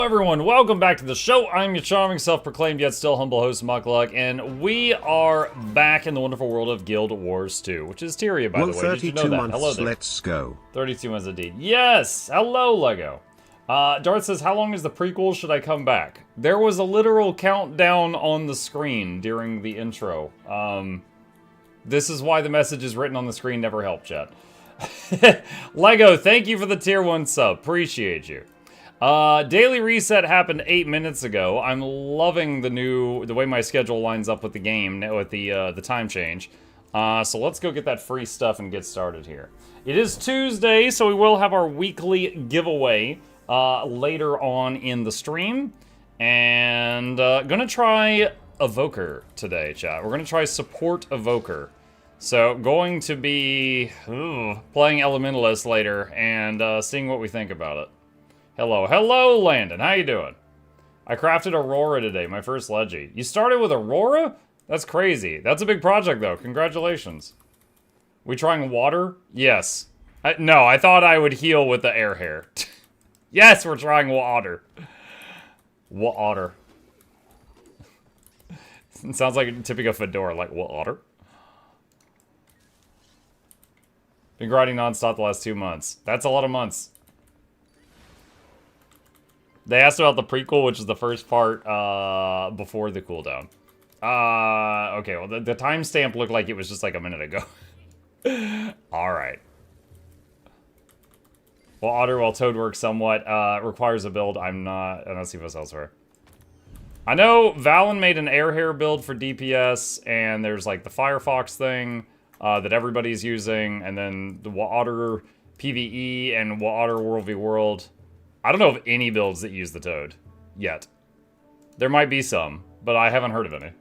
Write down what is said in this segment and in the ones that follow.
Everyone, welcome back to the show. I'm your charming, self-proclaimed, yet still humble host, Mukluk, and we are back in the wonderful world of Guild Wars 2, which is Tyria, by the way. Did you know that? Months, hello there. Let's go. 32 months indeed. Yes! Hello, Lego. Darth says, how long is the prequel? Should I come back? There was a literal countdown on the screen during the intro. This is why the messages written on the screen never help, chat. Lego, thank you for the tier 1 sub. Appreciate you. Daily reset happened 8 minutes ago. I'm loving the way my schedule lines up with the game, with the time change. So let's go get that free stuff and get started here. It is Tuesday, so we will have our weekly giveaway later on in the stream. And gonna try evoker today, chat. We're gonna try support evoker. So going to be playing Elementalist later and seeing what we think about it. Hello, Landon. How you doing? I crafted Aurora today, my first Leggy. You started with Aurora? That's crazy. That's a big project, though. Congratulations. We trying water? Yes. No, I thought I would heal with the air hair. Yes, we're trying water. Water. It sounds like tipping a fedora, like water. Been grinding non-stop the last 2 months. That's a lot of months. They asked about the prequel, which is the first part before the cooldown. Okay, well, the timestamp looked like it was just like a minute ago. Alright. Well, Otter, while Toad works somewhat, requires a build. I don't see what's elsewhere. I know Valen made an air hair build for DPS, and there's like the Firefox thing that everybody's using, and then the Otter PvE and Otter World v World. I don't know of any builds that use the Toad, yet. There might be some, but I haven't heard of any.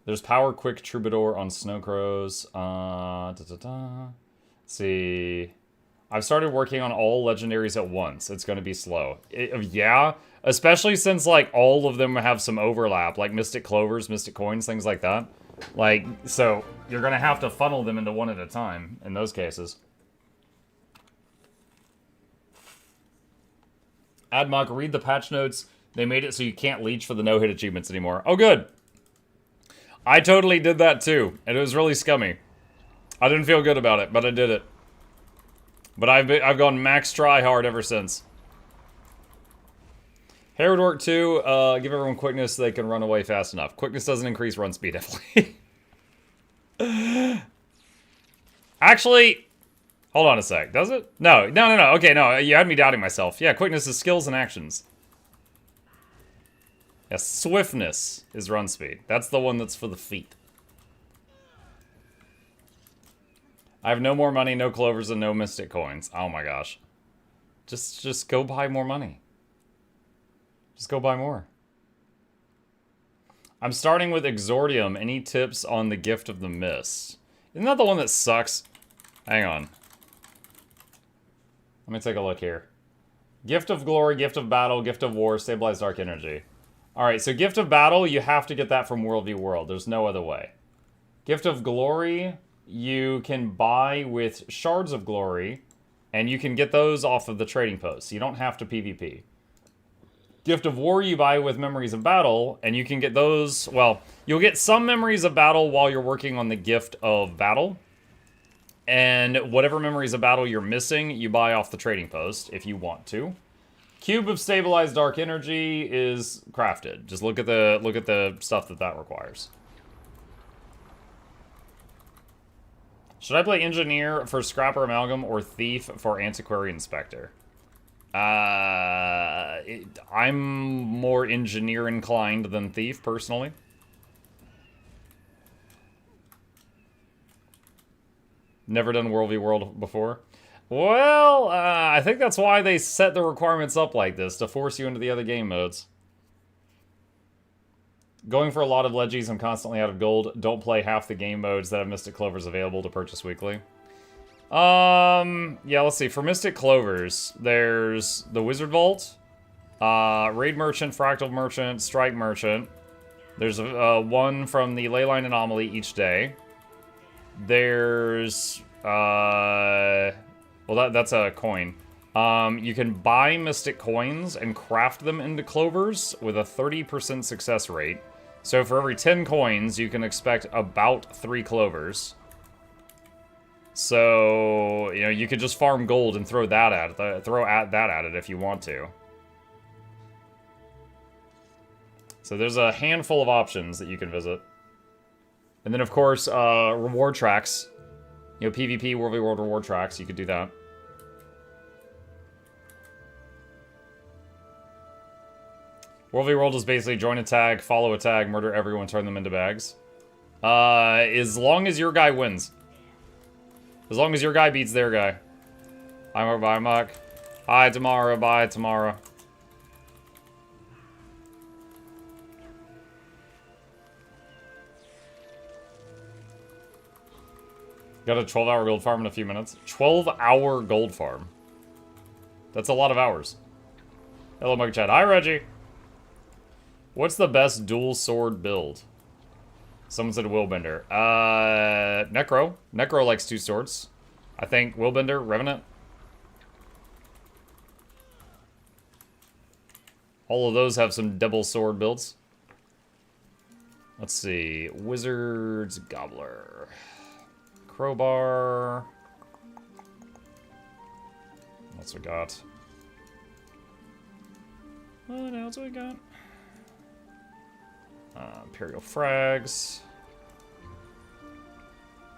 There's Power Quick Troubadour on Snowcrows. Let's see. I've started working on all legendaries at once. It's going to be slow. Yeah, especially since like all of them have some overlap, like Mystic Clovers, Mystic Coins, things like that. Like, so you're going to have to funnel them into one at a time in those cases. Admock, read the patch notes. They made it so you can't leech for the no-hit achievements anymore. Oh, good. I totally did that too, and it was really scummy. I didn't feel good about it, but I did it. But I've gone max try hard ever since. Hair would work too. Give everyone quickness so they can run away fast enough. Quickness doesn't increase run speed, definitely. Actually... Hold on a sec. Does it? No. Okay, no. You had me doubting myself. Yeah, quickness is skills and actions. Yeah, swiftness is run speed. That's the one that's for the feet. I have no more money, no clovers, and no mystic coins. Oh my gosh. Just go buy more money. Just go buy more. I'm starting with Exordium. Any tips on the Gift of the Mist? Isn't that the one that sucks? Hang on. Let me take a look here. Gift of Glory, Gift of Battle, Gift of War, Stabilize Dark Energy. Alright, so Gift of Battle, you have to get that from World v World. There's no other way. Gift of Glory, you can buy with Shards of Glory, and you can get those off of the trading post. You don't have to PvP. Gift of War, you buy with Memories of Battle, and you can get those... Well, you'll get some Memories of Battle while you're working on the Gift of Battle. And whatever Memories of Battle you're missing, you buy off the trading post, if you want to. Cube of Stabilized Dark Energy is crafted. Just look at the stuff that requires. Should I play Engineer for Scrapper Amalgam or Thief for Antiquary Inspector? I'm more Engineer inclined than Thief, personally. Never done World v World before? Well, I think that's why they set the requirements up like this, to force you into the other game modes. Going for a lot of Leggies, I'm constantly out of gold. Don't play half the game modes that have Mystic Clovers available to purchase weekly. Yeah, let's see. For Mystic Clovers, there's the Wizard Vault, Raid Merchant, Fractal Merchant, Strike Merchant. There's one from the Leyline Anomaly each day. There's Well, that's a coin. You can buy mystic coins and craft them into clovers with a 30% success rate. So for every 10 coins, you can expect about 3 clovers. So, you know, you could just farm gold and throw that at it if you want to. So there's a handful of options that you can visit. And then, of course, reward tracks. You know, PvP, World v. World reward tracks. You could do that. World v. World is basically join a tag, follow a tag, murder everyone, turn them into bags. As long as your guy wins. As long as your guy beats their guy. Bye, Muck. Hi, Tamara. Bye, Tamara. Got a 12-hour gold farm in a few minutes. 12-hour gold farm. That's a lot of hours. Hello, Mug Chat. Hi, Reggie. What's the best dual sword build? Someone said Willbender. Necro. Necro likes 2 swords. I think Willbender, Revenant. All of those have some double sword builds. Let's see. Wizards, Gobbler. Crowbar. What's we got? What else we got? Imperial Frags.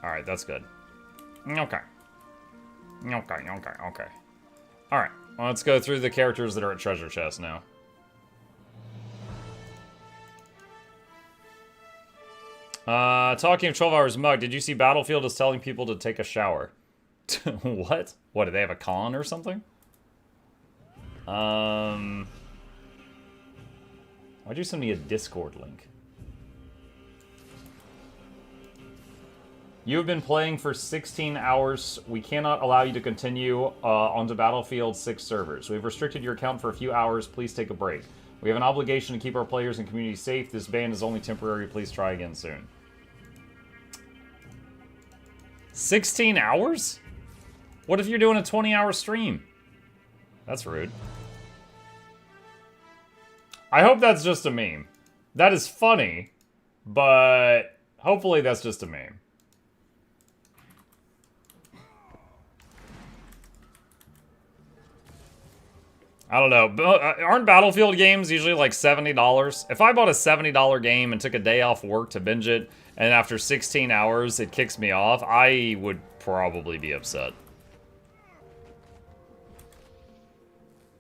Alright, that's good. Okay. Okay. Alright, well, let's go through the characters that are at Treasure Chest now. Talking of 12 hours, Mug, did you see Battlefield is telling people to take a shower? What? What, do they have a con or something? Why'd you send me a Discord link? You have been playing for 16 hours. We cannot allow you to continue onto Battlefield 6 servers. We've restricted your account for a few hours. Please take a break. We have an obligation to keep our players and community safe. This ban is only temporary. Please try again soon. 16 hours? What if you're doing a 20-hour stream? That's rude. I hope that's just a meme. That is funny, but hopefully that's just a meme. I don't know. Aren't Battlefield games usually like $70? If I bought a $70 game and took a day off work to binge it, and after 16 hours it kicks me off, I would probably be upset.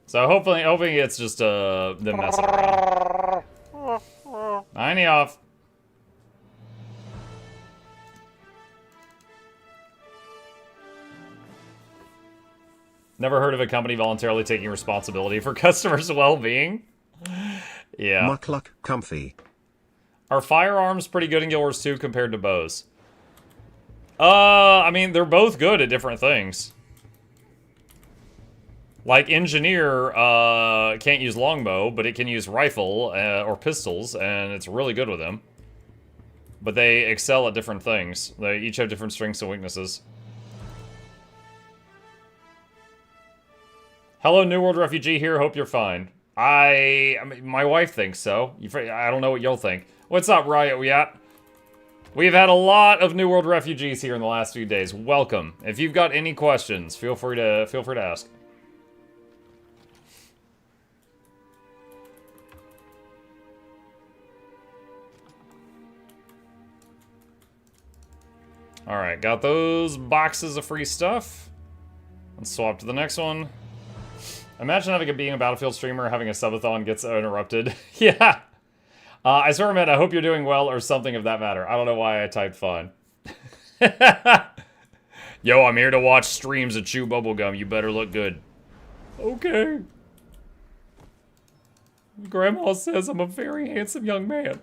So hoping it's just them messing around. 90 off. Never heard of a company voluntarily taking responsibility for customers' well-being. Yeah. Mukluk comfy. Are firearms pretty good in Guild Wars 2 compared to bows? I mean, they're both good at different things. Like, Engineer can't use longbow, but it can use rifle or pistols, and it's really good with them. But they excel at different things. They each have different strengths and weaknesses. Hello, New World Refugee here. Hope you're fine. I mean, my wife thinks so. I don't know what you'll think. What's up, Riot Yat? We've had a lot of New World Refugees here in the last few days. Welcome. If you've got any questions, feel free to ask. Alright, got those boxes of free stuff. Let's swap to the next one. Imagine being a Battlefield streamer, having a subathon gets interrupted. Yeah. I swear, man, I hope you're doing well or something of that matter. I don't know why I typed fun. Yo, I'm here to watch streams of Chew Bubblegum. You better look good. Okay. Grandma says I'm a very handsome young man.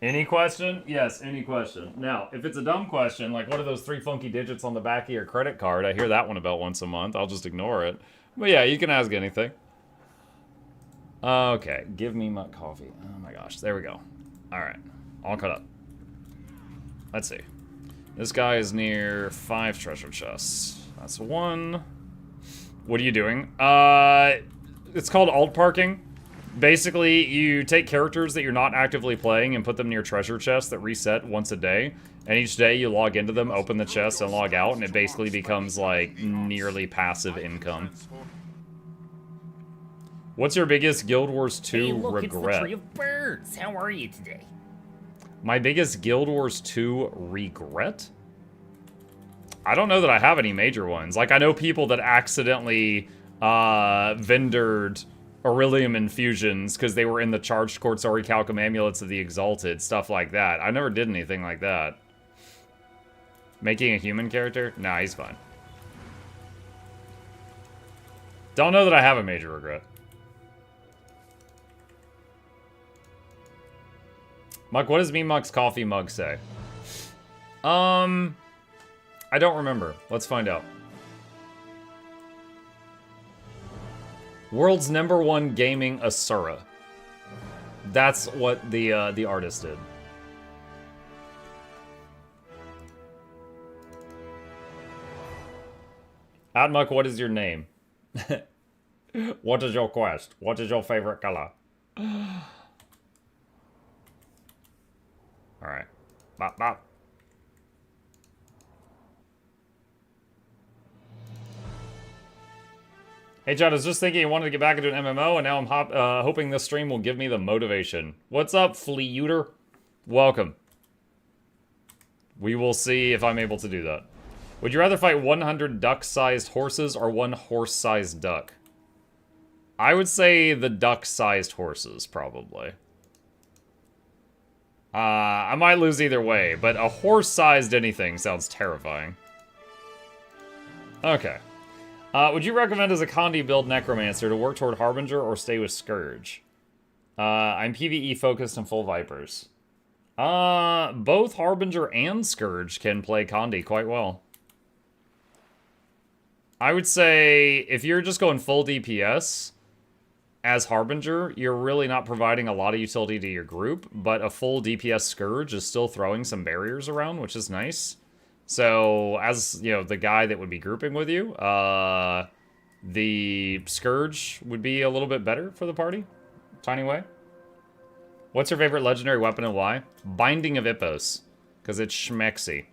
Any question? Yes, any question. Now, if it's a dumb question, like what are those 3 funky digits on the back of your credit card? I hear that one about once a month. I'll just ignore it. But yeah, you can ask anything. Okay, give me my coffee. Oh my gosh, there we go. All right, all caught up. Let's see. This guy is near 5 treasure chests. That's 1. What are you doing? It's called alt parking. Basically, you take characters that you're not actively playing and put them near treasure chests that reset once a day. And each day you log into them, open the chest, and log out, and it basically becomes like nearly passive income. What's your biggest Guild Wars 2 hey, look, regret? It's the Tree of Birds. How are you today? My biggest Guild Wars 2 regret? I don't know that I have any major ones. Like, I know people that accidentally vendored Aurelium infusions because they were in the charged quartz orichalcum amulets of the Exalted, stuff like that. I never did anything like that. Making a human character? Nah, he's fine. Don't know that I have a major regret. Muck, what does Muck's coffee mug say? I don't remember. Let's find out. World's #1 gaming Asura. That's what the artist did. Admuck, what is your name? What is your quest? What is your favorite color? Alright. Bop, bop. Hey, John, I was just thinking I wanted to get back into an MMO, and now I'm hoping this stream will give me the motivation. What's up, Fleeuter? Welcome. We will see if I'm able to do that. Would you rather fight 100 duck-sized horses or 1 horse-sized duck? I would say the duck-sized horses, probably. I might lose either way, but a horse-sized anything sounds terrifying. Okay. Would you recommend as a Condi build Necromancer to work toward Harbinger or stay with Scourge? I'm PvE focused and full Vipers. Both Harbinger and Scourge can play Condi quite well. I would say if you're just going full DPS as Harbinger, you're really not providing a lot of utility to your group, but a full DPS Scourge is still throwing some barriers around, which is nice. So, as, you know, the guy that would be grouping with you, the Scourge would be a little bit better for the party. Tiny way. What's your favorite legendary weapon and why? Binding of Ippos, because it's schmexy.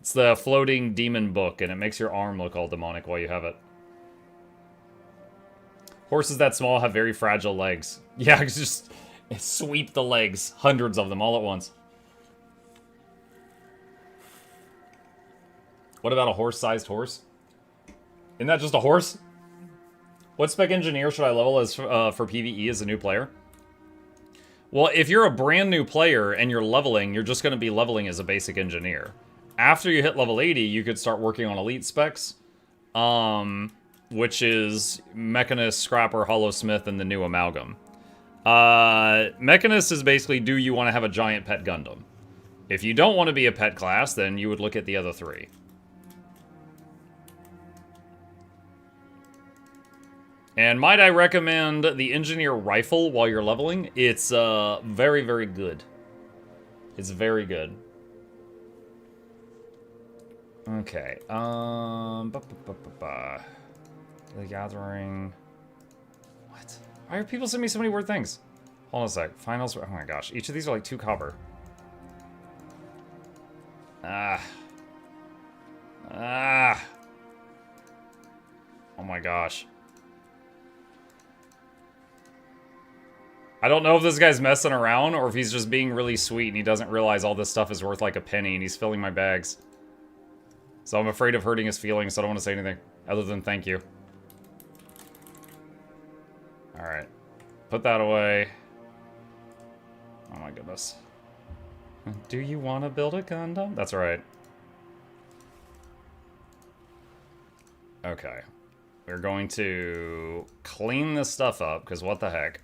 It's the floating demon book, and it makes your arm look all demonic while you have it. Horses that small have very fragile legs. Yeah, just sweep the legs. Hundreds of them all at once. What about a horse-sized horse? Isn't that just a horse? What spec engineer should I level as for PvE as a new player? Well, if you're a brand new player and you're leveling, you're just going to be leveling as a basic engineer. After you hit level 80, you could start working on elite specs, which is Mechanist, Scrapper, Hollowsmith, and the new Amalgam. Mechanist is basically, do you want to have a giant pet Gundam? If you don't want to be a pet class, then you would look at the other 3. And might I recommend the Engineer Rifle while you're leveling? It's very, very good. It's very good. Okay. The Gathering. What? Why are people sending me so many weird things? Hold on a sec. Finals. Oh my gosh. Each of these are like 2 copper. Oh my gosh. I don't know if this guy's messing around or if he's just being really sweet and he doesn't realize all this stuff is worth like a penny and he's filling my bags. So I'm afraid of hurting his feelings, so I don't want to say anything other than thank you. Alright. Put that away. Oh my goodness. Do you want to build a Gundam? That's right. Okay. We're going to clean this stuff up, because what the heck.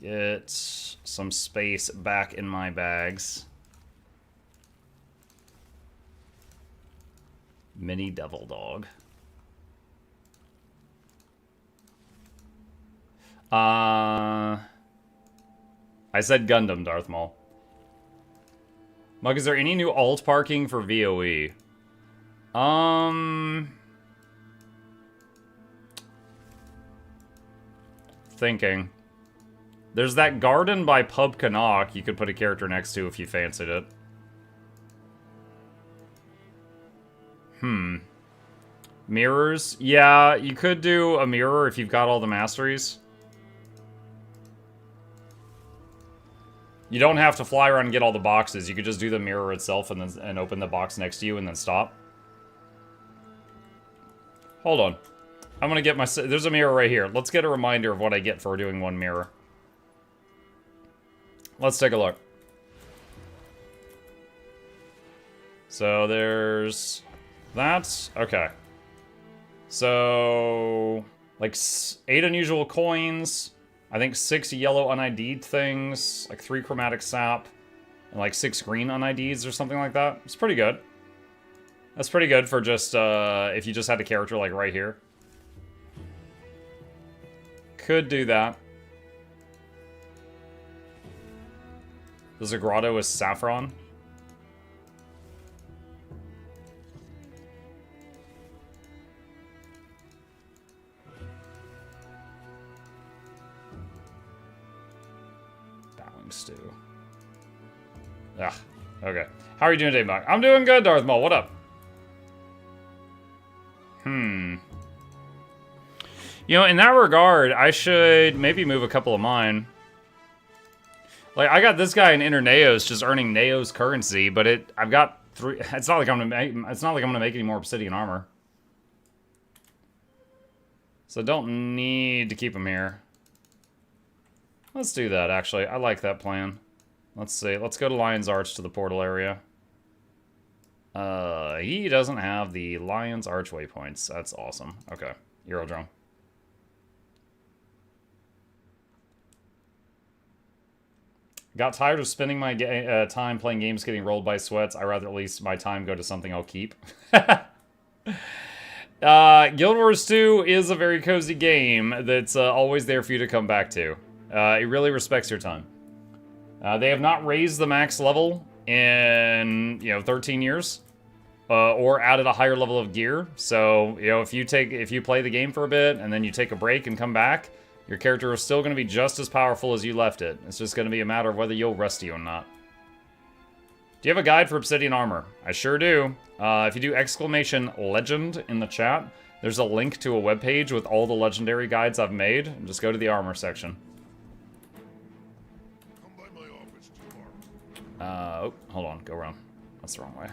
Get some space back in my bags. Mini Devil Dog. I said Gundam, Darth Maul. Mug, is there any new alt parking for VOE? Thinking. There's that garden by Pub Canuck you could put a character next to if you fancied it. Mirrors? Yeah, you could do a mirror if you've got all the masteries. You don't have to fly around and get all the boxes. You could just do the mirror itself and open the box next to you and then stop. Hold on. I'm gonna get my... There's a mirror right here. Let's get a reminder of what I get for doing one mirror. Let's take a look. So there's... that. Okay. So... like 8 unusual coins... I think 6 yellow unID'd things, like 3 chromatic sap, and like 6 green unIDs or something like that. It's pretty good. That's pretty good for just, if you just had a character like right here. Could do that. There's a grotto with saffron. Stew. Ah, okay. How are you doing today, Mike? I'm doing good, Darth Maul. What up? You know, in that regard, I should maybe move a couple of mine. Like, I got this guy in Inner Neos just earning Neos currency, but I've got 3. It's not like I'm gonna make any more obsidian armor. So don't need to keep him here. Let's do that, actually. I like that plan. Let's see. Let's go to Lion's Arch to the portal area. He doesn't have the Lion's Arch waypoints. That's awesome. Okay. Eurodrome. Got tired of spending my time playing games getting rolled by sweats. I'd rather at least my time go to something I'll keep. Guild Wars 2 is a very cozy game that's always there for you to come back to. It really respects your time. They have not raised the max level in, 13 years, or added a higher level of gear. So, if you play the game for a bit and then you take a break and come back, your character is still going to be just as powerful as you left it. It's just going to be a matter of whether you'll rusty or not. Do you have a guide for obsidian armor? I sure do. If you do !legend in the chat, there's a link to a webpage with all the legendary guides I've made. And just go to the armor section. Oh, hold on, go around. That's the wrong way.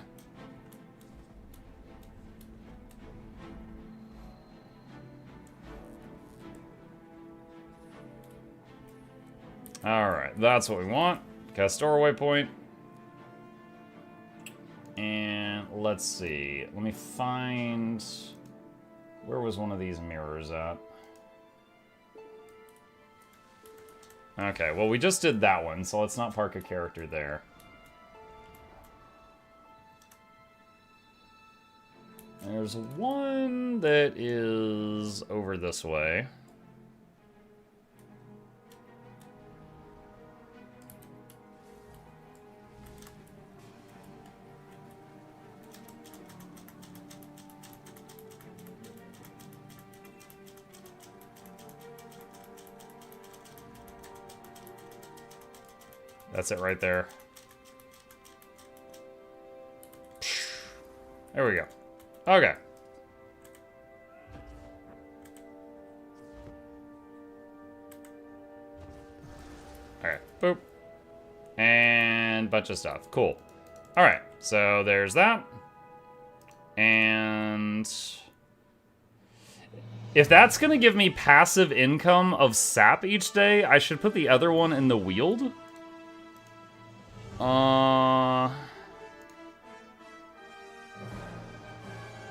Alright, that's what we want. Castor waypoint. And let's see. Let me find... where was one of these mirrors at? Okay, well, we just did that one, so let's not park a character there. There's one that is over this way. That's it right there. There we go. Okay. Alright, boop. And bunch of stuff. Cool. Alright, so there's that. And... if that's gonna give me passive income of sap each day, I should put the other one in the Weald.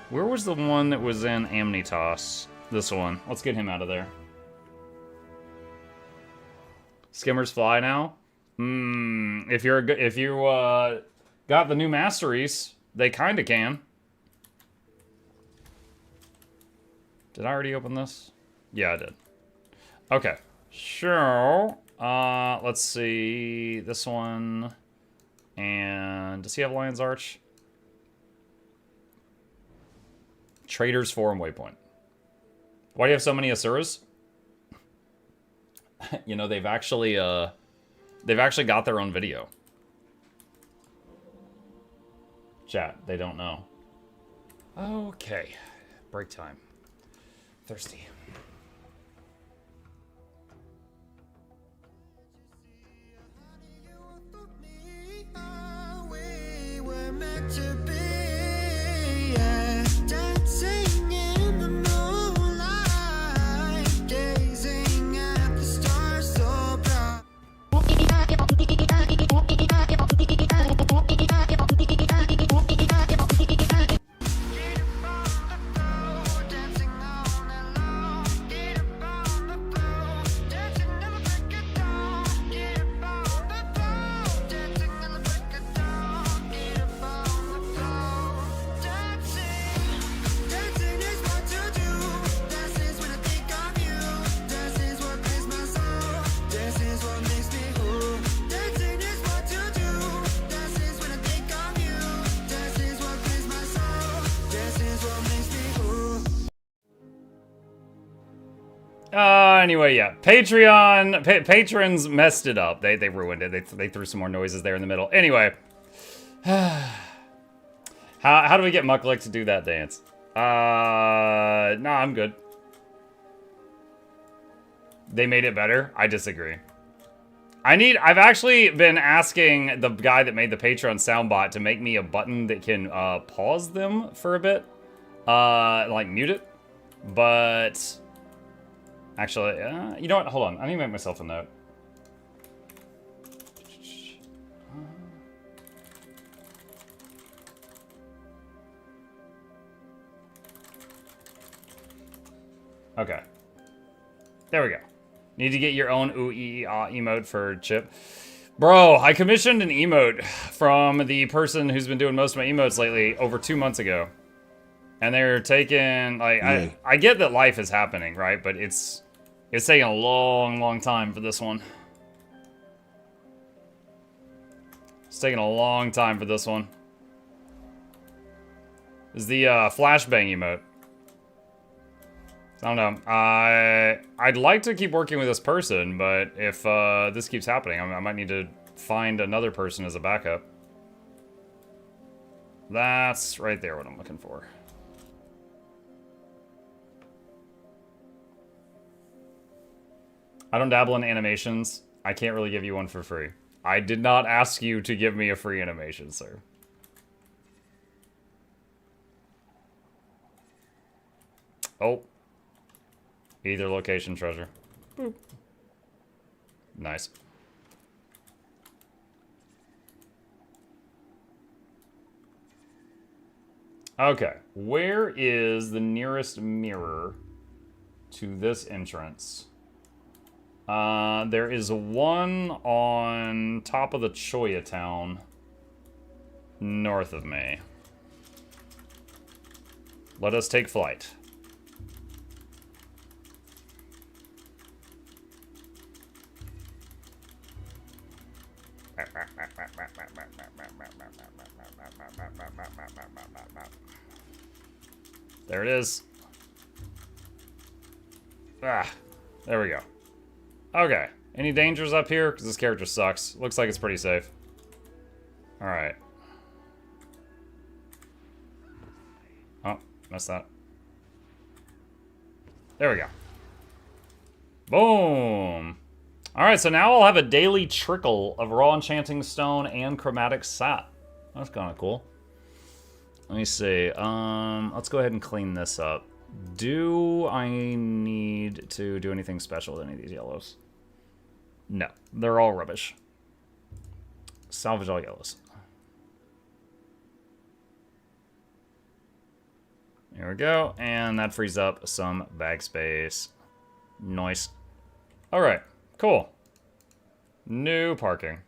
Where was the one that was in Amnitas? This one. Let's get him out of there. Skimmers fly now? If you got the new masteries, they kinda can. Did I already open this? Yeah, I did. Okay. So, Let's see. This one. And does he have Lion's Arch? Traders Forum Waypoint. Why do you have so many Asuras? You know, they've actually got their own video. Chat, they don't know. Okay. Break time. Thirsty. Anyway, yeah. Patreon... patrons messed it up. They ruined it. They threw some more noises there in the middle. Anyway. How do we get Mukluk to do that dance? Nah, I'm good. They made it better? I disagree. I've actually been asking the guy that made the Patreon soundbot to make me a button that can pause them for a bit. Like mute it. But... Actually, you know what? Hold on. I need to make myself a note. Okay. There we go. Need to get your own ooh ee ah emote for Chip. Bro, I commissioned an emote from the person who's been doing most of my emotes lately over 2 months ago. And they're taking, like, yeah. I get that life is happening, right? But it's taking a long, long time for this one. It's taking a long time for this one. This is the flashbang emote. I don't know. I'd like to keep working with this person, but if this keeps happening, I might need to find another person as a backup. That's right there what I'm looking for. I don't dabble in animations. I can't really give you one for free. I did not ask you to give me a free animation, sir. Oh. Either location treasure. Boop. Nice. Okay. Where is the nearest mirror to this entrance? There is one on top of the Choya town, north of me. Let us take flight. There it is. Ah, there we go. Okay. Any dangers up here? Because this character sucks. Looks like it's pretty safe. Alright. Oh, messed that. There we go. Boom. Alright, so now I'll have a daily trickle of raw enchanting stone and chromatic sap. That's kind of cool. Let me see. Let's go ahead and clean this up. Do I need to do anything special with any of these yellows? No, they're all rubbish. Salvage all yellows. There we go, and that frees up some bag space. Nice. Alright, cool. New parking.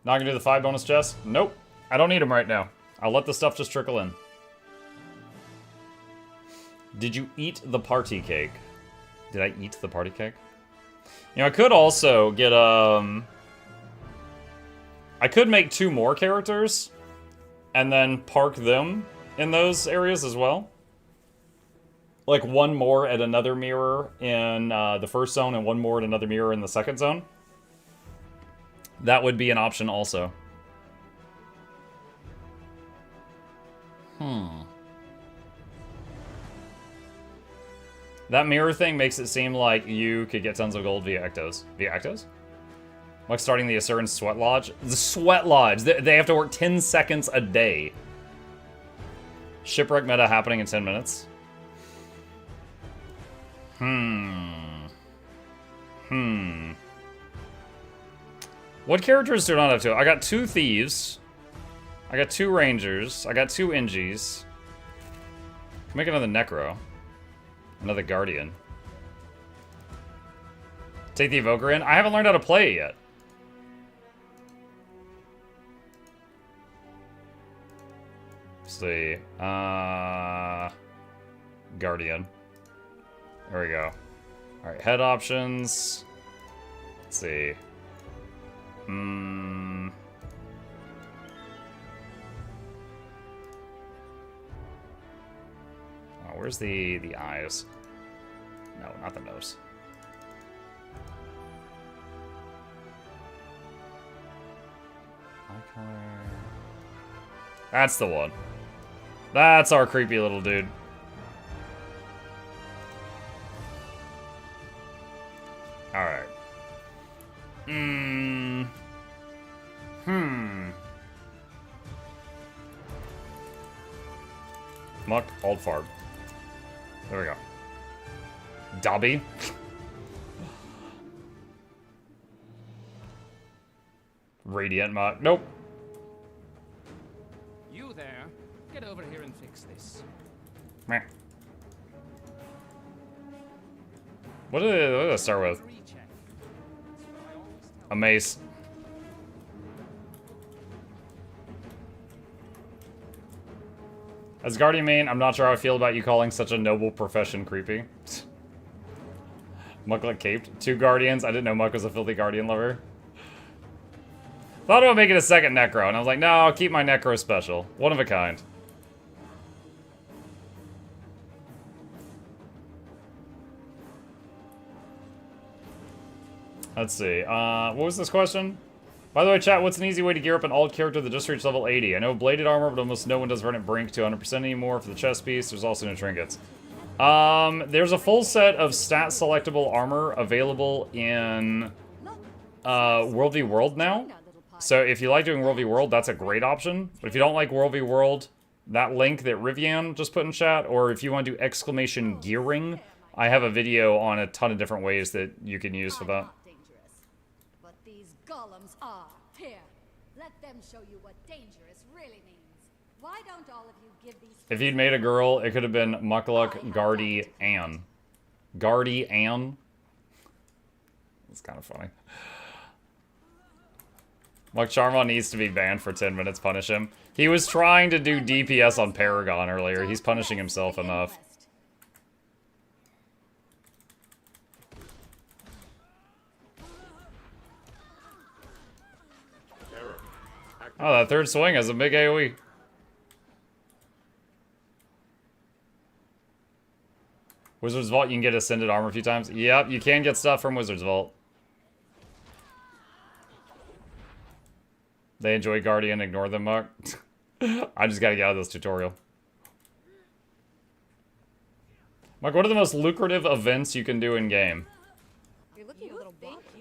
Not gonna do the 5 bonus chests? Nope. I don't need them right now. I'll let the stuff just trickle in. Did you eat the party cake? Did I eat the party cake? You know, I could also get, I could make 2 more characters, and then park them in those areas as well. Like, 1 more at another mirror in the first zone, and 1 more at another mirror in the second zone. That would be an option also. That mirror thing makes it seem like you could get tons of gold via Ectos. Via Ectos? Like starting the Asuran Sweat Lodge? The Sweat Lodge! They have to work 10 seconds a day. Shipwreck meta happening in 10 minutes. What characters do I not have to? I got 2 Thieves. I got 2 Rangers. I got 2 Ingies. Make another Necro. Another Guardian. Take the Evoker in. I haven't learned how to play it yet. Let's see. Guardian. There we go. Alright, head options. Let's see. Oh, where's the eyes? No, not the nose. Eye color. That's the one. That's our creepy little dude. Alright. Muck, Alt Farb. There we go. Dobby. Radiant Muck. Nope. You there. Get over here and fix this. Meh. What did I start with? A mace. As Guardian main, I'm not sure how I feel about you calling such a noble profession creepy. Mukluk caped. 2 Guardians. I didn't know Muck was a filthy Guardian lover. Thought about making a second Necro, and I was like, no, I'll keep my Necro special. One of a kind. Let's see. What was this question? By the way, chat, what's an easy way to gear up an alt character that just reached level 80? I know bladed armor, but almost no one does Verdant Brink to 100% anymore for the chest piece. There's also no trinkets. There's a full set of stat selectable armor available in World v World now. So if you like doing World v World, that's a great option. But if you don't like World v World, that link that Rivian just put in chat, or if you want to do exclamation gearing, I have a video on a ton of different ways that you can use for that. But these golems are. Here, let them show you what dangerous really means. Why don't all of you give these... If you'd made a girl, it could have been Mukluk Guardy Ann. Guardy Ann? That's kind of funny. Muck Charmon needs to be banned for 10 minutes, punish him. He was trying to do DPS on Paragon earlier. He's punishing himself enough. Oh, that third swing has a big AoE. Wizard's Vault, you can get Ascended Armor a few times. Yep, you can get stuff from Wizard's Vault. They enjoy Guardian, ignore them, Muck. I just gotta get out of this tutorial. Muck, what are the most lucrative events you can do in-game?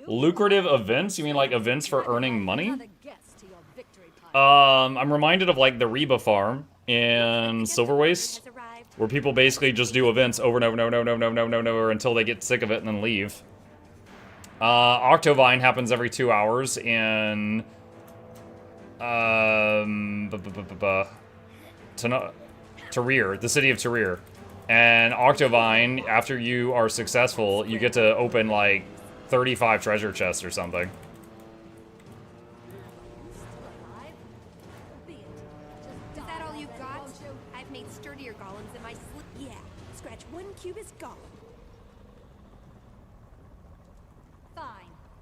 Lucrative events? You mean like events for earning money? I'm reminded of like the Reba farm in Silver Waste, where people basically just do events over and over and over and over and over and over until they get sick of it and then leave. Octovine happens every 2 hours in Tarir, the city of Tarir. And Octovine, after you are successful, you get to open like 35 treasure chests or something. Is that all you got? I've made sturdier golems in my sleep. Yeah, scratch one cubist golem.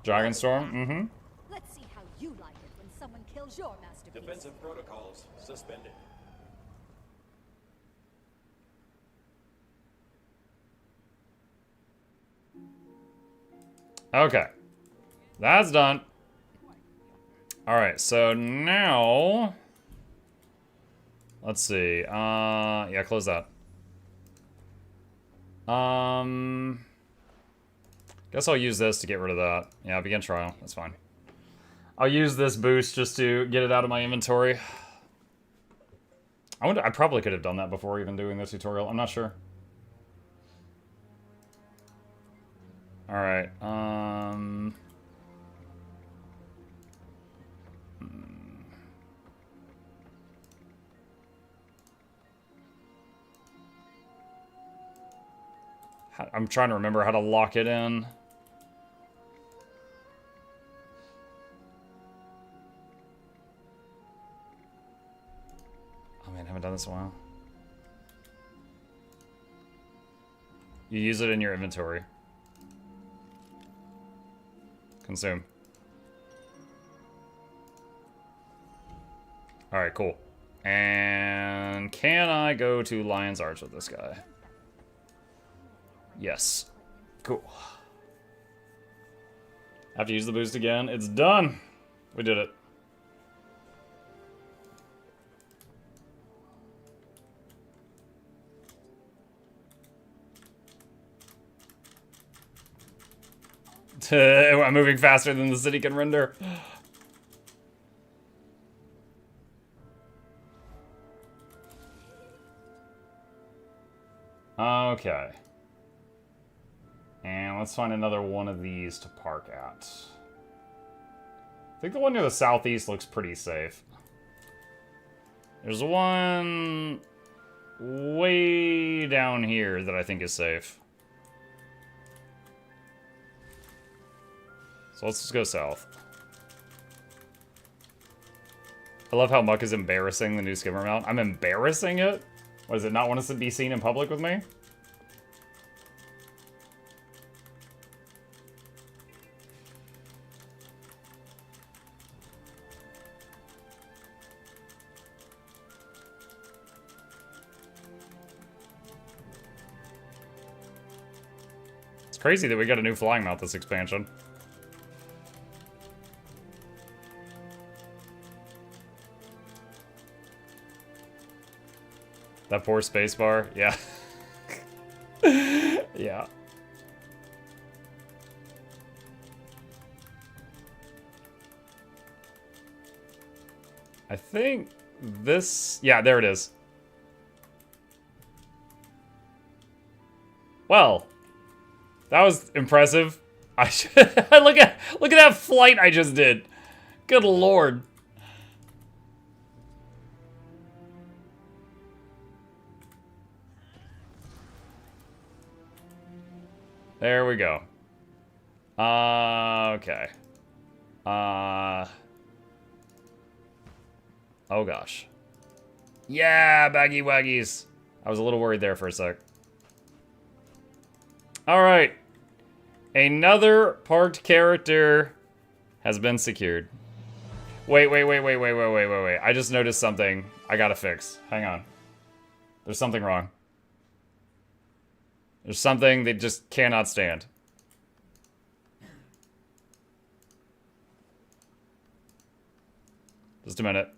Dragonstorm, mm-hmm. Let's see how you like it when someone kills your masterpiece. Defensive protocols suspended. Okay. That's done. Alright, so now... Let's see. Yeah, close that. Guess I'll use this to get rid of that. Yeah, begin trial. That's fine. I'll use this boost just to get it out of my inventory. I probably could have done that before even doing the tutorial. I'm not sure. Alright, I'm trying to remember how to lock it in. Oh man, I haven't done this in a while. You use it in your inventory. Consume. Alright, cool. And can I go to Lion's Arch with this guy? Yes. Cool. Have to use the boost again. It's done! We did it. I'm moving faster than the city can render. Okay. And let's find another one of these to park at. I think the one near the southeast looks pretty safe. There's one way down here that I think is safe. So let's just go south. I love how Muck is embarrassing the new skimmer mount. I'm embarrassing it? What, does it not want us to be seen in public with me? It's crazy that we got a new flying mount this expansion. That poor spacebar, yeah. Yeah. I think this, yeah, there it is. Well, that was impressive. I should, look at that flight I just did. Good lord. There we go. Okay. Oh gosh. Yeah, baggy waggies. I was a little worried there for a sec. Alright. Another parked character has been secured. Wait. I just noticed something I gotta fix. Hang on. There's something wrong. There's something that just cannot stand. Just a minute.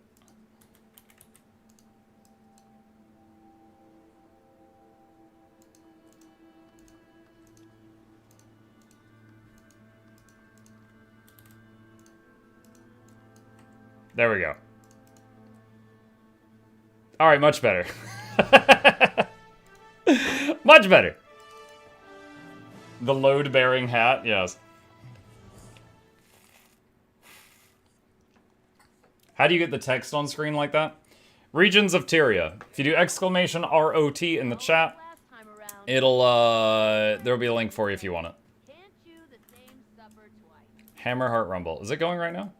There we go. All right, much better. Much better. The load-bearing hat, yes. How do you get the text on screen like that? Regions of Tyria. If you do exclamation ROT in the chat, it'll, there'll be a link for you if you want it. Hammerheart Rumble. Is it going right now?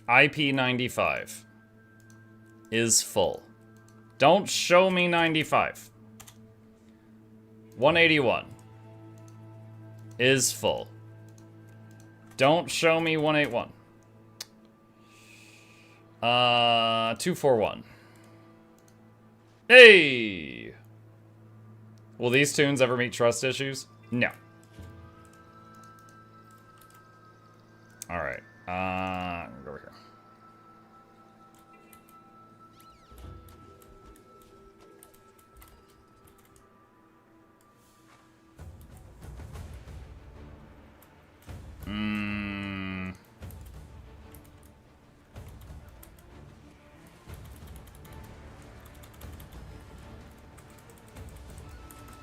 IP 95 is full. Don't show me 95. 181 is full. Don't show me 181. 241. Hey! Will these tunes ever meet trust issues? No. Alright. I'm gonna go over here.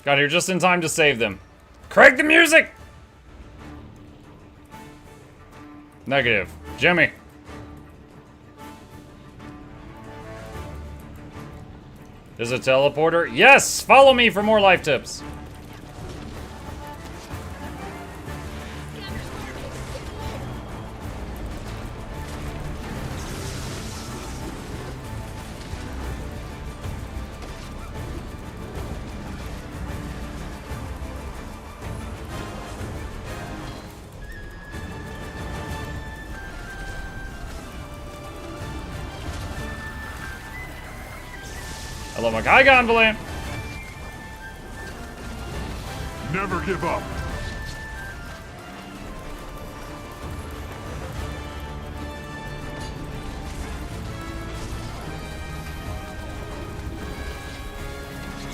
Got here just in time to save them. Crank the music! Negative. Jimmy. There's a teleporter. Yes! Follow me for more life tips. Hello, my guy Gondolin. Never give up.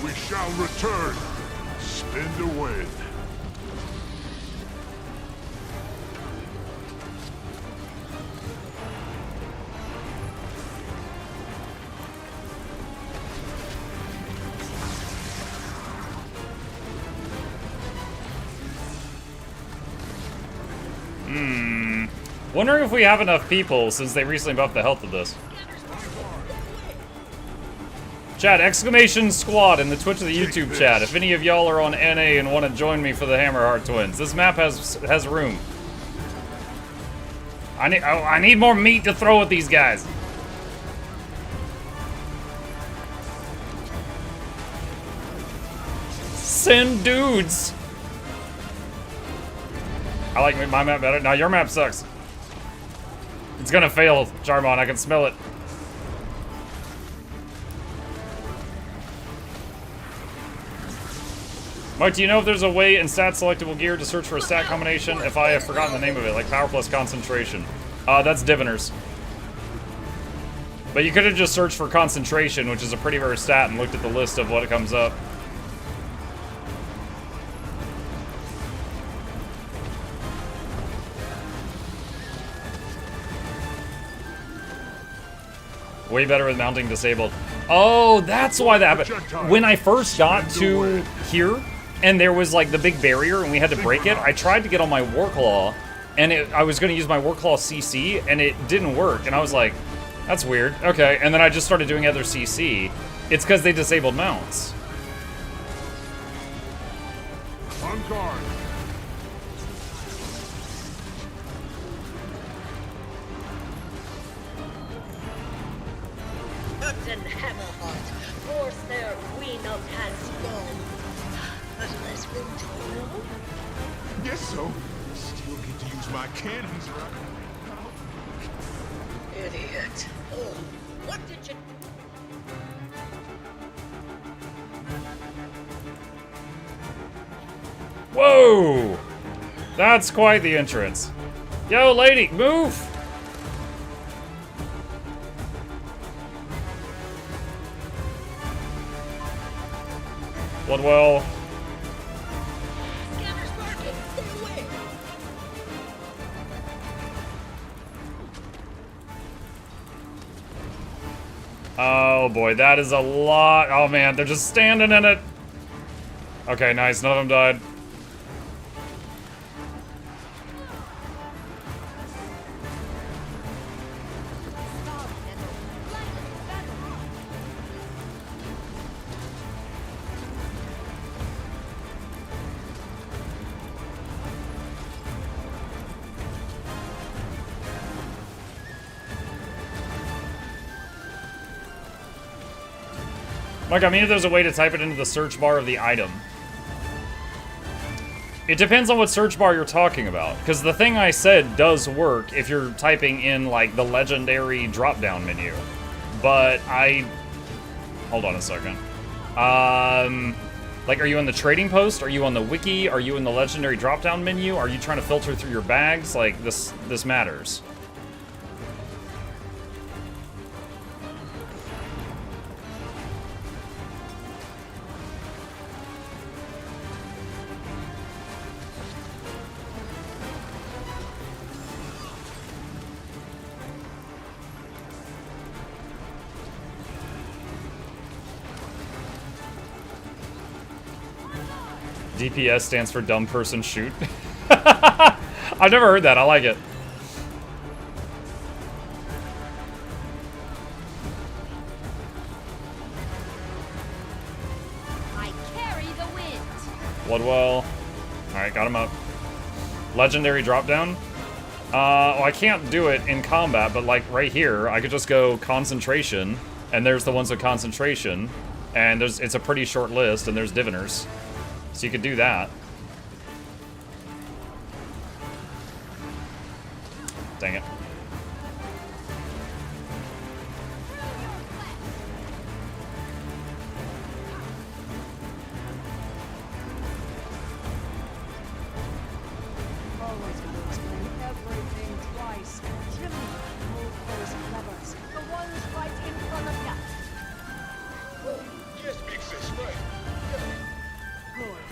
We shall return. Spin the wind. Wondering if we have enough people since they recently buffed the health of this. Chat, exclamation squad in the Twitch of the YouTube chat. If any of y'all are on NA and want to join me for the Hammerheart Twins, this map has room. I need more meat to throw at these guys. Send dudes. I like my map better. Now your map sucks. It's gonna fail, Jarmon. I can smell it. Mike, do you know if there's a way in stat selectable gear to search for a stat combination if I have forgotten the name of it, like power plus concentration? That's diviners. But you could have just searched for concentration, which is a pretty rare stat, and looked at the list of what it comes up. Way better with mounting disabled. Oh, that's why that happened. When I first got to here, and there was like the big barrier, and we had to break it, I tried to get on my Warclaw, and I was going to use my Warclaw CC, and it didn't work. And I was like, that's weird. Okay, and then I just started doing other CC. It's because they disabled mounts. On guard. Captain Hammerheart force their queen of Hasbone. But less room to grow? Guess so. Still get to use my cannons, right? Idiot. Oh, what did you... Whoa! That's quite the entrance. Yo, lady, move! Bloodwell. Scanner's marking. Stay away. Oh boy, that is a lot. Oh man, they're just standing in it. Okay, nice. None of them died. Like, I mean, if there's a way to type it into the search bar of the item. It depends on what search bar you're talking about, because the thing I said does work if you're typing in, like, the legendary drop-down menu. But hold on a second. Like, are you on the trading post? Are you on the wiki? Are you in the legendary drop-down menu? Are you trying to filter through your bags? Like, this matters. DPS stands for dumb person shoot. I've never heard that. I like it. I carry the wind. Bloodwell. Alright, got him up. Legendary dropdown. Well, I can't do it in combat, but like right here, I could just go concentration, and there's the ones with concentration, and it's a pretty short list, and there's diviners. So you could do that. Dang it. Always gotta explain everything twice. Jimmy, move those levers. The ones right in front of ya. Yes, big sis, right. Good.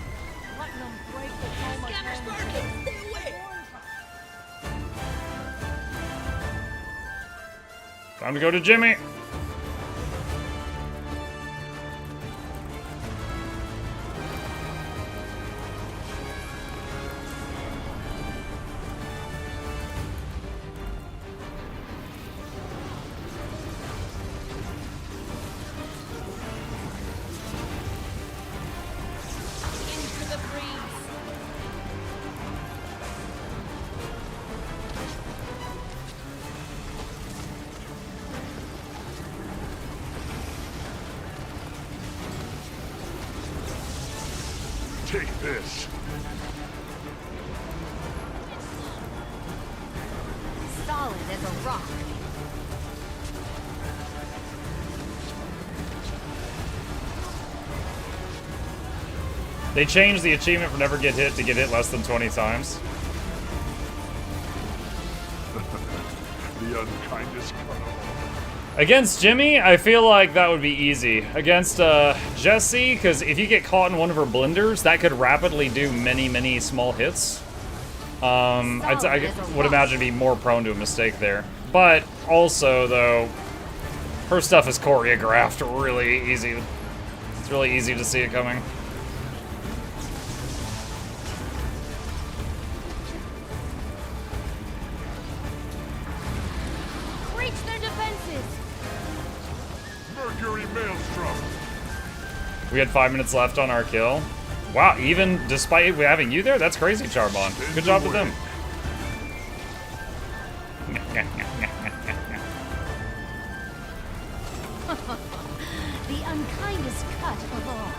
Letting them break the dome Scanner's again. working. Stay away. Time to go to Jimmy. Into the breeze. Take this. Solid as a rock. They changed the achievement for never get hit to get hit less than 20 times. The unkindest cutoff. Against Jimmy, I feel like that would be easy. Against Jessie, because if you get caught in one of her blenders, that could rapidly do many, many small hits. I would imagine be more prone to a mistake there. But also, though, her stuff is choreographed really easy. It's really easy to see it coming. Breach their defenses. Mercury Maelstrom. We had 5 minutes left on our kill. Wow, even despite having you there, that's crazy, Charbon. Good job with them. The unkindest cut of all.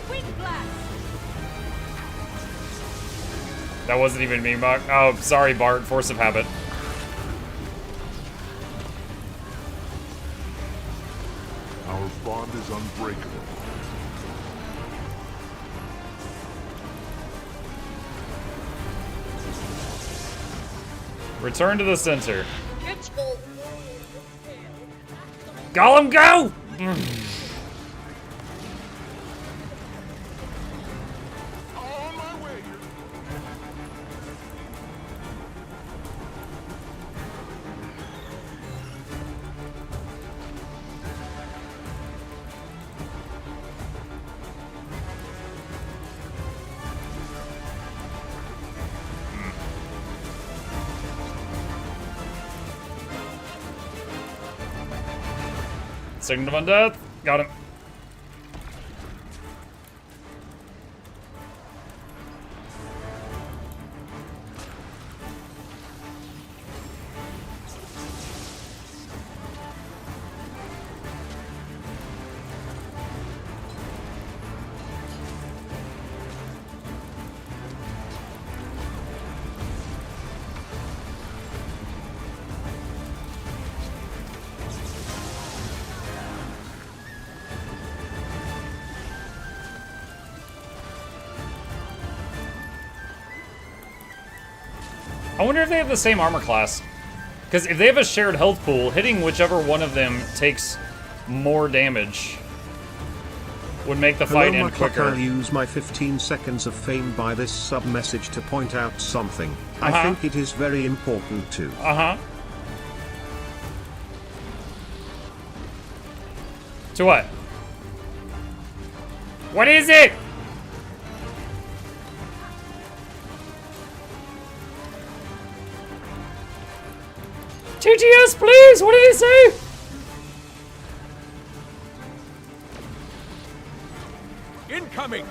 Wind blast. That wasn't even me, Buck. Oh, sorry, Bart. Force of habit. Our bond is unbreakable. Return to the center. Let's go. Gollum, go! On my way. Signal of Undeath. Got him. I wonder if they have the same armor class. Because if they have a shared health pool, hitting whichever one of them takes more damage would make the fight end quicker. I'll use my 15 seconds of fame by this sub-message to point out something. I think it is very important to. To what? What is it? TTS, please! What did he say? Incoming!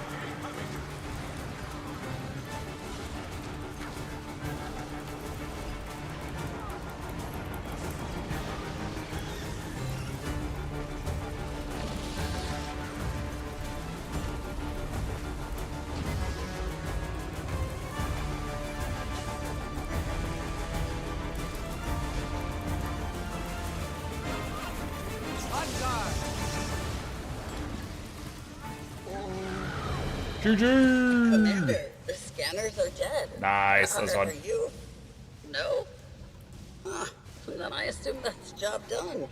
Commander, the scanners are dead. Nice, that's Are one. you? No? Huh. Then I assume that's job done.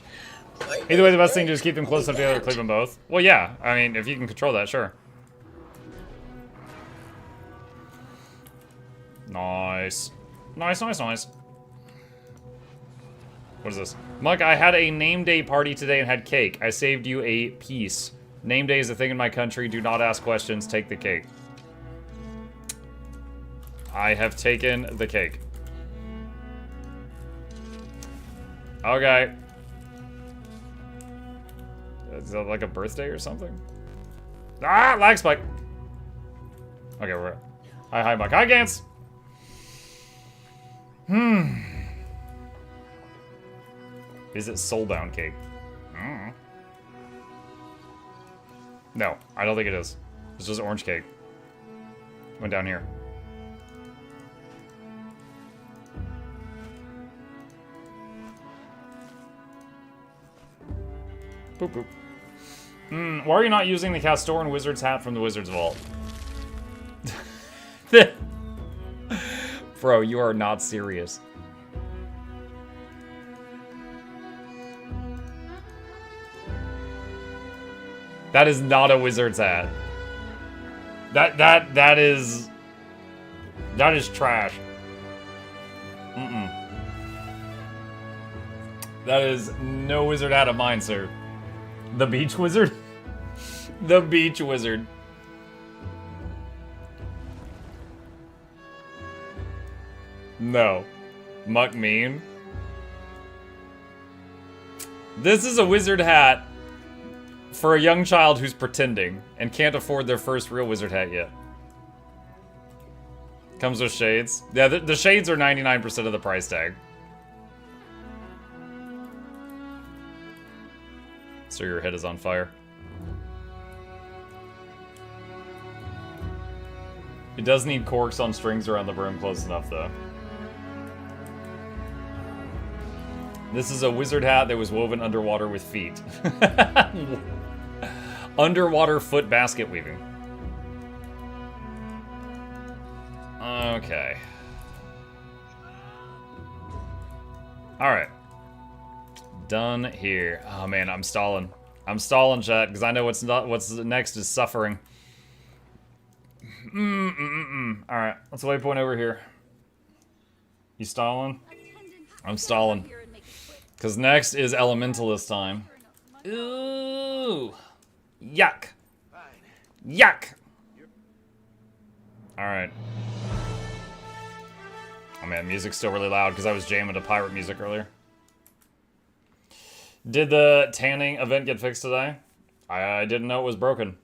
Either way, the best thing to do is keep them close enough together to cleave them both. Well, yeah. I mean, if you can control that, sure. Nice. Nice, nice, nice. What is this? Muk, I had a name day party today and had cake. I saved you a piece. Name day is a thing in my country. Do not ask questions. Take the cake. I have taken the cake. Okay. Is that like a birthday or something? Ah, lag spike. Okay, we're... Hi, Muk. Hi, Gans. Is it soulbound cake? No, I don't think it is. It's just orange cake. Went down here. Boop, boop. Why are you not using the Castoran Wizard's hat from the Wizard's Vault? Bro, you are not serious. That is not a wizard's hat. That is trash. That is no wizard hat of mine, sir. The beach wizard? The beach wizard. No. Muk mean. This is a wizard hat for a young child who's pretending and can't afford their first real wizard hat yet. Comes with shades. Yeah, the shades are 99% of the price tag. So your head is on fire. It does need corks on strings around the brim close enough, though. This is a wizard hat that was woven underwater with feet. Underwater foot basket weaving. Okay. Alright. Done here. Oh man, I'm stalling. I'm stalling, chat, because I know what's next is suffering. Alright, let's waypoint over here. You stalling? I'm stalling. Because next is Elementalist time. Ooh. Yuck. Yuck. Alright. Oh man, music's still really loud because I was jamming to pirate music earlier. Did the tanning event get fixed today? I didn't know it was broken.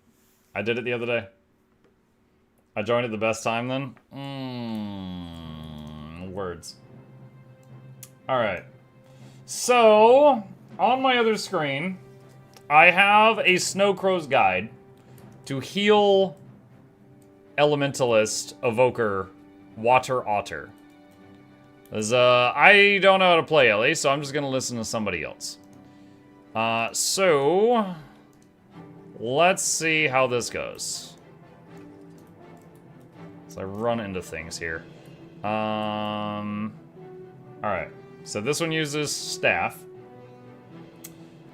I did it the other day. I joined at the best time then? Words. Alright. So, on my other screen, I have a Snowcrow's Guide to heal Elementalist, Evoker, Water Otter. Because, I don't know how to play Ellie, so I'm just going to listen to somebody else. So, let's see how this goes. So I run into things here. Alright, so this one uses staff.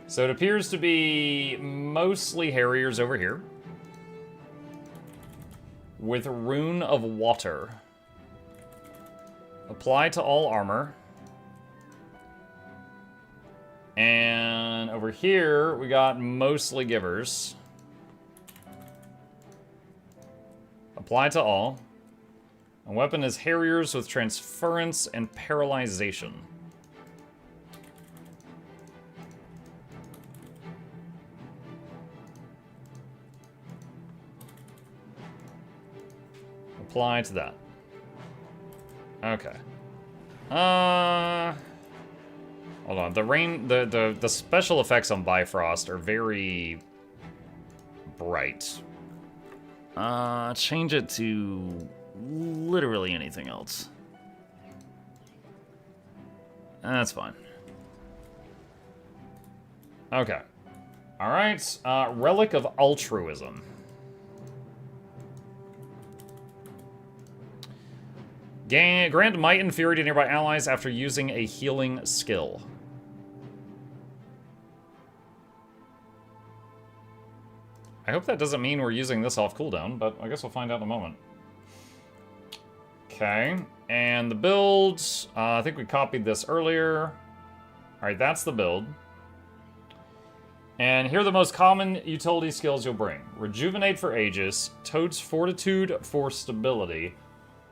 So it appears to be mostly Harriers over here. With Rune of Water. Apply to all armor. And over here, we got mostly Givers. Apply to all. A weapon is Harriers with Transference and Paralyzation. Apply to that. Okay. Hold on. The special effects on Bifrost are very bright. Change it to literally anything else. That's fine. Okay. Alright. Relic of Altruism. Grant might and fury to nearby allies after using a healing skill. I hope that doesn't mean we're using this off cooldown, but I guess we'll find out in a moment. Okay, and the builds, I think we copied this earlier. Alright, that's the build. And here are the most common utility skills you'll bring. Rejuvenate for Aegis, Toad's Fortitude for stability,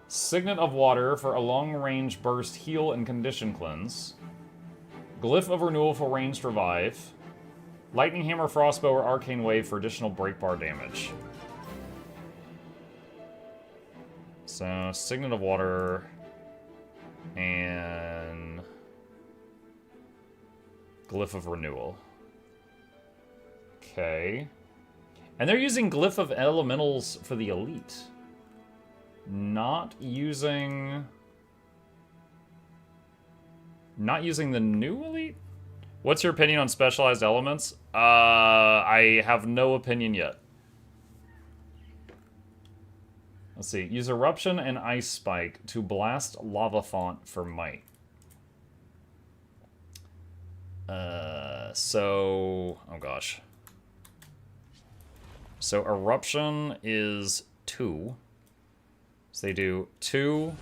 Signet of Water for a long-range burst heal and condition cleanse, Glyph of Renewal for ranged revive, Lightning Hammer, Frostbow, or Arcane Wave for additional breakbar damage. So, Signet of Water and Glyph of Renewal. Okay. And they're using Glyph of Elementals for the Elite. Not using the new Elite? What's your opinion on specialized elements? I have no opinion yet. Let's see. Use Eruption and Ice Spike to blast Lava Font for might. Oh gosh. So Eruption is 2. So they do 2,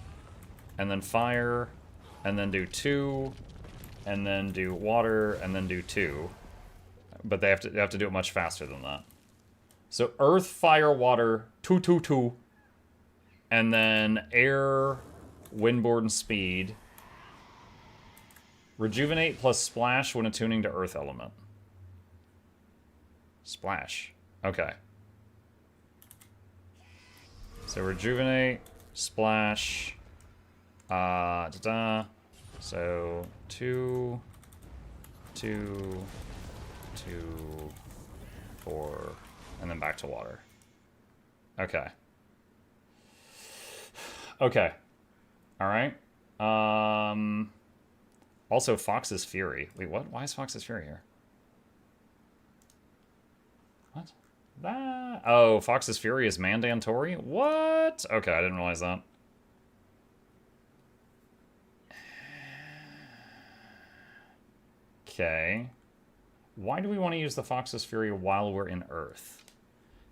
and then fire, and then do 2, and then do water, and then do 2. But they have to do it much faster than that. So earth, fire, water, 2, 2, 2. And then air, windborne speed. Rejuvenate plus splash when attuning to earth element. Splash. Okay. So rejuvenate, splash, So 2, 2, 2, 4, and then back to water. Okay. Okay. All right. Also, Fox's Fury. Wait, what? Why is Fox's Fury here? What? That? Oh, Fox's Fury is mandatory? What? Okay, I didn't realize that. Okay. Why do we want to use the Fox's Fury while we're in Earth?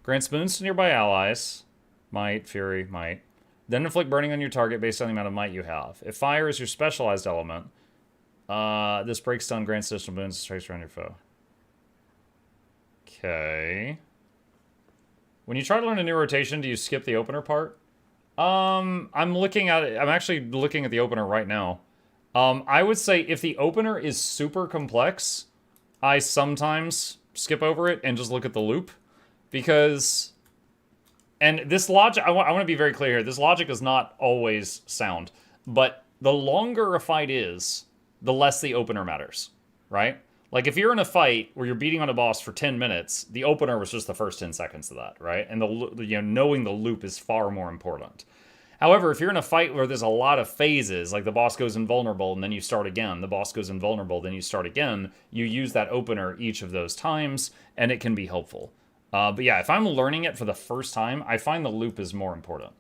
Grants boons to nearby allies. Might, Fury, might. Then inflict burning on your target based on the amount of might you have. If fire is your specialized element, this breaks stun, grants additional boons to strikes around your foe. Okay. When you try to learn a new rotation, do you skip the opener part? I'm actually looking at the opener right now. I would say if the opener is super complex, I sometimes skip over it and just look at the loop. Because, and this logic, I want to be very clear here, this logic is not always sound. But the longer a fight is, the less the opener matters, right? Like, if you're in a fight where you're beating on a boss for 10 minutes, the opener was just the first 10 seconds of that, right? And knowing the loop is far more important. However, if you're in a fight where there's a lot of phases, like the boss goes invulnerable and then you start again, the boss goes invulnerable, then you start again, you use that opener each of those times, and it can be helpful. But yeah, if I'm learning it for the first time, I find the loop is more important.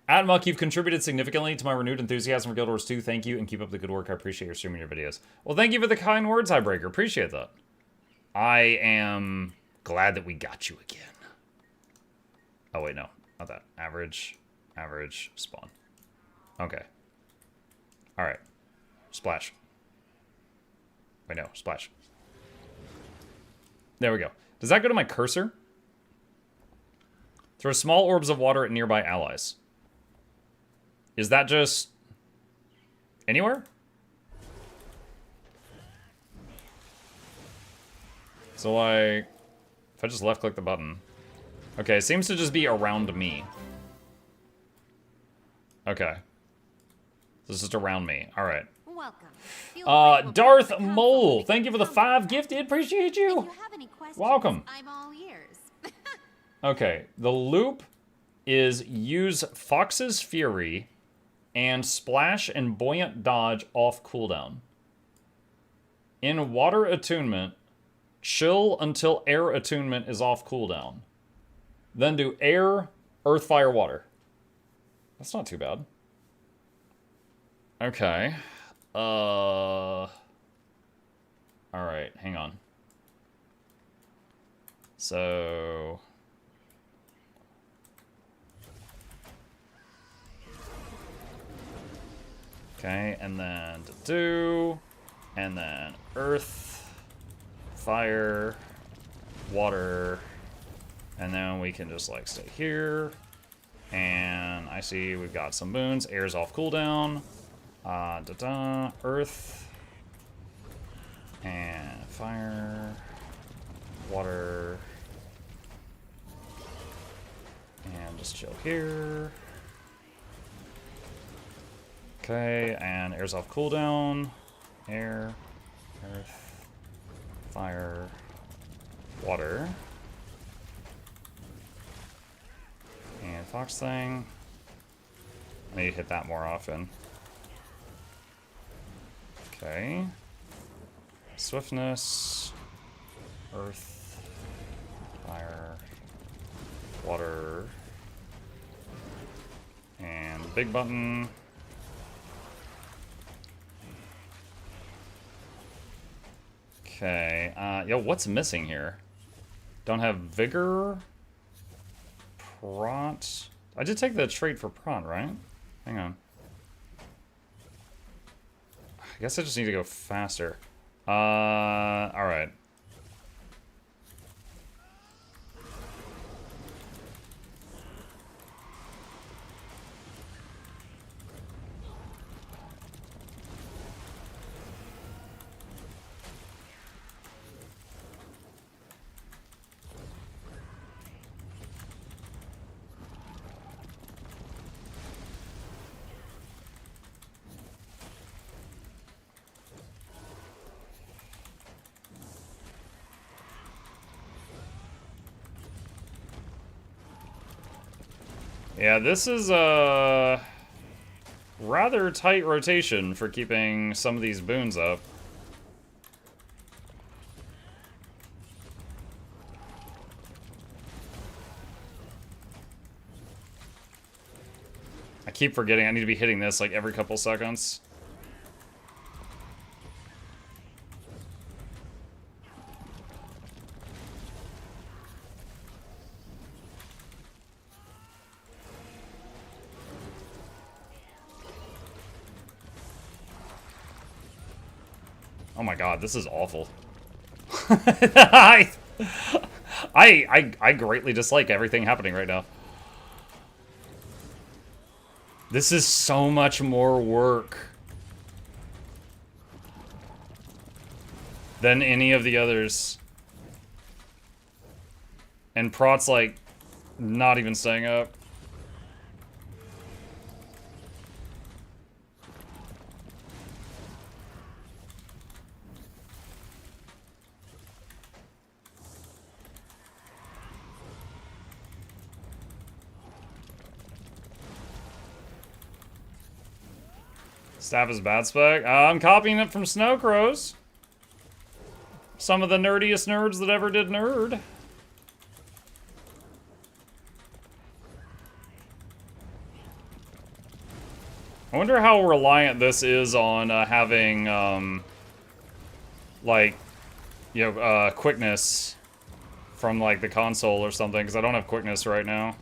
At Muck, you've contributed significantly to my renewed enthusiasm for Guild Wars 2. Thank you, and keep up the good work. I appreciate your streaming your videos. Well, thank you for the kind words, Highbreaker. Appreciate that. I am glad that we got you again. Oh, wait, no. Not that. Average, spawn. Okay. Alright. Splash. Wait, no. Splash. There we go. Does that go to my cursor? Throw small orbs of water at nearby allies. Is that just anywhere? So like, if I just left click the button. Okay, it seems to just be around me. Okay. This is just around me. Alright. Welcome. Darth Mole, thank you for the 5 gifted. Appreciate you. If you have any questions, Welcome. I'm all ears. Okay, the loop is use Fox's Fury and Splash and Buoyant Dodge off cooldown. In Water Attunement, chill until Air Attunement is off cooldown. Then do Air, Earth, Fire, Water. That's not too bad. Okay. Alright, hang on. So... Okay, and then and then Earth, Fire, Water, and then we can just like stay here. And I see we've got some boons. Air's off cooldown. Earth, and Fire, Water, and just chill here. Okay, and air's off cooldown. Air, Earth, Fire, Water. And Fox thing. I need to hit that more often. Okay. Swiftness. Earth. Fire. Water. And big button. Okay, yo, what's missing here? Don't have Vigor, Prot. I did take the trait for Prot, right? Hang on. I guess I just need to go faster. Alright. Yeah, this is a rather tight rotation for keeping some of these boons up. I keep forgetting I need to be hitting this like every couple seconds. Oh my god, this is awful. I greatly dislike everything happening right now. This is so much more work than any of the others. And Prot's like not even staying up. Staff is bad spec. I'm copying it from Snow Crows. Some of the nerdiest nerds that ever did nerd. I wonder how reliant this is on having, like, you know, quickness from, like, the console or something, because I don't have quickness right now.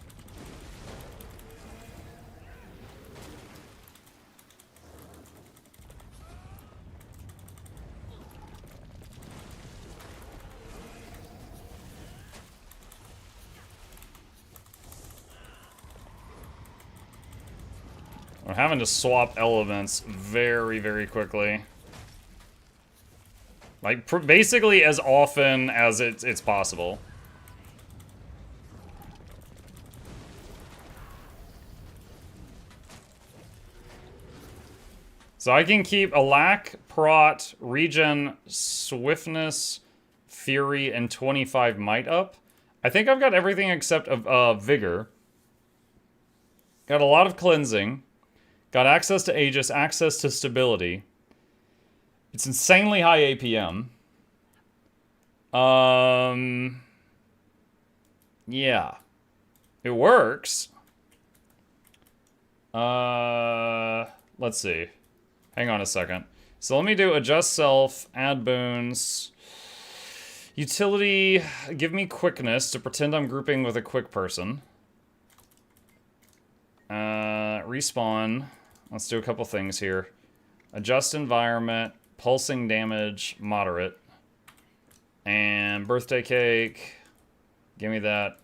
I'm having to swap elements very, very quickly. Like, basically as often as it's possible. So I can keep Alack, Prot, Regen, Swiftness, Fury, and 25 Might up. I think I've got everything except Vigor. Got a lot of Cleansing. Got access to Aegis, access to Stability. It's insanely high APM. Yeah. It works. Let's see. Hang on a second. So let me do Adjust Self, Add Boons. Utility, give me Quickness to pretend I'm grouping with a quick person. Respawn. Let's do a couple things here. Adjust Environment, Pulsing Damage, Moderate. And Birthday Cake. Give me that.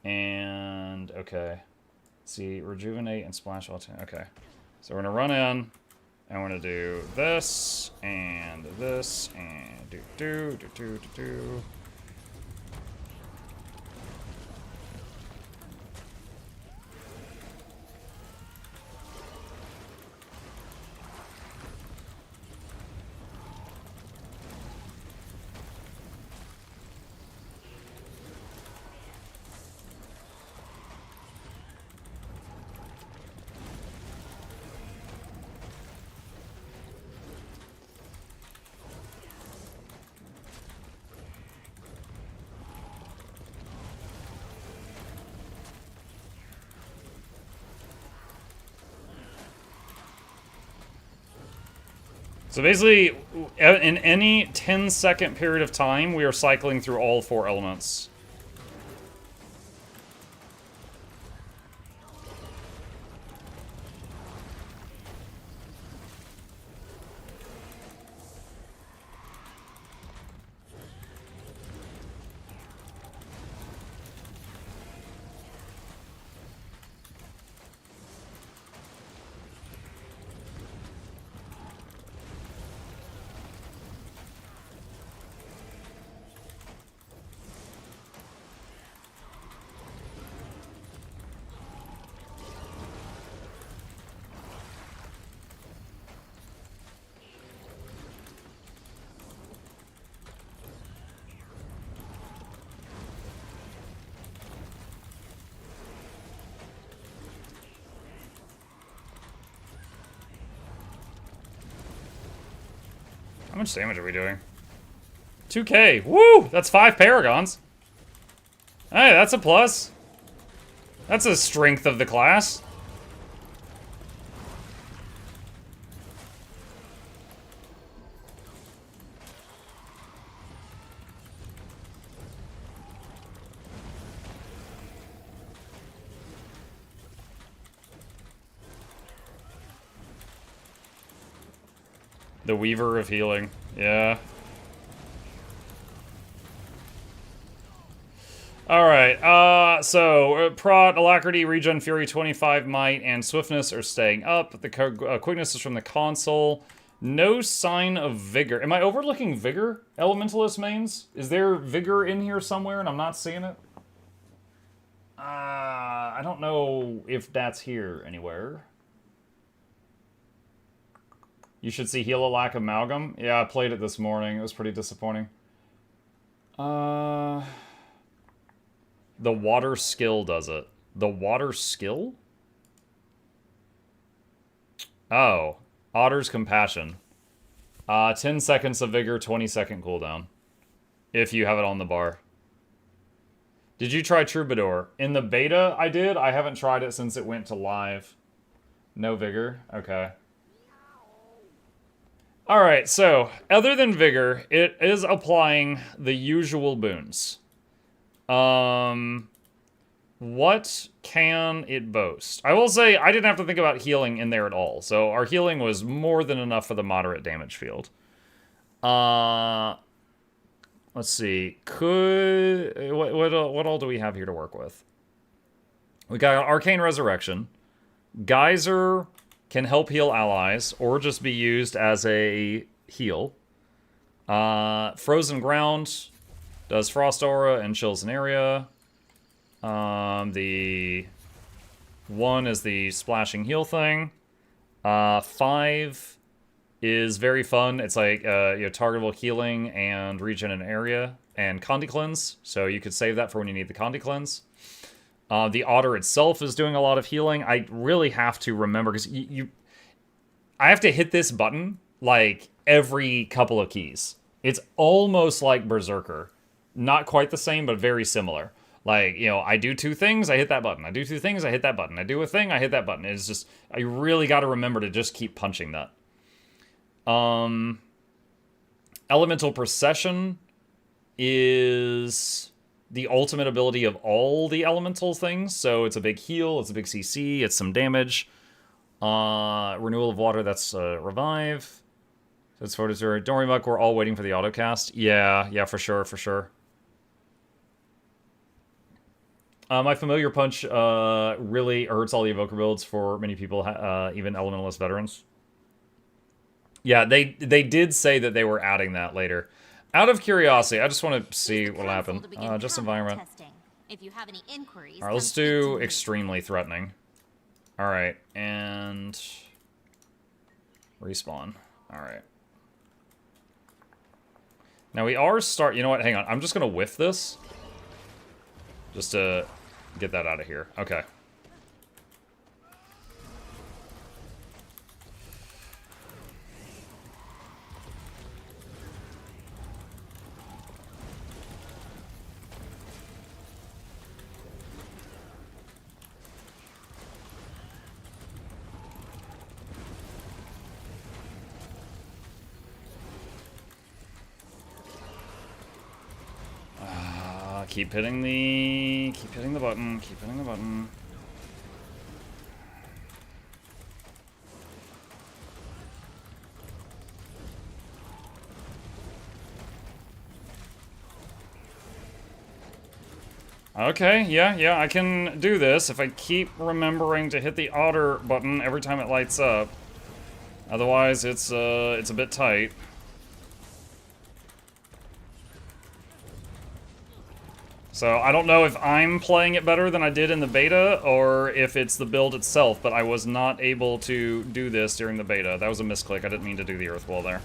And, okay. Let's see, Rejuvenate and Splash all 10. Okay. So we're gonna run in, and we're gonna do this, and do. So basically, in any 10-second period of time, we are cycling through all 4 elements. How much damage are we doing? 2k. Woo! That's 5 paragons. Hey, that's a plus. That's a strength of the class. The Weaver of Healing. Yeah. Alright, so Prot, Alacrity, Regen, Fury, 25 Might, and Swiftness are staying up. The Quickness is from the console. No sign of Vigor. Am I overlooking Vigor? Elementalist mains? Is there Vigor in here somewhere and I'm not seeing it? I don't know if that's here anywhere. You should see Heal Alack Amalgam. Yeah, I played it this morning. It was pretty disappointing. The Water Skill does it. The Water Skill? Oh. Otter's Compassion. 10 seconds of Vigor, 20-second cooldown. If you have it on the bar. Did you try Troubadour? In the beta, I did. I haven't tried it since it went to live. No vigor? Okay. Alright, so, other than vigor, it is applying the usual boons. What can it boast? I will say, I didn't have to think about healing in there at all, so our healing was more than enough for the moderate damage field. Let's see, what all do we have here to work with? We got Arcane Resurrection. Geyser can help heal allies, or just be used as a heal. Frozen Ground does Frost Aura and chills an area. The one is the splashing heal thing. 5 is very fun. It's like targetable healing and regen an area and Condi Cleanse, so you could save that for when you need the Condi Cleanse. The Otter itself is doing a lot of healing. I really have to remember, because I have to hit this button, like, every couple of keys. It's almost like Berserker. Not quite the same, but very similar. Like, I do 2 things, I hit that button. I do 2 things, I hit that button. I do a thing, I hit that button. It's just, I really got to remember to just keep punching that. Elemental Procession is the ultimate ability of all the elemental things. So it's a big heal, it's a big CC, it's some damage. Renewal of Water, that's revive. That's Photozero. Don't worry, Muck, we're all waiting for the autocast. Yeah, for sure, for sure. My Familiar Punch really hurts all the evoker builds for many people, even elementalist veterans. Yeah, they did say that they were adding that later. Out of curiosity, I just want to see what'll happen. Just environment. If you have any inquiries, all right, let's do extremely threatening. All right, and respawn. All right. Now we are you know what? Hang on. I'm just gonna whiff this, just to get that out of here. Okay. Keep hitting the button, keep hitting the button. Okay, yeah, I can do this if I keep remembering to hit the otter button every time it lights up. Otherwise, it's a bit tight. So I don't know if I'm playing it better than I did in the beta, or if it's the build itself, but I was not able to do this during the beta. That was a misclick. I didn't mean to do the Earth Wall there.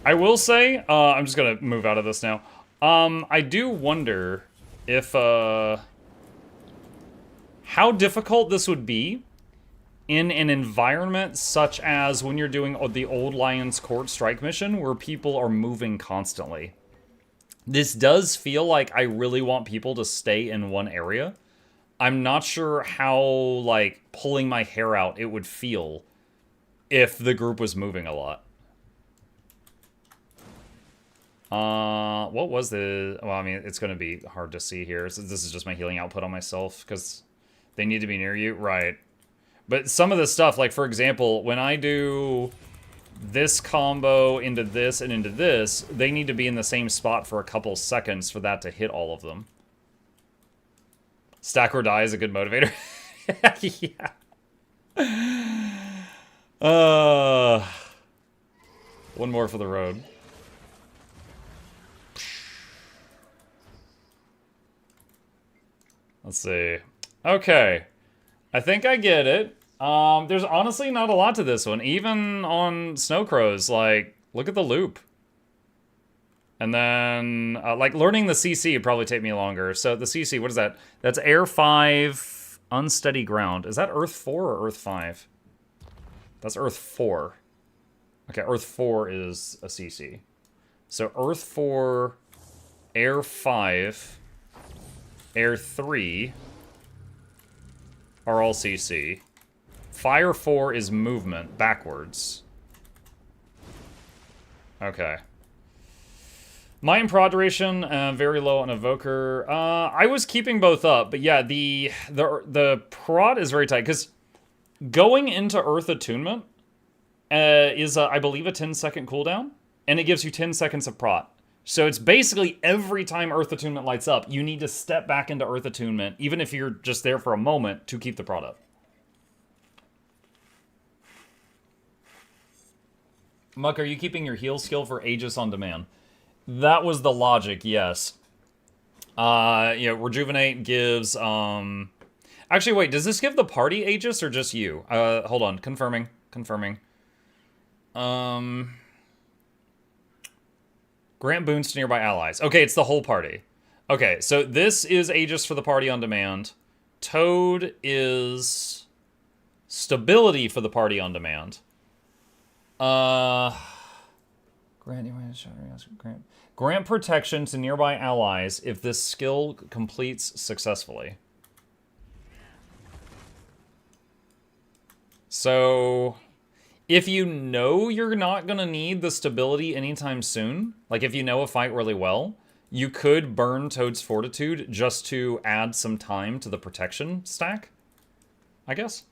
I will say, I'm just gonna move out of this now. I do wonder if, how difficult this would be in an environment such as when you're doing the Old Lion's Court strike mission, where people are moving constantly. This does feel like I really want people to stay in one area. I'm not sure how, like, pulling my hair out it would feel if the group was moving a lot. What was the... Well, I mean, it's going to be hard to see here. So this is just my healing output on myself, because they need to be near you. Right. But some of this stuff, like, for example, when I do this combo into this and into this, they need to be in the same spot for a couple seconds for that to hit all of them. Stack or die is a good motivator. Yeah. One more for the road. Let's see. Okay. I think I get it. There's honestly not a lot to this one. Even on Snow Crows, like, look at the loop. And then, like, learning the CC would probably take me longer. So the CC, what is that? That's Air 5, Unsteady Ground. Is that Earth 4 or Earth 5? That's Earth 4. Okay, Earth 4 is a CC. So Earth 4, Air 5, Air 3 are all CC. Fire 4 is movement, backwards. Okay. Mine prod duration, very low on evoker. I was keeping both up, but yeah, the prod is very tight, because going into Earth Attunement is, I believe, a 10-second cooldown, and it gives you 10 seconds of prod. So it's basically every time Earth Attunement lights up, you need to step back into Earth Attunement, even if you're just there for a moment, to keep the prod up. Muck, are you keeping your heal skill for Aegis on demand? That was the logic, yes. Rejuvenate gives, Actually, wait, does this give the party Aegis or just you? Hold on, confirming. Grant boons to nearby allies. Okay, it's the whole party. Okay, so this is Aegis for the party on demand. Toad is stability for the party on demand. Grant protection to nearby allies if this skill completes successfully. So, if you know you're not going to need the stability anytime soon, like if you know a fight really well, you could burn Toad's Fortitude just to add some time to the protection stack, I guess.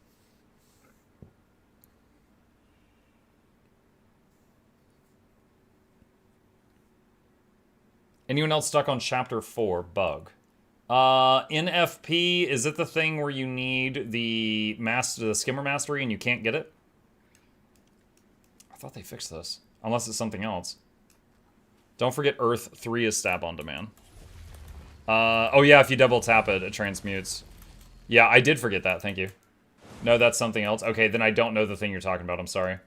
Anyone else stuck on Chapter 4, Bug? NFP, is it the thing where you need the Skimmer Mastery and you can't get it? I thought they fixed this. Unless it's something else. Don't forget Earth 3 is stab on demand. Oh yeah, if you double tap it, it transmutes. Yeah, I did forget that, thank you. No, that's something else. Okay, then I don't know the thing you're talking about, I'm sorry.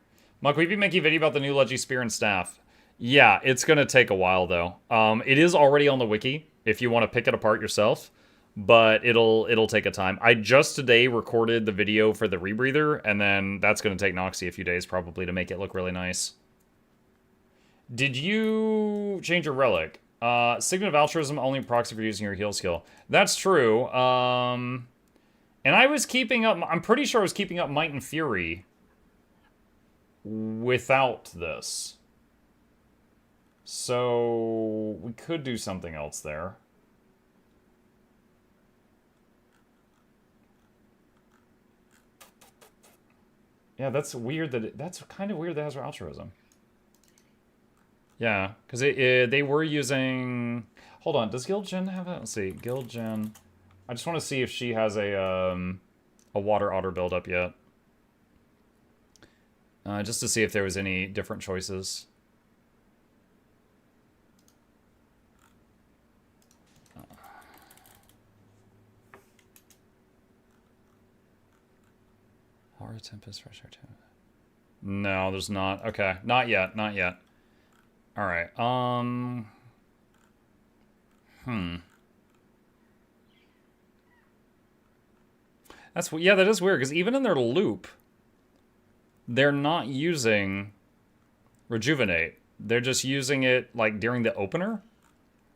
Muck, will you be making a video about the new Leggy Spear and Staff? Yeah, it's gonna take a while though. It is already on the wiki if you want to pick it apart yourself, but it'll take a time. I just today recorded the video for the rebreather, and then that's gonna take Noxxi a few days probably to make it look really nice. Did you change your relic? Signet of Altruism only proxy for using your heal skill. That's true. And I was keeping up. I'm pretty sure I was keeping up Might and Fury without this. So, we could do something else there. Yeah, that's weird that that's kind of weird that it has altruism. Yeah, because they were using... Hold on, does Guild Gen have that? Let's see, Guild Gen... I just want to see if she has a Water Otter build up yet. Just to see if there was any different choices. Horror Tempest, Fresh Air Tempest. No, there's not. Okay, not yet, not yet. Alright, yeah, that is weird, because even in their loop, they're not using Rejuvenate. They're just using it, like, during the opener.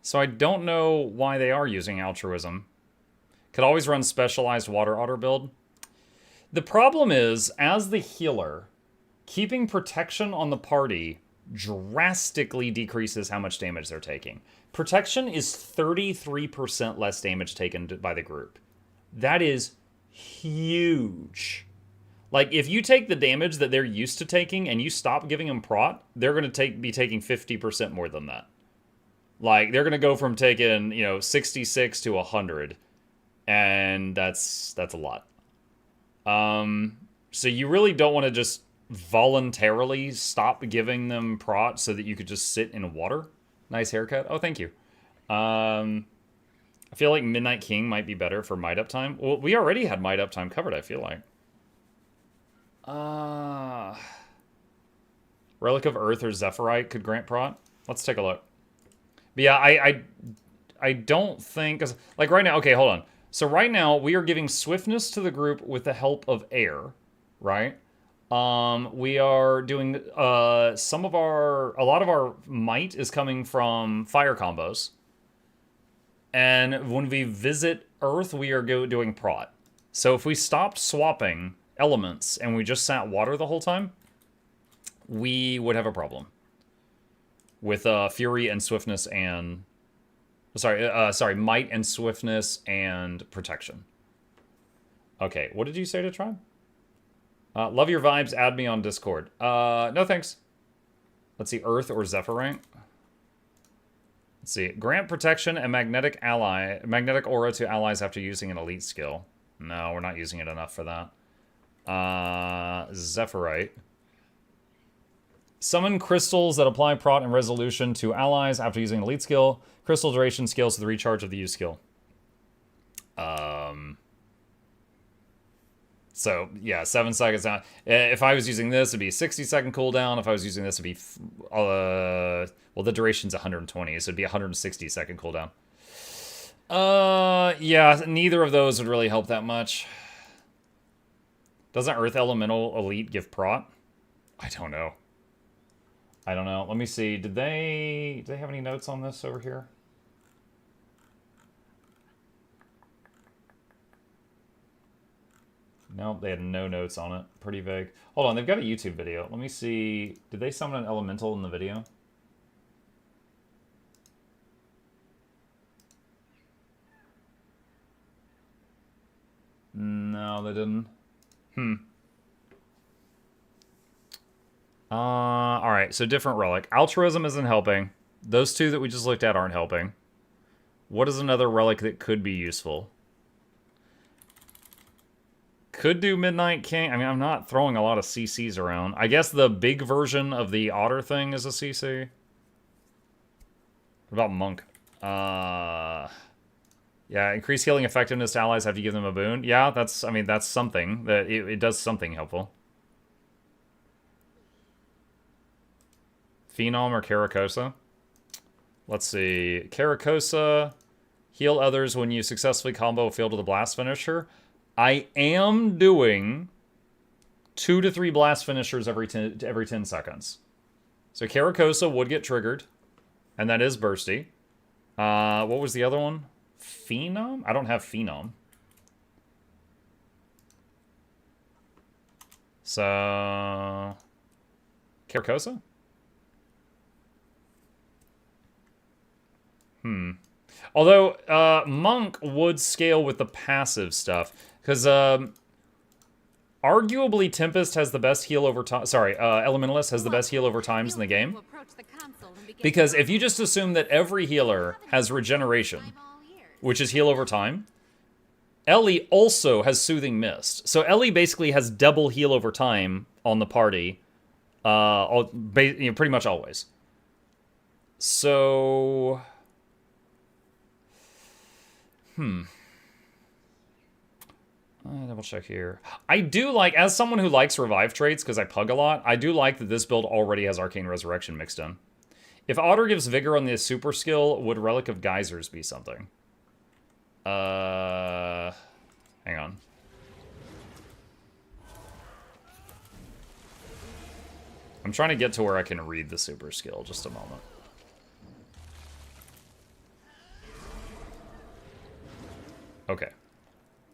So I don't know why they are using Altruism. Could always run Specialized Water Otter build. The problem is, as the healer, keeping protection on the party drastically decreases how much damage they're taking. Protection is 33% less damage taken by the group. That is huge. Like, if you take the damage that they're used to taking and you stop giving them prot, they're going to be taking 50% more than that. Like, they're going to go from taking, 66 to 100. And that's a lot. So you really don't want to just voluntarily stop giving them prot so that you could just sit in water. Nice haircut. Oh, thank you. I feel like Midnight King might be better for Might Up time. Well, we already had Might Up time covered, I feel like. Relic of Earth or Zephyrite could grant prot. Let's take a look. But yeah, I don't think... Like right now... Okay, hold on. So right now, we are giving swiftness to the group with the help of air, right? We are doing a lot of our might is coming from fire combos. And when we visit Earth, we are doing prot. So if we stopped swapping elements and we just sat water the whole time, we would have a problem. With fury and swiftness and... Sorry, might and swiftness and protection. Okay, what did you say to Tribe? Love your vibes, add me on Discord. No thanks. Let's see, Earth or Zephyrite. Let's see, grant protection and magnetic aura to allies after using an elite skill. No, we're not using it enough for that. Zephyrite. Summon crystals that apply prot and resolution to allies after using an elite skill. Crystal duration scales to the recharge of the use skill. So, yeah, 7 seconds now. If I was using this, it'd be a 60-second cooldown. If I was using this, it'd be... well, the duration's 120, so it'd be a 160-second cooldown. Yeah, neither of those would really help that much. Doesn't Earth Elemental Elite give prot? I don't know. Let me see. Did they have any notes on this over here? Nope, they had no notes on it. Pretty vague. Hold on, they've got a YouTube video. Let me see. Did they summon an elemental in the video? No, they didn't. Alright, so different relic. Altruism isn't helping. Those two that we just looked at aren't helping. What is another relic that could be useful? Could do Midnight King. I mean, I'm not throwing a lot of CCs around. I guess the big version of the otter thing is a CC. What about Monk? Yeah, increase healing effectiveness to allies after you give them a boon. Yeah, that's something. That it does something helpful. Phenom or Caracosa? Let's see. Caracosa, heal others when you successfully combo a field with a blast finisher. I am doing 2 to 3 blast finishers every 10 seconds. So Caracosa would get triggered, and that is bursty. What was the other one? Phenom? I don't have Phenom. So... Caracosa? Although, Monk would scale with the passive stuff. Because, arguably Tempest has the best heal over time. Sorry, Elementalist has the best heal over times in the game. Because if you just assume that every healer has regeneration, which is heal over time, Ellie also has Soothing Mist. So Ellie basically has double heal over time on the party, pretty much always. So... double check here. I do like, as someone who likes revive traits, because I pug a lot, I do like that this build already has Arcane Resurrection mixed in. If Otter gives Vigor on the super skill, would Relic of Geysers be something? Hang on. I'm trying to get to where I can read the super skill. Just a moment. Okay.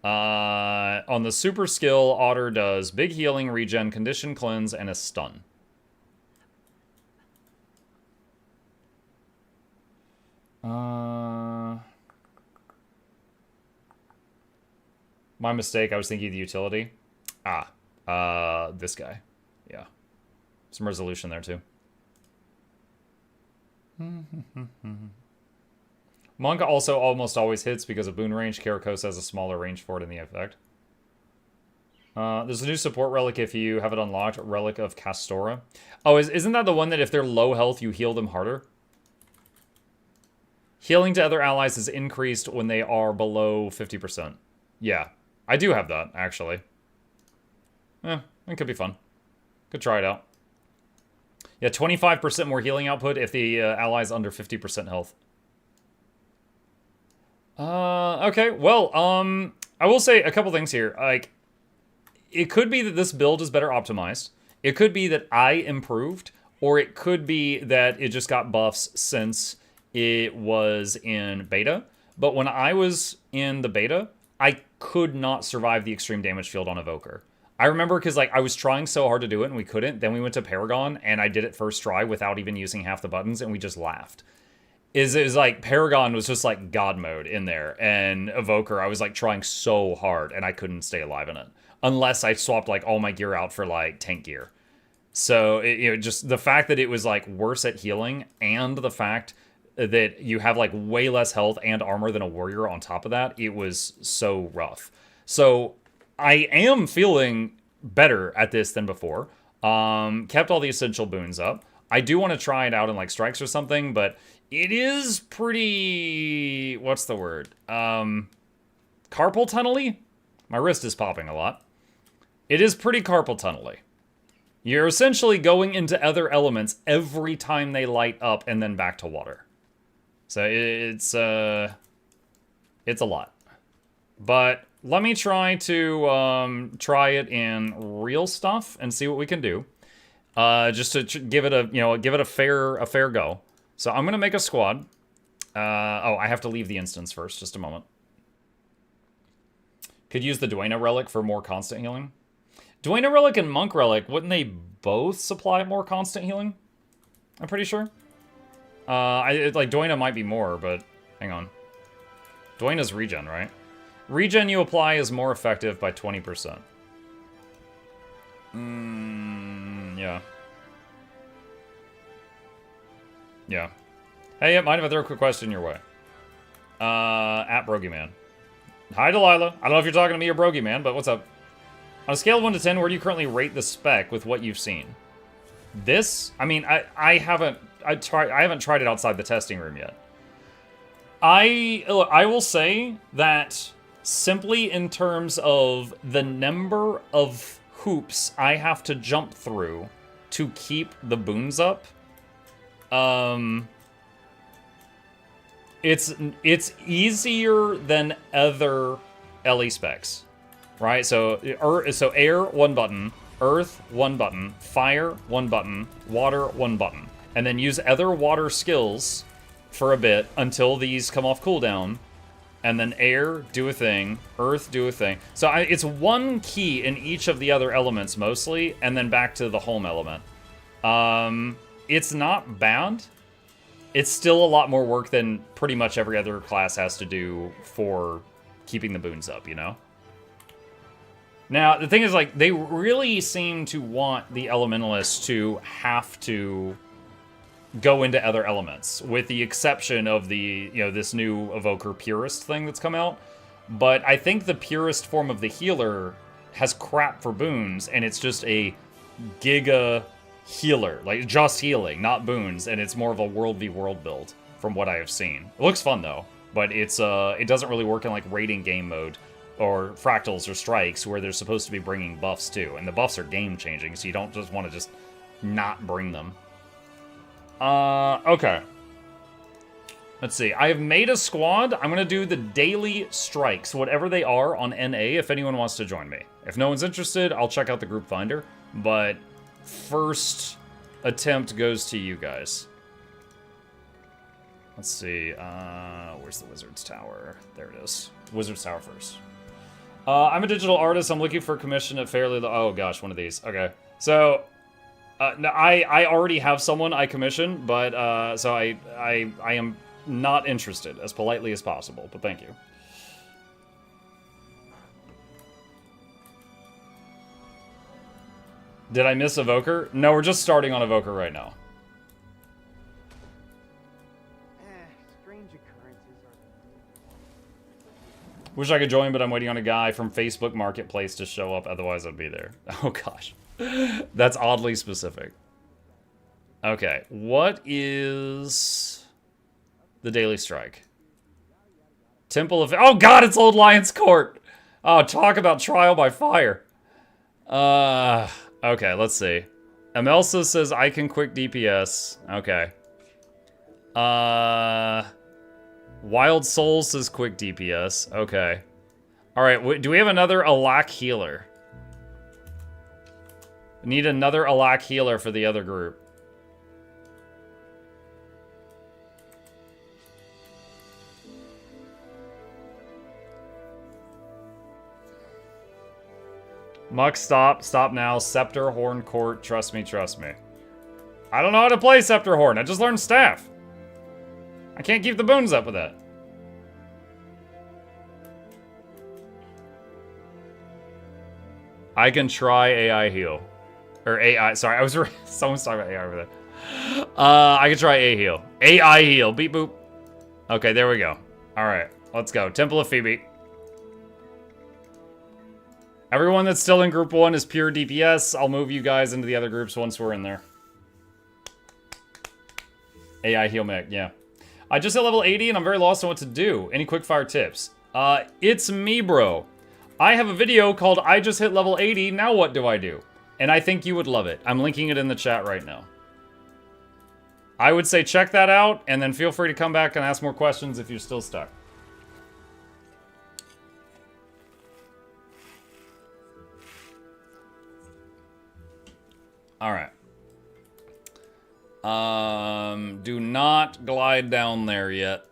On the super skill, Otter does big healing, regen, condition cleanse, and a stun. My mistake, I was thinking of the utility. This guy. Yeah. Some resolution there, too. Monk also almost always hits because of boon range. Caracosa has a smaller range for it in the effect. There's a new support relic if you have it unlocked, Relic of Castora. Oh, isn't that the one that if they're low health, you heal them harder? Healing to other allies is increased when they are below 50%. Yeah, I do have that, actually. It could be fun. Could try it out. Yeah, 25% more healing output if the ally's under 50% health. Okay, well, I will say a couple things here. Like, it could be that this build is better optimized. It could be that I improved, or it could be that it just got buffs since it was in beta. But when I was in the beta, I could not survive the extreme damage field on Evoker. I remember because like I was trying so hard to do it and we couldn't. Then we went to Paragon and I did it first try without even using half the buttons and we just laughed. Is like Paragon was just like God mode in there, and Evoker I was like trying so hard and I couldn't stay alive in it unless I swapped like all my gear out for like tank gear. So just the fact that it was like worse at healing and the fact that you have like way less health and armor than a warrior on top of that, it was so rough. So I am feeling better at this than before. Kept all the essential boons up. I do want to try it out in like strikes or something, but it is pretty, what's the word? Carpal tunnel-y? My wrist is popping a lot. It is pretty carpal tunnel-y. You're essentially going into other elements every time they light up and then back to water. So it's a lot. But let me try to try it in real stuff and see what we can do. Just to give it a fair go. So I'm gonna make a squad. Oh, I have to leave the instance first. Just a moment. Could use the Duena Relic for more constant healing. Duena Relic and Monk Relic, wouldn't they both supply more constant healing? I'm pretty sure. Like Duena might be more, but hang on. Duena's regen, right? Regen you apply is more effective by 20%. Yeah. Yeah. Hey, mind if I throw a quick question your way? At Brogeyman. Hi, Delilah. I don't know if you're talking to me or Brogeyman, but what's up? On a scale of 1 to 10, where do you currently rate the spec with what you've seen? This? I mean, I haven't tried it outside the testing room yet. I will say that simply in terms of the number of hoops I have to jump through to keep the boons up, it's easier than other LE specs, right? So air, 1 button, earth, 1 button, fire, 1 button, water, 1 button, and then use other water skills for a bit until these come off cooldown, and then air, do a thing, earth, do a thing. So it's 1 key in each of the other elements mostly, and then back to the home element. It's not bad. It's still a lot more work than pretty much every other class has to do for keeping the boons up, you know? Now, the thing is, like, they really seem to want the elementalists to have to go into other elements, with the exception of the, this new evoker purist thing that's come out. But I think the purist form of the healer has crap for boons, and it's just a giga healer, like just healing, not boons, and it's more of a world v world build from what I have seen. It looks fun though, but it doesn't really work in like raiding game mode or fractals or strikes where they're supposed to be bringing buffs too, and the buffs are game changing, so you don't just want to just not bring them. Okay. Let's see. I have made a squad. I'm gonna do the daily strikes, whatever they are, on NA if anyone wants to join me. If no one's interested, I'll check out the group finder, but first attempt goes to you guys. Let's see, where's the Wizard's Tower? There it is. Wizard's Tower first. I'm a digital artist. I'm looking for a commission at fairly low. Oh gosh, one of these. Okay, so no, I already have someone I commission, but so I am not interested, as politely as possible. But thank you. Did I miss Evoker? No, we're just starting on Evoker right now. Strange occurrences Wish I could join, but I'm waiting on a guy from Facebook Marketplace to show up. Otherwise, I'd be there. Oh, gosh. That's oddly specific. Okay. What is the Daily Strike? Temple of... Oh, God, it's Old Lion's Court. Oh, talk about trial by fire. Okay, let's see. Emelsa says I can quick DPS. Okay. Wild Soul says quick DPS. Okay. Alright, do we have another Alak healer? Need another Alak healer for the other group. Muck, stop. Stop now. Scepter, Horn, Court. Trust me, trust me. I don't know how to play Scepter Horn. I just learned Staff. I can't keep the boons up with that. I can try AI heal. Or AI, sorry, I was someone's talking about AI over there. I can try AI heal. AI heal, beep boop. Okay, there we go. Alright, let's go. Temple of Febe. Everyone that's still in group 1 is pure DPS. I'll move you guys into the other groups once we're in there. AI heal mech, yeah. I just hit level 80 and I'm very lost on what to do. Any quickfire tips? It's me, bro. I have a video called I just hit level 80, now what do I do? And I think you would love it. I'm linking it in the chat right now. I would say check that out, and then feel free to come back and ask more questions if you're still stuck. Alright. Do not glide down there yet.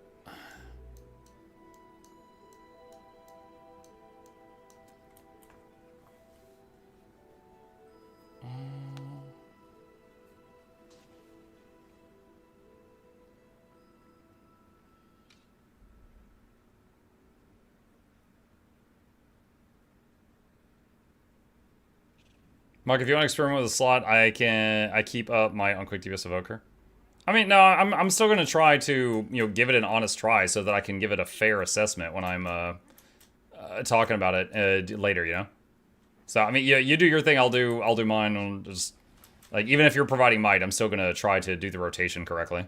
Mark, if you want to experiment with a slot, I keep up my unquick DPS evoker. I mean, no, I'm still gonna try to, give it an honest try so that I can give it a fair assessment when I'm talking about it later, So I mean, you do your thing, I'll do mine, and just like even if you're providing might, I'm still gonna try to do the rotation correctly.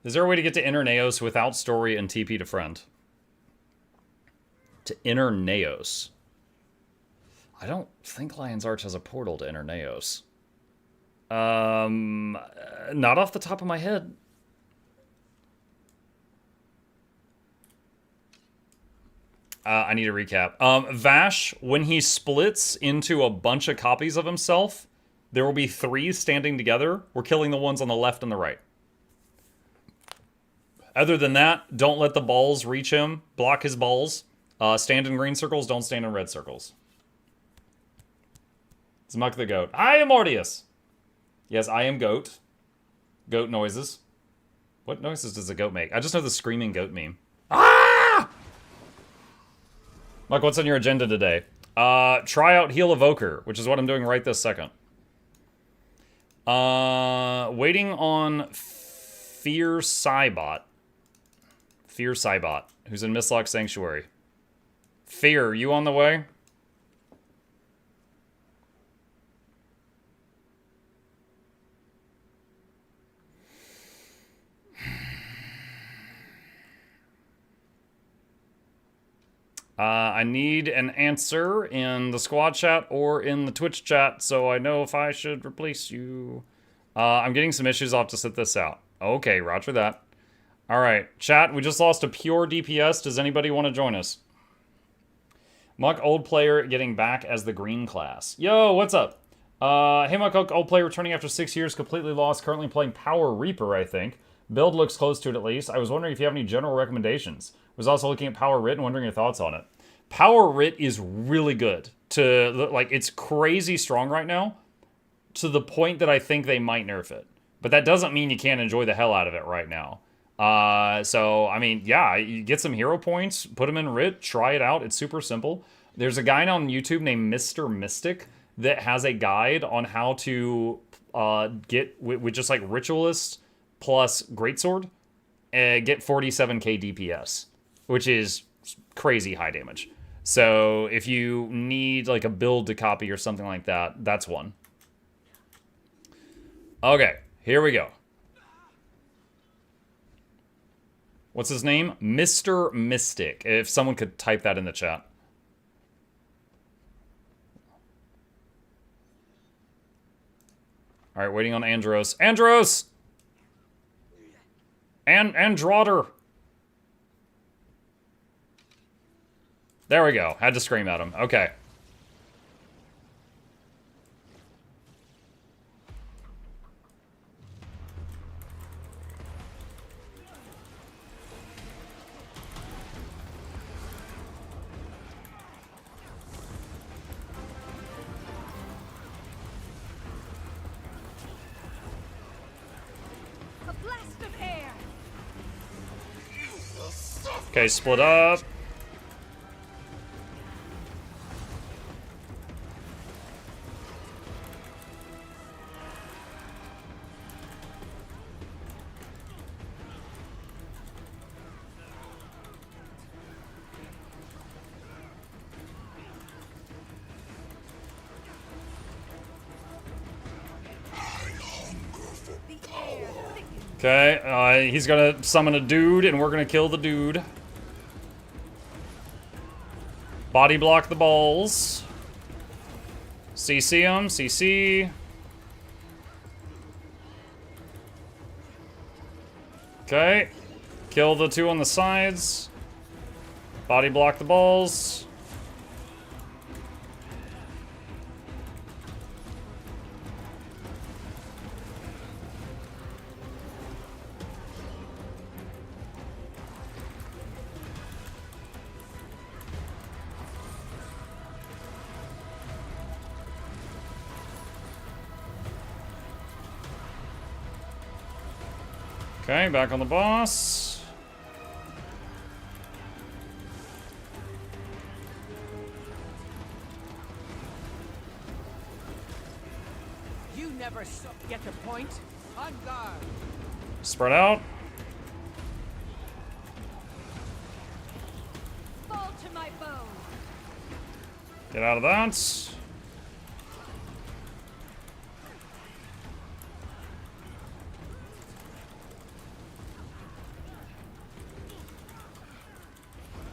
Is there a way to get to Inner Naos without story and TP to friend? To Inner Naos. I don't think Lion's Arch has a portal to Inner Naos. Not off the top of my head. I need a recap. Vash, when he splits into a bunch of copies of himself, there will be 3 standing together. We're killing the ones on the left and the right. Other than that, don't let the balls reach him. Block his balls. Stand in green circles, don't stand in red circles. It's Muck the Goat. I am Mortius. Yes, I am Goat. Goat noises. What noises does a goat make? I just know the screaming goat meme. Ah! Muck, what's on your agenda today? Try out Heal Evoker, which is what I'm doing right this second. Waiting on Fear Cybot. Fear Cybot, who's in Mistlock Sanctuary. Fear, you on the way? I need an answer in the squad chat or in the Twitch chat so I know if I should replace you. I'm getting some issues. I'll have to sit this out. Okay, roger that. Alright, chat, we just lost a pure DPS. Does anybody want to join us? Muck, old player, getting back as the green class. Yo, what's up? Hey, Muck, old player, returning after 6 years, completely lost, currently playing Power Reaper, I think. Build looks close to it at least. I was wondering if you have any general recommendations. Was also looking at Power Writ and wondering your thoughts on it. Power Writ is really good. It's crazy strong right now, to the point that I think they might nerf it. But that doesn't mean you can't enjoy the hell out of it right now. So, I mean, yeah, you get some hero points, put them in Writ, try it out. It's super simple. There's a guy on YouTube named Mr. Mystic that has a guide on how to get with just like Ritualist plus Greatsword, get 47k DPS, which is crazy high damage. So if you need like a build to copy or something like that, that's one. Okay, here we go. What's his name? Mr. Mystic. If someone could type that in the chat. All right, waiting on Andros. Andros! Androtter. There we go. Had to scream at him. Okay. A blast of air. Okay, split up. Okay, he's gonna summon a dude, and we're gonna kill the dude. Body block the balls. CC him, CC. Okay. Kill the two on the sides. Body block the balls. Okay, back on the boss. You never get the point. On guard. Spread out. Fall to my bone. Get out of that.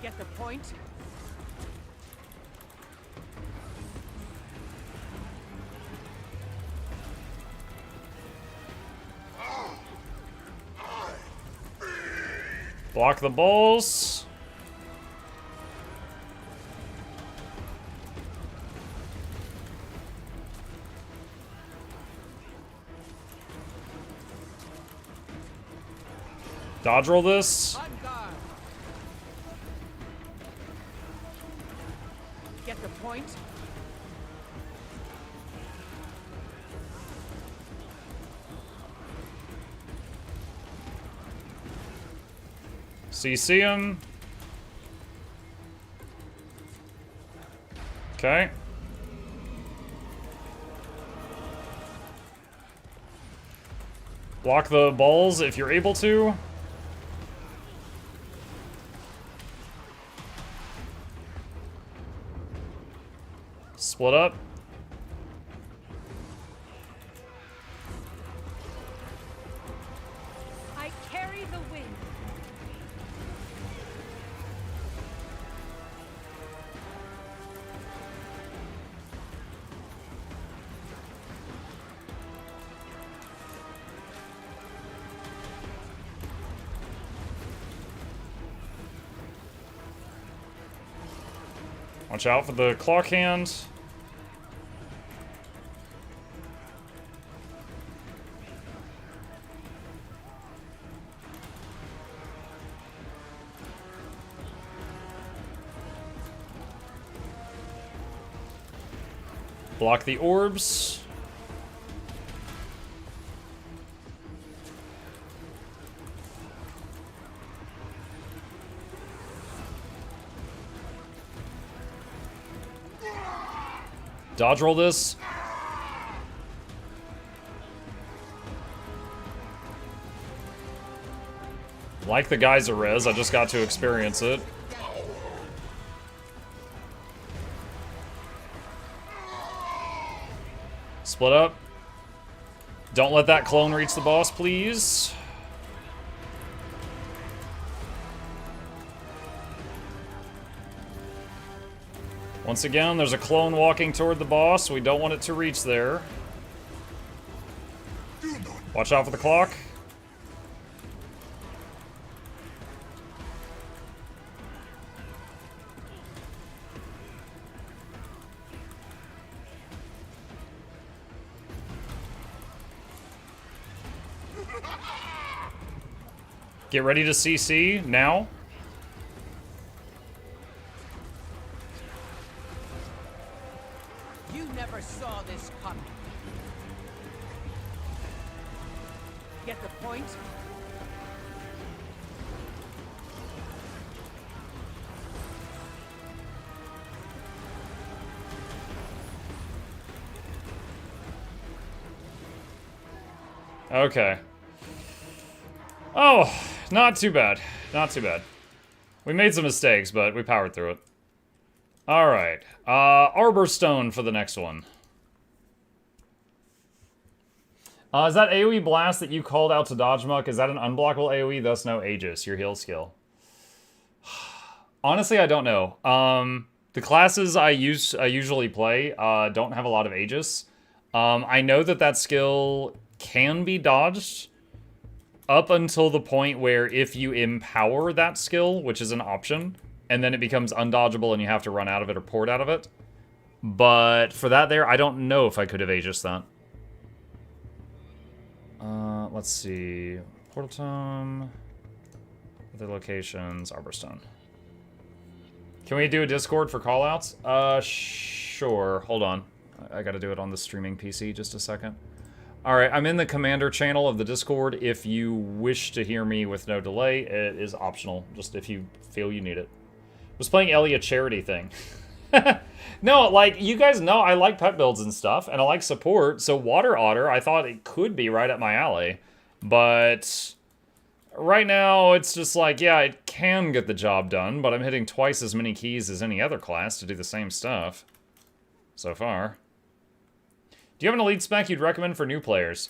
Get the point. Block the balls. Dodge roll this. On guard. Get the point. CC him. Okay. Block the balls if you're able to. Split up. I carry the wind. Watch out for the clock hand. Block the orbs. Dodge roll this. Like the geyser res, I just got to experience it. Split up. Don't let that clone reach the boss, please. Once again, there's a clone walking toward the boss. We don't want it to reach there. Watch out for the clock. Get ready to CC now. You never saw this coming. Get the point? Okay. Oh, not too bad. Not too bad. We made some mistakes, but we powered through it. Alright. Arborstone for the next one. Is that AoE blast that you called out to dodge muck? Is that an unblockable AoE, thus no Aegis, your heal skill? Honestly, I don't know. The classes I usually play don't have a lot of Aegis. I know that that skill can be dodged up until the point where if you empower that skill, which is an option, and then it becomes undodgeable and you have to run out of it or port out of it. But for that there, I don't know if I could have Aegis that. Let's see. Portal Tome. Other locations. Arborstone. Can we do a Discord for callouts? Sure. Hold on. I gotta do it on the streaming PC. Just a second. Alright, I'm in the Commander channel of the Discord. If you wish to hear me with no delay, it is optional. Just if you feel you need it. I was playing Ellie a charity thing. No, like, you guys know I like pet builds and stuff, and I like support, so Water Otter, I thought it could be right up my alley. But right now, it's just like, yeah, it can get the job done, but I'm hitting twice as many keys as any other class to do the same stuff. So far. Do you have an elite spec you'd recommend for new players?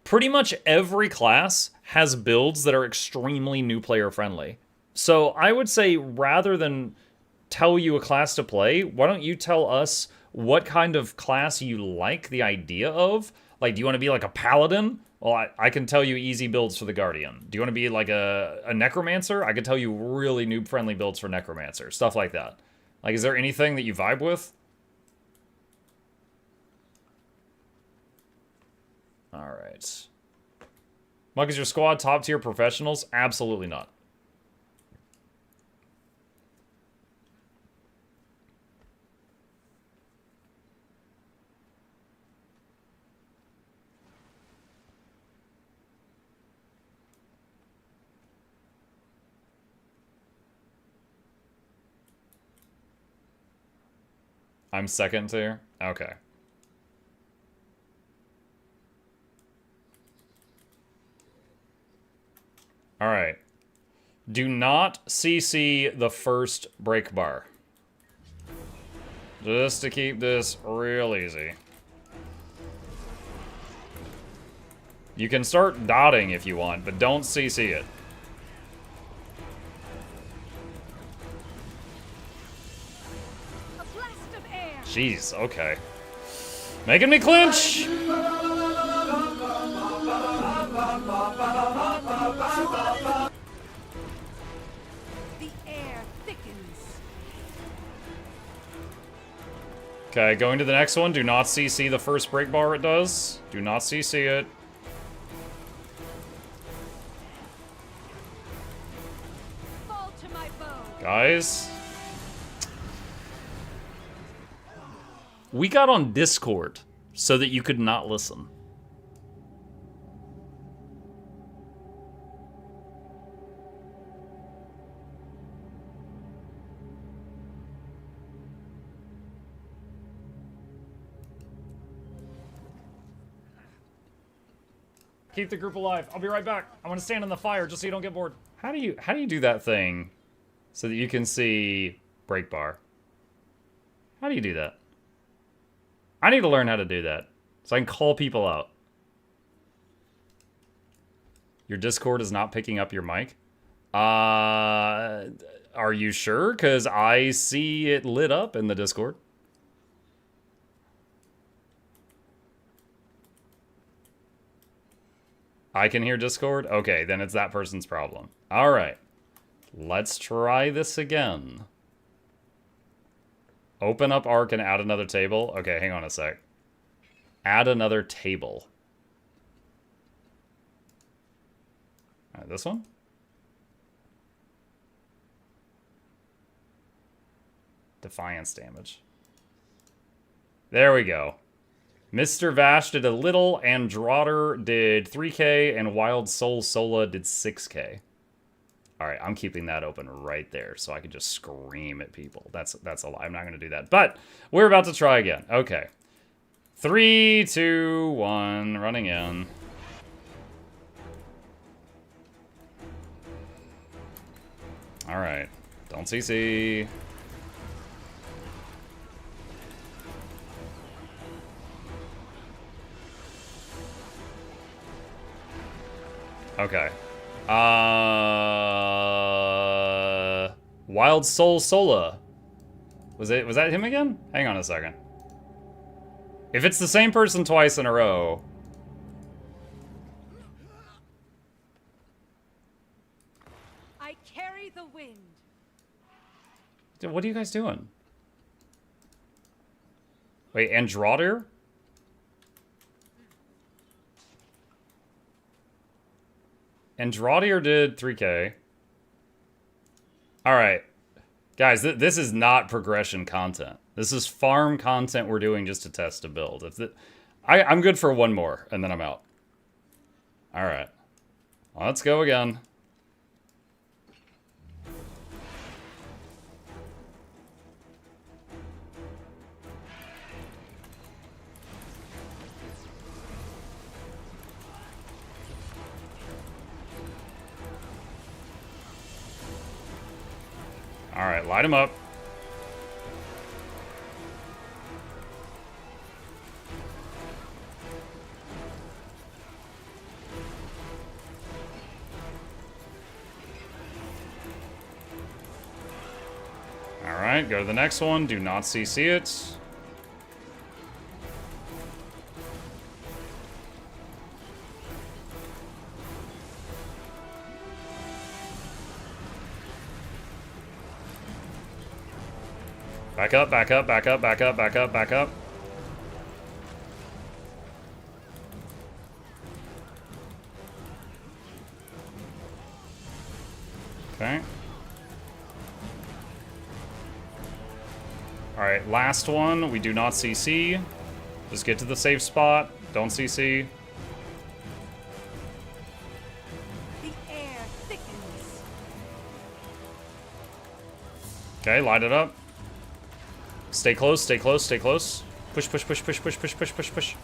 Pretty much every class has builds that are extremely new player friendly. So I would say rather than tell you a class to play, why don't you tell us what kind of class you like the idea of? Like, do you want to be like a paladin? Well, I can tell you easy builds for the Guardian. Do you want to be like a necromancer? I can tell you really noob-friendly builds for necromancer. Stuff like that. Like, is there anything that you vibe with? Alright. Mug, is your squad top-tier professionals? Absolutely not. I'm second tier? Okay. Alright. Do not CC the first break bar. Just to keep this real easy. You can start dotting if you want, but don't CC it. Jeez, okay. Making me clinch! The air thickens. Okay, going to the next one. Do not CC the first break bar it does. Do not CC it. Fall to my bow. Guys. We got on Discord so that you could not listen. Keep the group alive. I'll be right back. I want to stand in the fire just so you don't get bored. How do you do that thing so that you can see break bar? How do you do that? I need to learn how to do that so I can call people out. Your Discord is not picking up your mic? Are you sure? Because I see it lit up in the Discord. I can hear Discord? Okay, then it's that person's problem. All right. Let's try this again. Open up Arc and add another table. Okay, hang on a sec. Add another table. All right, this one? Defiance damage. There we go. Mr. Vash did a little, Androtter did 3k, and Wild Soul Sola did 6k. Alright, I'm keeping that open right there, so I can just scream at people. That's a lie. I'm not going to do that. But, we're about to try again. Okay. 3, 2, 1, running in. Alright. Don't CC. Okay. Wild Soul Sola. Was that him again? Hang on a second. If it's the same person twice in a row. I carry the wind. Dude, what are you guys doing? Wait, Androtter? Androtter did 3k. Alright. Guys, this is not progression content. This is farm content we're doing just to test a build. I'm good for one more, and then I'm out. Alright. Let's go again. Alright, light him up. Alright, go to the next one. Do not CC it. Back up, back up, back up, back up, back up, back up. Okay. Alright, last one. We do not CC. Just get to the safe spot. Don't CC. The air thickens. Okay, light it up. Stay close, stay close, stay close. Push, push, push, push, push, push, push, push, push.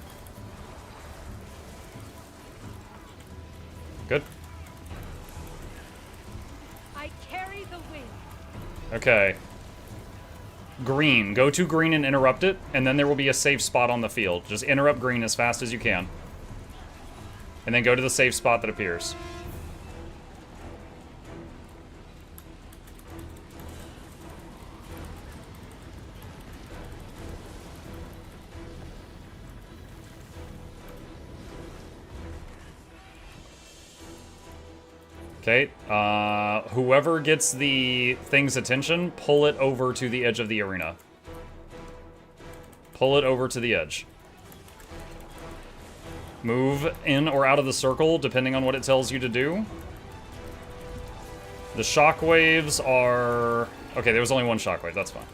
Good. I carry the wind. Okay. Green. Go to green and interrupt it, and then there will be a safe spot on the field. Just interrupt green as fast as you can. And then go to the safe spot that appears. Okay, whoever gets the thing's attention, pull it over to the edge of the arena. Pull it over to the edge. Move in or out of the circle, depending on what it tells you to do. The shockwaves are... Okay, there was only one shockwave, that's fine.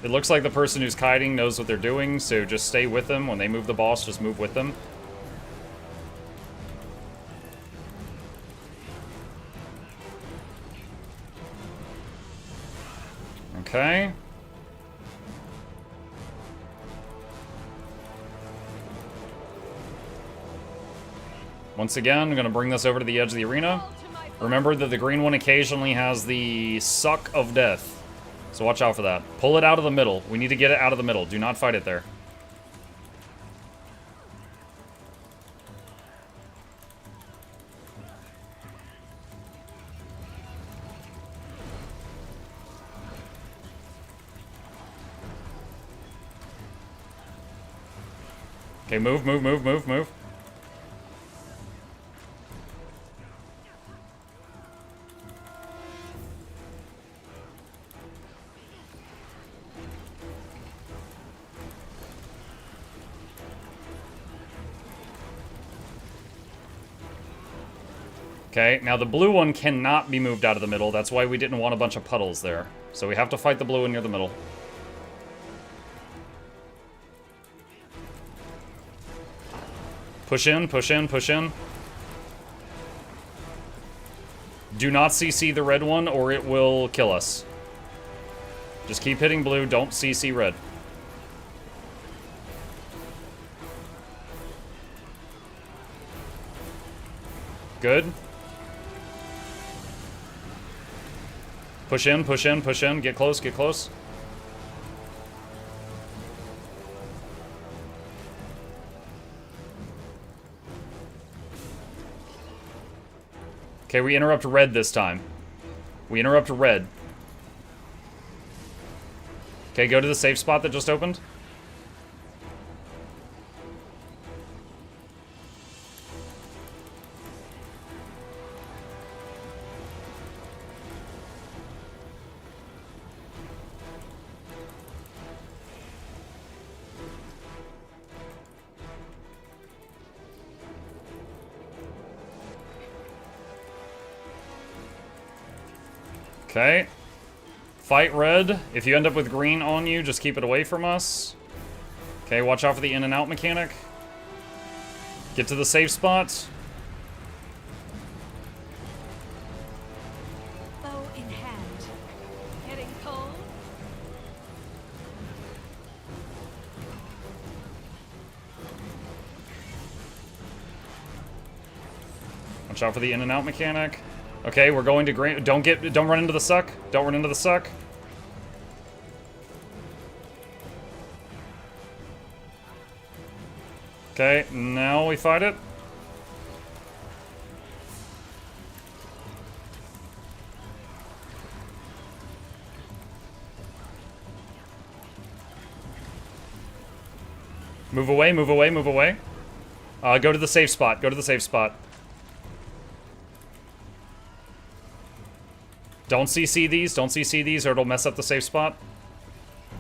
It looks like the person who's kiting knows what they're doing, so just stay with them. When they move the boss, just move with them. Okay. Once again, I'm going to bring this over to the edge of the arena. Remember that the green one occasionally has the suck of death. So watch out for that. Pull it out of the middle. We need to get it out of the middle. Do not fight it there. Okay, move, move, move, move, move. Okay, now the blue one cannot be moved out of the middle. That's why we didn't want a bunch of puddles there. So we have to fight the blue one near the middle. Push in, push in, push in. Do not CC the red one or it will kill us. Just keep hitting blue, don't CC red. Good. Push in, push in, push in. Get close, get close. Okay, we interrupt red this time. We interrupt red. Okay, go to the safe spot that just opened. Okay. Fight red. If you end up with green on you, just keep it away from us. Okay, watch out for the in and out mechanic. Get to the safe spot. Bow in hand. Getting cold? Watch out for the in and out mechanic. Okay, we're going to green. Don't run into the suck. Don't run into the suck. Okay, now we fight it. Move away, move away, move away. Go to the safe spot. Go to the safe spot. Don't CC these. Don't CC these or it'll mess up the safe spot.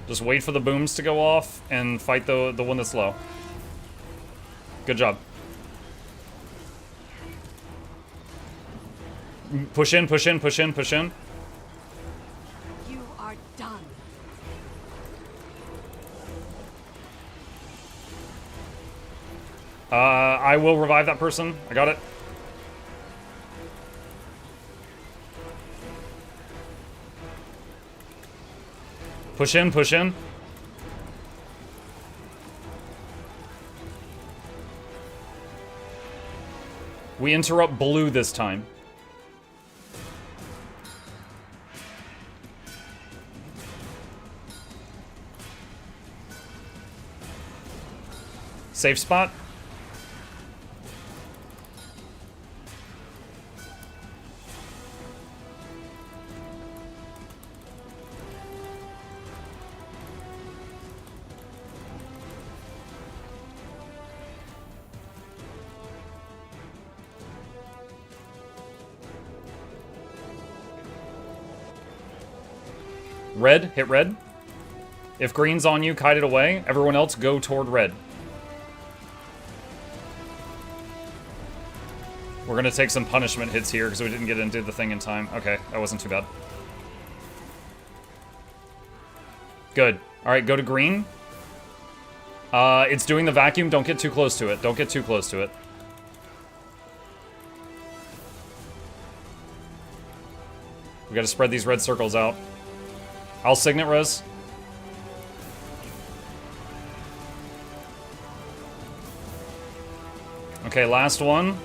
Just wait for the booms to go off and fight the one that's low. Good job. Push in, push in, push in, push in. You are done. I will revive that person. I got it. Push in, push in. We interrupt blue this time. Safe spot. Red, hit red. If green's on you, kite it away. Everyone else, go toward red. We're gonna take some punishment hits here because we didn't get into the thing in time. Okay, that wasn't too bad. Good. Alright, go to green. It's doing the vacuum. Don't get too close to it. Don't get too close to it. We gotta spread these red circles out. I'll Signet Res. Okay, last one.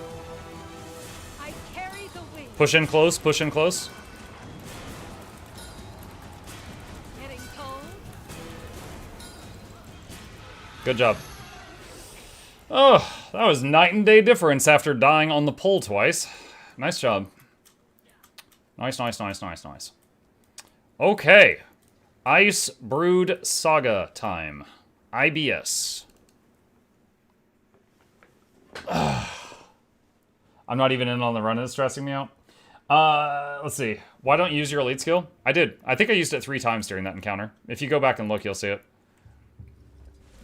I carry the wind. Push in close, push in close. Getting cold. Good job. Oh, that was night and day difference after dying on the pole twice. Nice job. Nice, nice, nice, nice, nice. Okay. Ice Brood Saga time. IBS. I'm not even in on the run. It's stressing me out. Let's see. Why don't you use your elite skill? I did. I think I used it 3 times during that encounter. If you go back and look, you'll see it.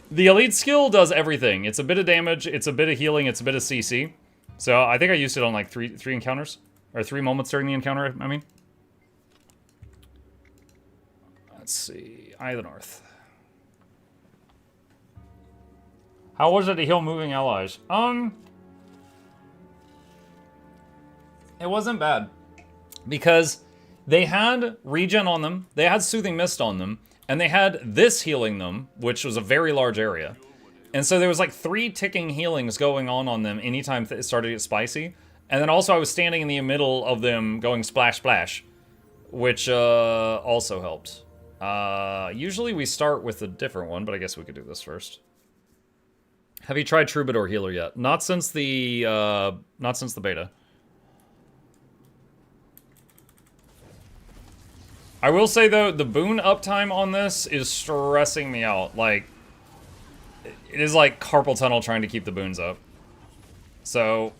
The elite skill does everything. It's a bit of damage, it's a bit of healing, it's a bit of CC. So I think I used it on like three encounters. Or 3 moments during the encounter, I mean. Let's see. Eye of the North. How was it to heal moving allies? It wasn't bad. Because they had regen on them, they had Soothing Mist on them, and they had this healing them, which was a very large area. And so there was like 3 ticking healings going on them anytime it started to get spicy. And then also I was standing in the middle of them going splash splash, which also helped. Usually we start with a different one, but I guess we could do this first. Have you tried Troubadour Healer yet? Not since the beta. I will say though, the boon uptime on this is stressing me out. Like, it is like carpal tunnel trying to keep the boons up. So,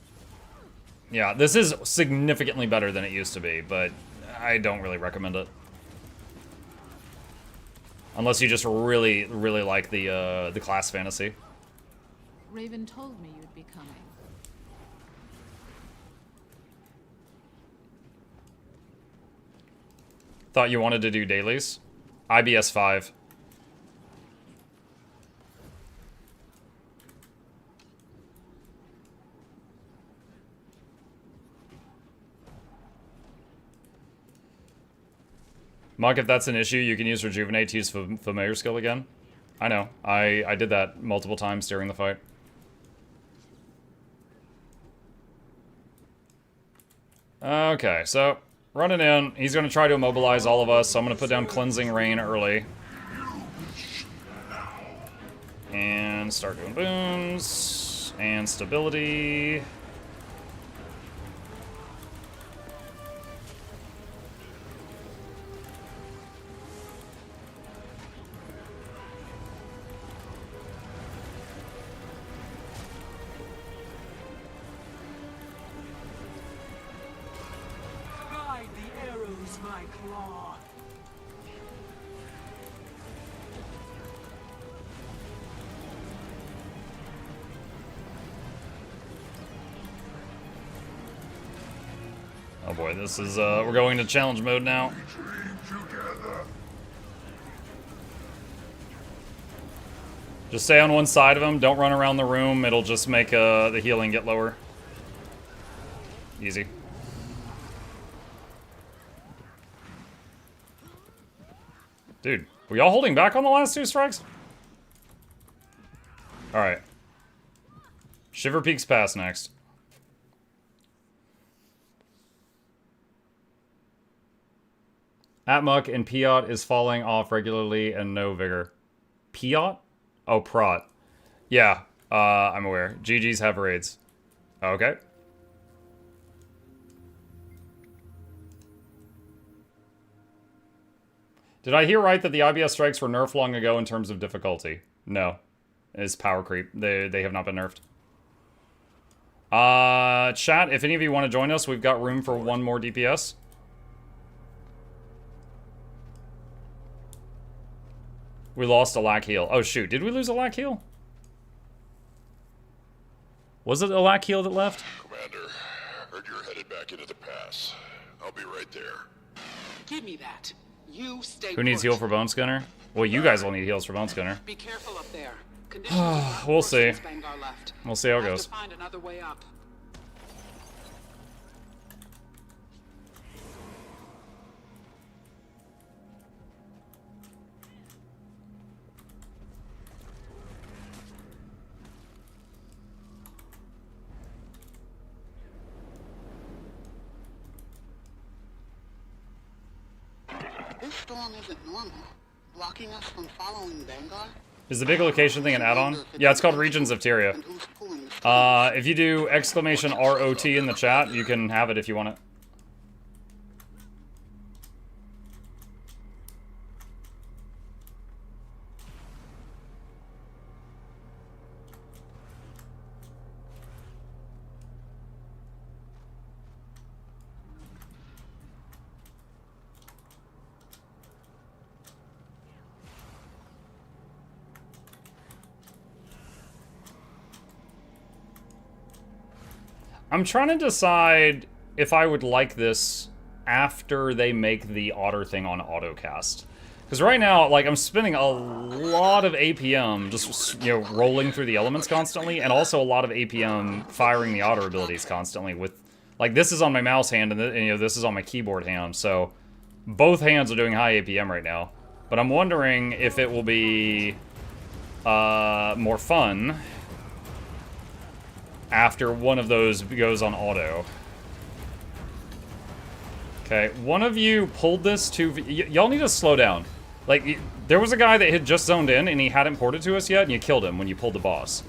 yeah, this is significantly better than it used to be, but I don't really recommend it. Unless you just really, really like the class fantasy. Raven told me you'd be coming. Thought you wanted to do dailies? IBS 5. Mug, if that's an issue, you can use Rejuvenate to use Familiar Skill again. I know. I did that multiple times during the fight. Okay, so running in. He's going to try to immobilize all of us, so I'm going to put down Cleansing Rain early. And start doing boons. And stability. Oh boy, this is, we're going to challenge mode now. Just stay on one side of him, don't run around the room, it'll just make the healing get lower. Easy. Dude, were y'all holding back on the last 2 strikes? Alright. Shiver Peaks Pass next. Atmuk and Piot is falling off regularly and no vigor. Piot? Oh, Prot. Yeah, I'm aware. GGs have raids. Okay. Did I hear right that the IBS strikes were nerfed long ago in terms of difficulty? No. It's power creep. They have not been nerfed. Chat, if any of you want to join us, we've got room for 1 more DPS. We lost a lack heal. Oh shoot, did we lose a lack heal? Was it a lack heal that left? Commander, heard you're headed back into the pass. I'll be right there. Give me that. You stay. Who needs heal for Boneskinner? Well, you guys will need heals for Boneskinner. Be careful up there. We'll see. We'll see how it goes. Find another way up. This storm isn't normal. Blocking us from following Vanguard? Is the big location thing an add-on? Yeah, it's called Regions of Tyria. If you do exclamation ROT in the chat, you can have it if you want it. I'm trying to decide if I would like this after they make the otter thing on autocast. Because right now, like, I'm spending a lot of APM just, you know, rolling through the elements constantly, and also a lot of APM firing the otter abilities constantly with, like, this is on my mouse hand, and you know, this is on my keyboard hand, so both hands are doing high APM right now. But I'm wondering if it will be more fun after one of those goes on auto. Okay, one of you pulled this to... Y'all need to slow down. Like, there was a guy that had just zoned in and he hadn't ported to us yet, and you killed him when you pulled the boss.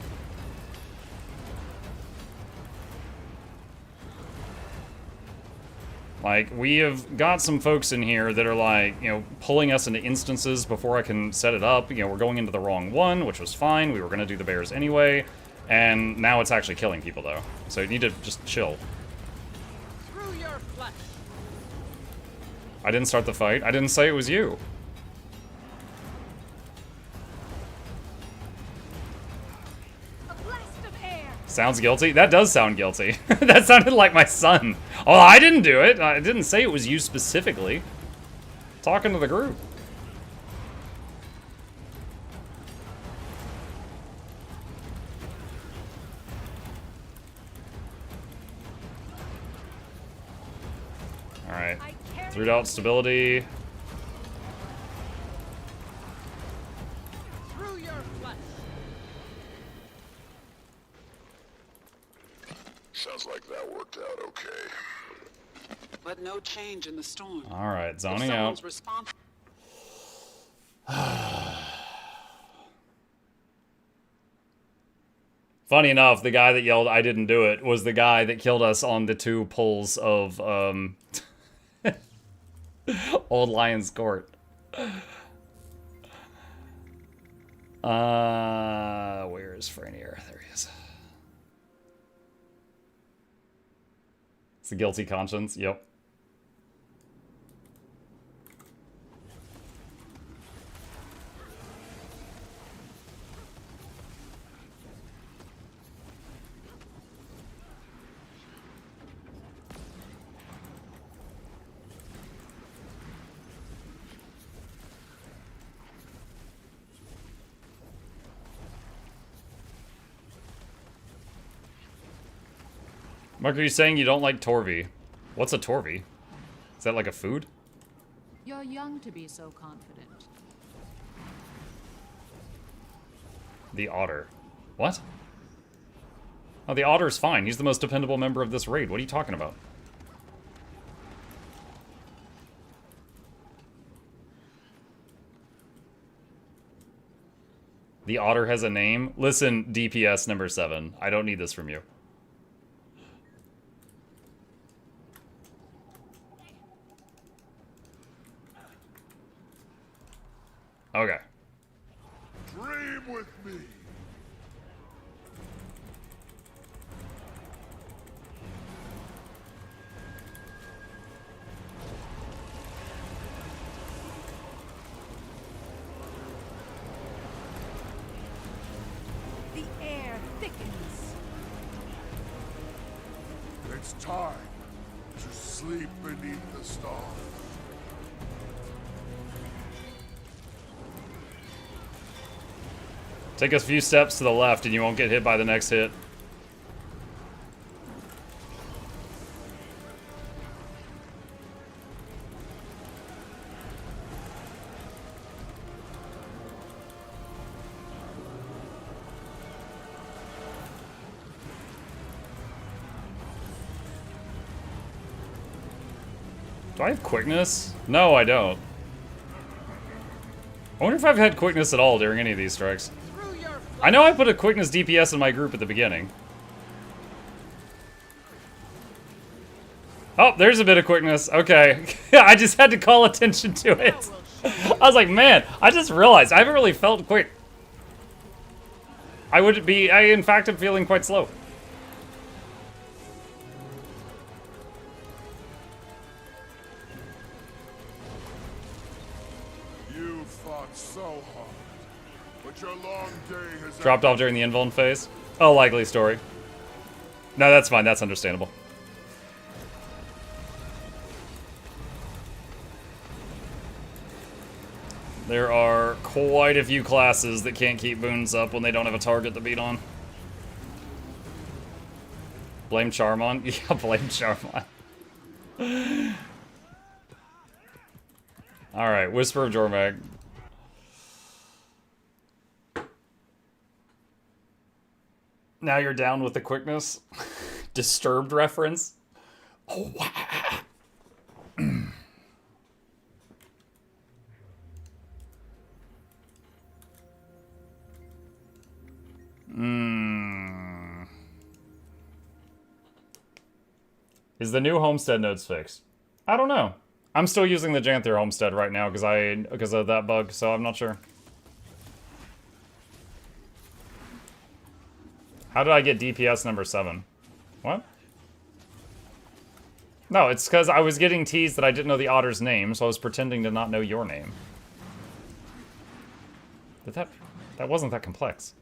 Like, we have got some folks in here that are like, you know, pulling us into instances before I can set it up. You know, we're going into the wrong one, which was fine. We were going to do the bears anyway. And now it's actually killing people, though. So you need to just chill. Through your flesh. I didn't start the fight. I didn't say it was you. A blast of air. Sounds guilty? That does sound guilty. That sounded like my son. Oh, I didn't do it. I didn't say it was you specifically. Talking to the group. Alright. 3 dot stability. Through your flesh. Sounds like that worked out okay. But no change in the storm. Alright, zoning out. Funny enough, the guy that yelled, "I didn't do it," was the guy that killed us on the 2 pulls of, Old Lion's Court. Where is Franier? There he is. It's a guilty conscience, yep. Mark, are you saying you don't like Torvi? What's a Torvi? Is that like a food? You're young to be so confident. The otter. What? Oh, the otter's fine. He's the most dependable member of this raid. What are you talking about? The otter has a name? Listen, DPS number 7. I don't need this from you. Okay. Dream with me. The air thickens. It's time to sleep beneath the stars. Take a few steps to the left and you won't get hit by the next hit. Do I have quickness? No, I don't. I wonder if I've had quickness at all during any of these strikes. I know I put a quickness DPS in my group at the beginning. Oh, there's a bit of quickness. Okay. I just had to call attention to it. I was like, man, I just realized I haven't really felt quick. I in fact am feeling quite slow. You fought so hard, but your long day has Dropped off during the invuln phase. Oh, likely story. No, that's fine. That's understandable. There are quite a few classes that can't keep boons up when they don't have a target to beat on. Blame Charmon? Yeah, blame Charmon. Alright, Whisper of Jormag. Now you're down with the quickness? Disturbed reference? Oh, wow. Is the new homestead nodes fixed? I don't know. I'm still using the Janther homestead right now because of that bug, so I'm not sure. How did I get DPS number 7? What? No, it's because I was getting teased that I didn't know the otter's name, so I was pretending to not know your name. But that wasn't that complex.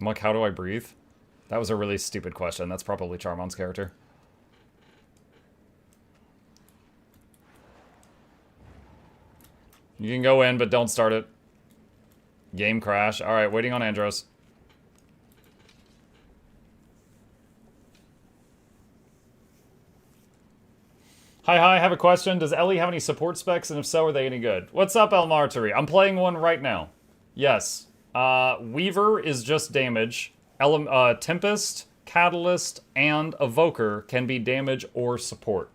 I'm like, how do I breathe? That was a really stupid question. That's probably Charmon's character. You can go in, but don't start it. Game crash. Alright, waiting on Andros. Hi, I have a question. Does Ellie have any support specs, and if so, are they any good? What's up, El Martiri? I'm playing one right now. Yes. Weaver is just damage. Tempest, Catalyst, and Evoker can be damage or support.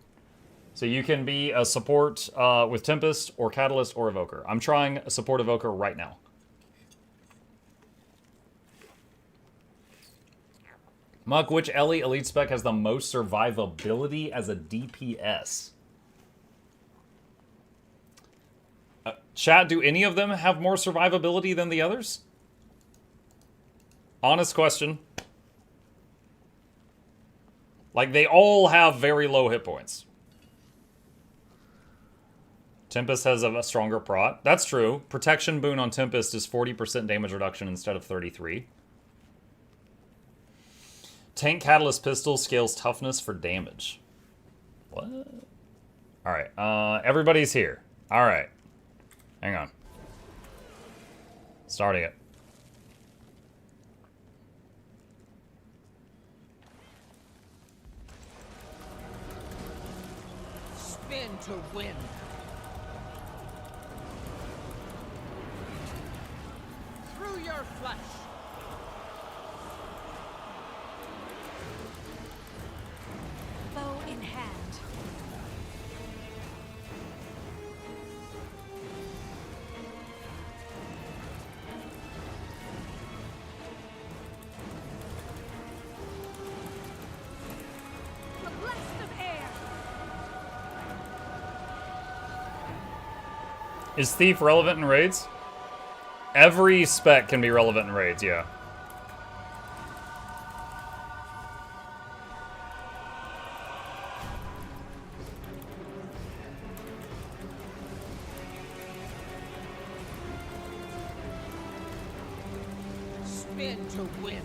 So you can be a support with Tempest, or Catalyst, or Evoker. I'm trying a support Evoker right now. Muck, which Ellie elite spec has the most survivability as a DPS? Chat, do any of them have more survivability than the others? Honest question. Like, they all have very low hit points. Tempest has a stronger prot. That's true. Protection boon on Tempest is 40% damage reduction instead of 33. Tank Catalyst Pistol scales toughness for damage. What? Alright, everybody's here. Alright. Hang on. Starting it. Spin to win. Through your flesh. Bow in hand. A blast of air. Is Thief relevant in raids? Every spec can be relevant in raids, yeah. Spin to win.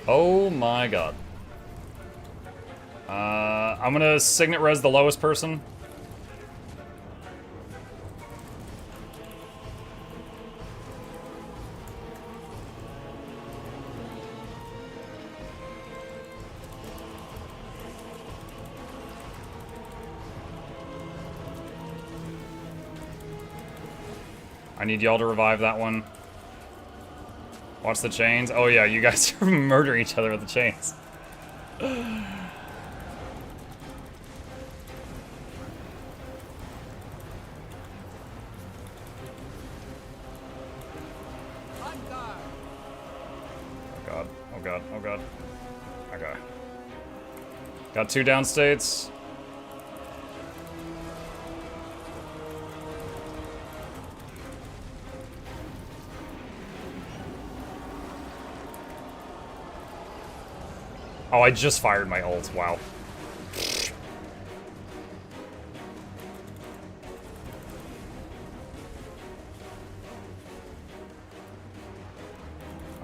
Oh my god. I'm gonna Signet Res the lowest person. I need y'all to revive that one. Watch the chains. Oh yeah, you guys are murdering each other with the chains. Oh god, oh god. Okay. Got 2 downstates. Oh, I just fired my ult, wow.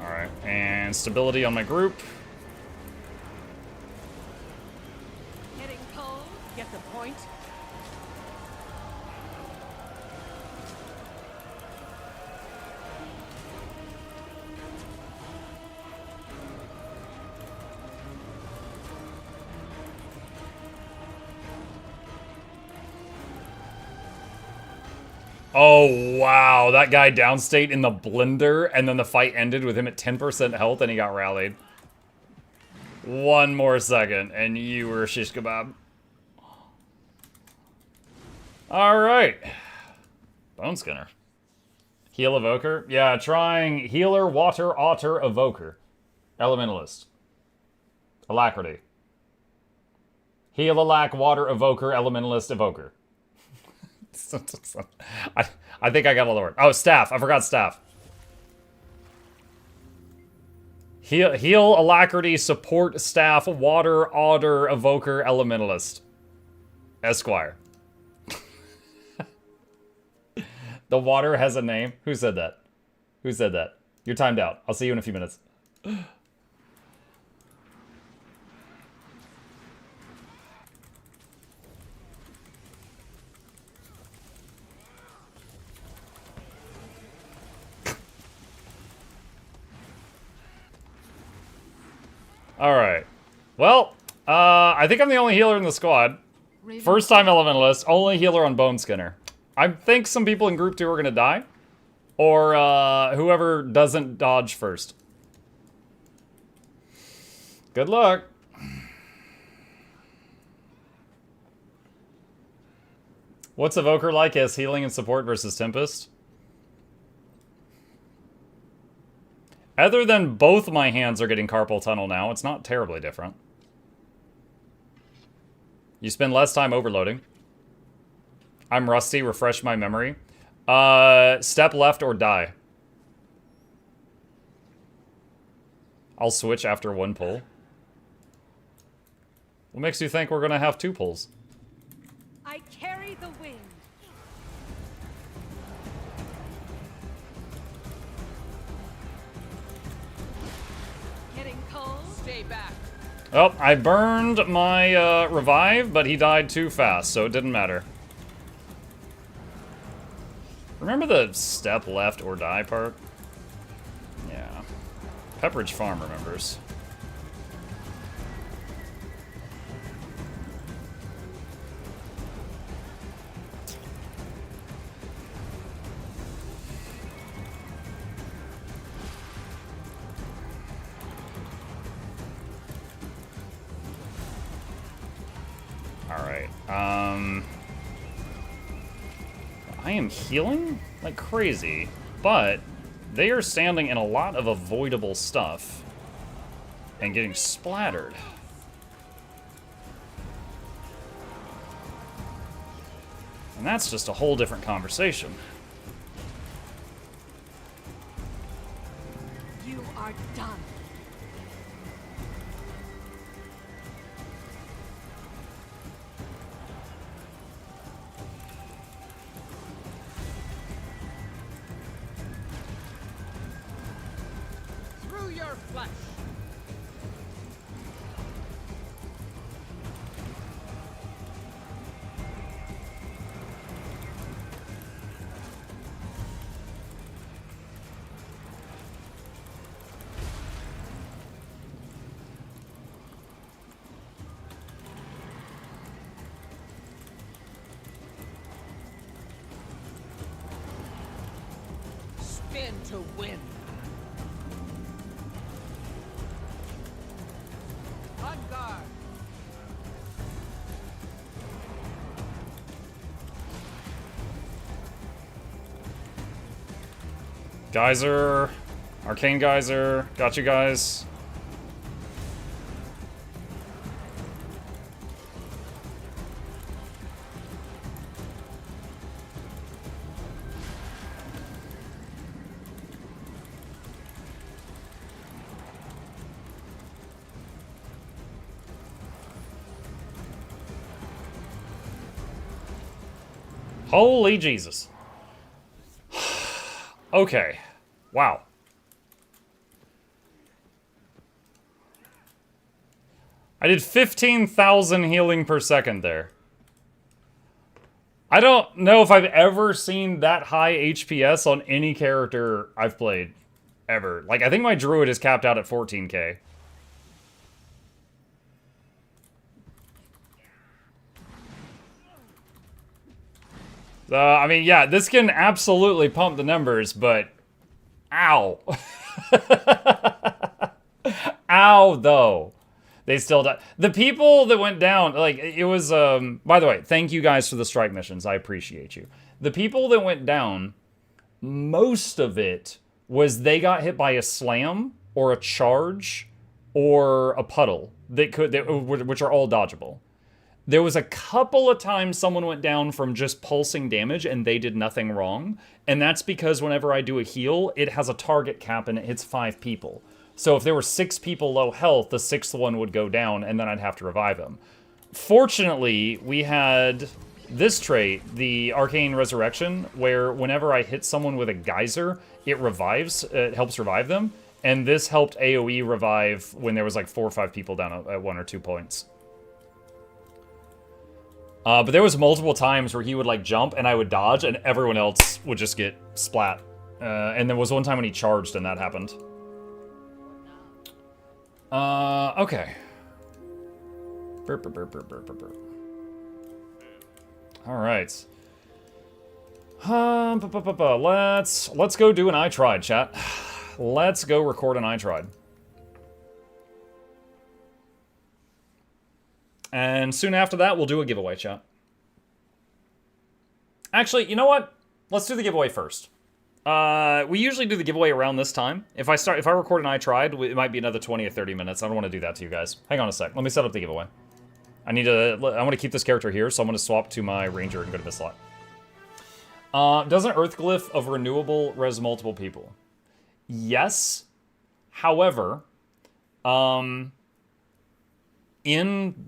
Alright, and stability on my group. Getting cold? Get the point? Oh, wow. That guy downstate in the blender, and then the fight ended with him at 10% health, and he got rallied. 1 more second, and you were shish kebab. Alright. Boneskinner. Heal evoker? Yeah, trying healer, water, otter, evoker. Elementalist. Alacrity. Heal, alac, water, evoker, elementalist, evoker. I think I got all the word. Oh, staff. I forgot staff. Heal, alacrity, support, staff, water, otter, evoker, elementalist. Esquire. The water has a name. Who said that? Who said that? You're timed out. I'll see you in a few minutes. Alright. Well, I think I'm the only healer in the squad. First time elementalist, only healer on Boneskinner. I think some people in group 2 are gonna die. Or whoever doesn't dodge first. Good luck. What's Evoker like as healing and support versus Tempest? Other than both my hands are getting carpal tunnel now, it's not terribly different. You spend less time overloading. I'm rusty, refresh my memory. Step left or die. I'll switch after 1 pull. What makes you think we're gonna have 2 pulls? I carry the wind. Getting cold? Stay back. Oh, I burned my revive, but he died too fast, so it didn't matter. Remember the step left or die part? Yeah. Pepperidge Farm remembers. Alright, I am healing like crazy, but they are standing in a lot of avoidable stuff and getting splattered. And that's just a whole different conversation. You are done. Through your flesh. Spin to win. On guard. Geyser. Arcane Geyser. Got you guys. Holy Jesus. Okay. Wow. I did 15,000 healing per second there. I don't know if I've ever seen that high HPS on any character I've played. Ever. Like, I think my druid is capped out at 14k. I mean, yeah, this can absolutely pump the numbers, but... Ow. Ow, though. They still die. The people that went down, like, it was, by the way, thank you guys for the strike missions. I appreciate you. The people that went down, most of it was they got hit by a slam, or a charge, or a puddle, which are all dodgeable. There was a couple of times someone went down from just pulsing damage and they did nothing wrong. And that's because whenever I do a heal, it has a target cap and it hits 5 people. So if there were 6 people low health, the 6th one would go down and then I'd have to revive them. Fortunately, we had this trait, the Arcane Resurrection, where whenever I hit someone with a geyser, it revives, it helps revive them. And this helped AoE revive when there was like 4 or 5 people down at 1 or 2 points. But there was multiple times where he would like jump and I would dodge and everyone else would just get splat. And there was one time when he charged and that happened. Okay. Alright. Let's go do an I tried, chat. Let's go record an I tried. And soon after that, we'll do a giveaway, chat. Actually, you know what? Let's do the giveaway first. We usually do the giveaway around this time. If I record an I tried, it might be another 20 or 30 minutes. I don't want to do that to you guys. Hang on a sec. Let me set up the giveaway. I want to keep this character here, so I'm going to swap to my ranger and go to this slot. Does an earth glyph of renewable res multiple people? Yes. However, in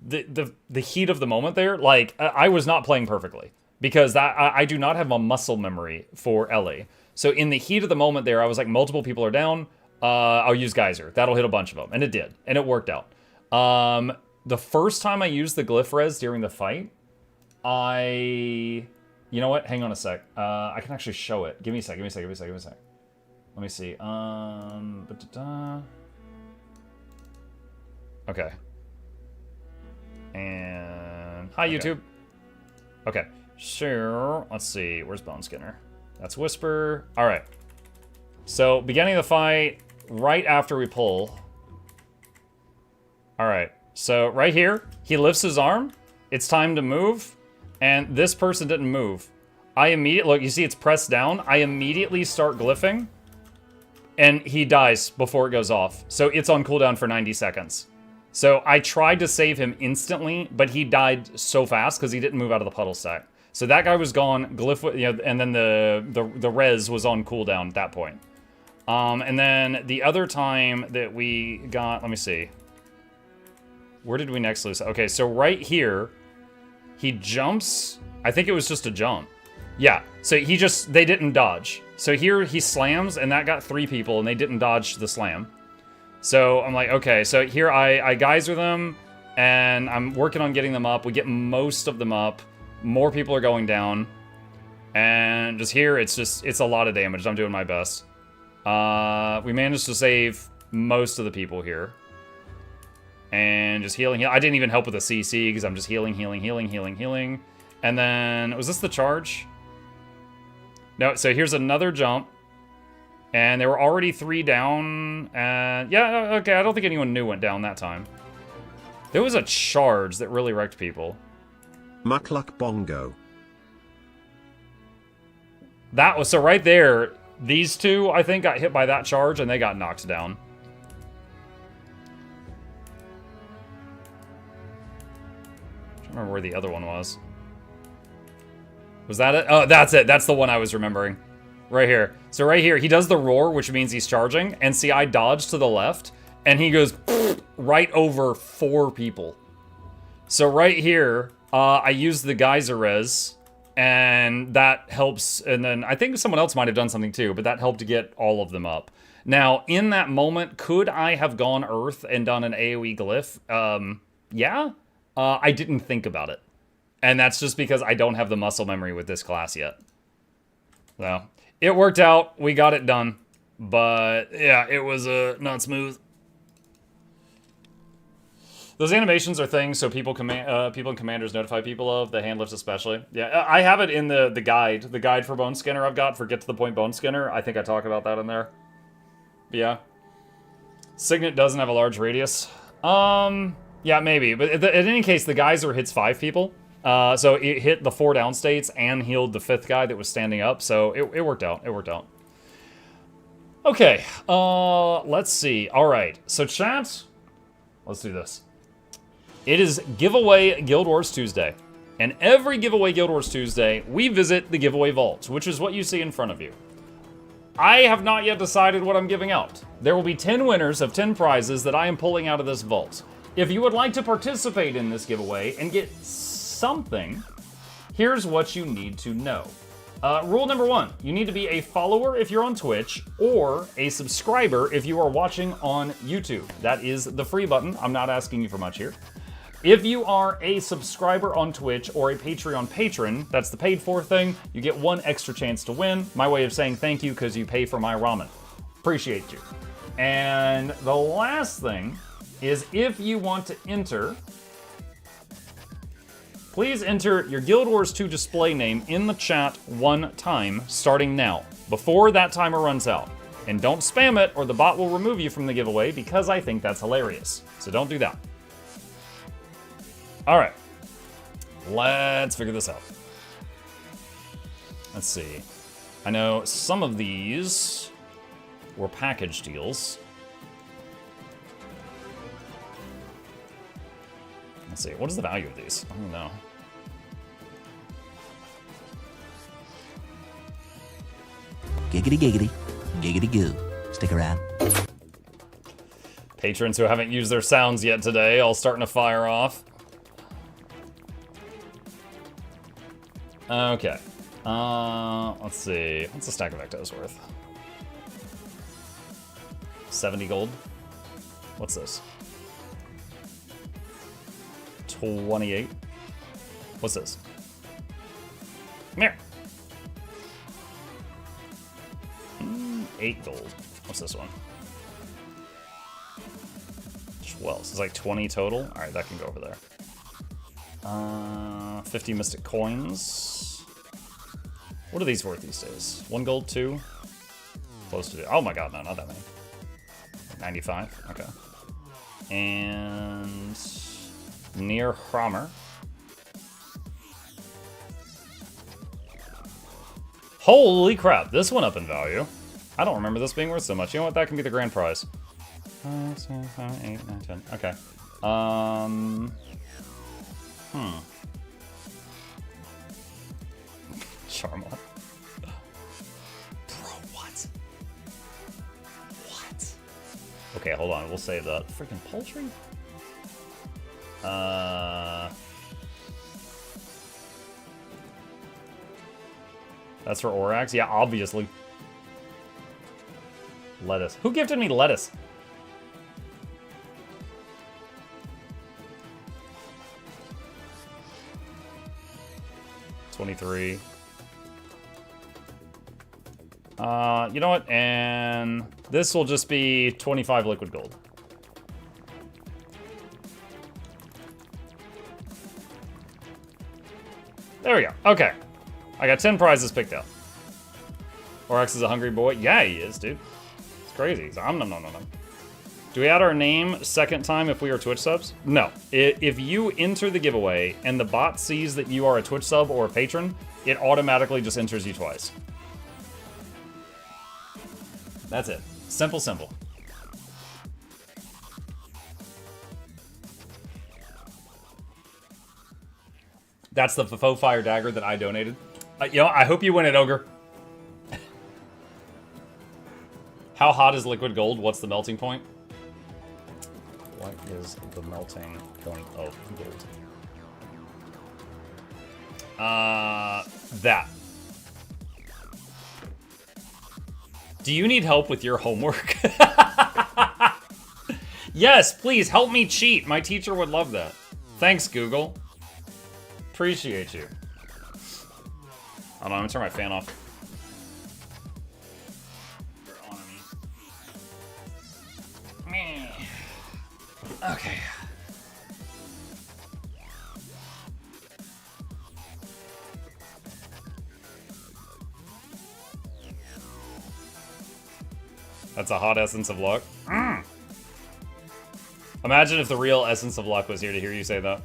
the heat of the moment there, like, I was not playing perfectly. Because I do not have a muscle memory for LA. So in the heat of the moment there, I was like, multiple people are down. I'll use Geyser. That'll hit a bunch of them. And it did. And it worked out. The first time I used the glyph res during the fight, you know what? Hang on a sec. I can actually show it. Give me a sec. Let me see. Okay. And hi, okay. YouTube. Okay. Sure. Let's see. Where's Boneskinner? That's Whisper. All right. So, beginning of the fight, right after we pull. All right. So, right here, he lifts his arm. It's time to move. And this person didn't move. I immediately, look, you see it's pressed down. I immediately start glyphing. And he dies before it goes off. So, it's on cooldown for 90 seconds. So, I tried to save him instantly, but he died so fast because he didn't move out of the puddle stack. So that guy was gone, glyph, and then the res was on cooldown at that point. And then the other time that we got, let me see. Where did we next lose? Okay, so right here, he jumps. I think it was just a jump. Yeah, so they didn't dodge. So here he slams, and that got 3 people, and they didn't dodge the slam. So I'm like, okay, so here I geyser them, and I'm working on getting them up. We get most of them up. More people are going down. And just here, it's a lot of damage. I'm doing my best. We managed to save most of the people here. And just healing. I didn't even help with the CC because I'm just healing. And then, was this the charge? No, so here's another jump. And there were already 3 down, and yeah, okay, I don't think anyone new went down that time. There was a charge that really wrecked people. Mukluk Bongo. That was, so right there, these two, I think, got hit by that charge, and they got knocked down. I don't remember where the other one was. Was that it? Oh, that's it. That's the one I was remembering. Right here. So right here, he does the roar, which means he's charging. And see, I dodged to the left, and he goes right over 4 people. So right here, I used the geyser res, and that helps. And then I think someone else might have done something too, but that helped to get all of them up. Now, in that moment, could I have gone Earth and done an AoE glyph? Yeah. I didn't think about it. And that's just because I don't have the muscle memory with this class yet. So, it worked out. We got it done. But, yeah, it was not smooth. Those animations are things so people and commanders notify people of, the hand lifts especially. Yeah, I have it in the guide. The guide for Boneskinner I've got for Get to the Point Boneskinner. I think I talk about that in there. But yeah. Signet doesn't have a large radius. Yeah, maybe. But in any case, the geyser hits 5 people. So it hit the 4 down states and healed the 5th guy that was standing up. So it worked out. It worked out. Okay. Let's see. All right. So chat, let's do this. It is Giveaway Guild Wars Tuesday. And every Giveaway Guild Wars Tuesday, we visit the giveaway vault, which is what you see in front of you. I have not yet decided what I'm giving out. There will be 10 winners of 10 prizes that I am pulling out of this vault. If you would like to participate in this giveaway and get something, here's what you need to know. Rule number 1, you need to be a follower if you're on Twitch or a subscriber if you are watching on YouTube. That is the free button. I'm not asking you for much here. If you are a subscriber on Twitch or a Patreon patron, that's the paid for thing, you get 1 extra chance to win. My way of saying thank you because you pay for my ramen. Appreciate you. And the last thing is if you want to enter, please enter your Guild Wars 2 display name in the chat 1 time, starting now, before that timer runs out. And don't spam it or the bot will remove you from the giveaway because I think that's hilarious. So don't do that. All right, let's figure this out. Let's see. I know some of these were package deals. Let's see, what is the value of these? I don't know. Giggity giggity, giggity goo. Stick around. Patrons who haven't used their sounds yet today, all starting to fire off. Okay. Let's see. What's a stack of Ectos worth? 70 gold. What's this? 28. What's this? Come here. 8 gold. What's this one? 12. So it's like 20 total. All right, that can go over there. 50 mystic coins. What are these worth these days? 1 gold, 2? Close to 2. Oh my god, no, not that many. 95, okay. And near Hammer. Holy crap, this went up in value. I don't remember this being worth so much. You know what, that can be the grand prize. 5, 6, 7, 8, 9, 10. Okay. Charmel. Bro, what? What? Okay, hold on. We'll save that. Freaking poultry? That's for Orax? Yeah, obviously. Lettuce. Who gifted me lettuce? $23. You know what? And this will just be 25 liquid gold. There we go. Okay. I got 10 prizes picked up. Oryx is a hungry boy. Yeah, he is, dude. It's crazy. He's nom nom nom nom nom. Do we add our name second time if we are Twitch subs? No. If you enter the giveaway and the bot sees that you are a Twitch sub or a patron, it automatically just enters you twice. That's it. Simple, simple. That's the faux fire dagger that I donated. You know, I hope you win it, Ogre. How hot is liquid gold? What's the melting point? What is the melting point of gold? That. Do you need help with your homework? Yes, please help me cheat. My teacher would love that. Thanks, Google. Appreciate you. Hold on, I'm gonna turn my fan off. You're on me. Okay. That's a hot essence of luck. Imagine if the real essence of luck was here to hear you say that.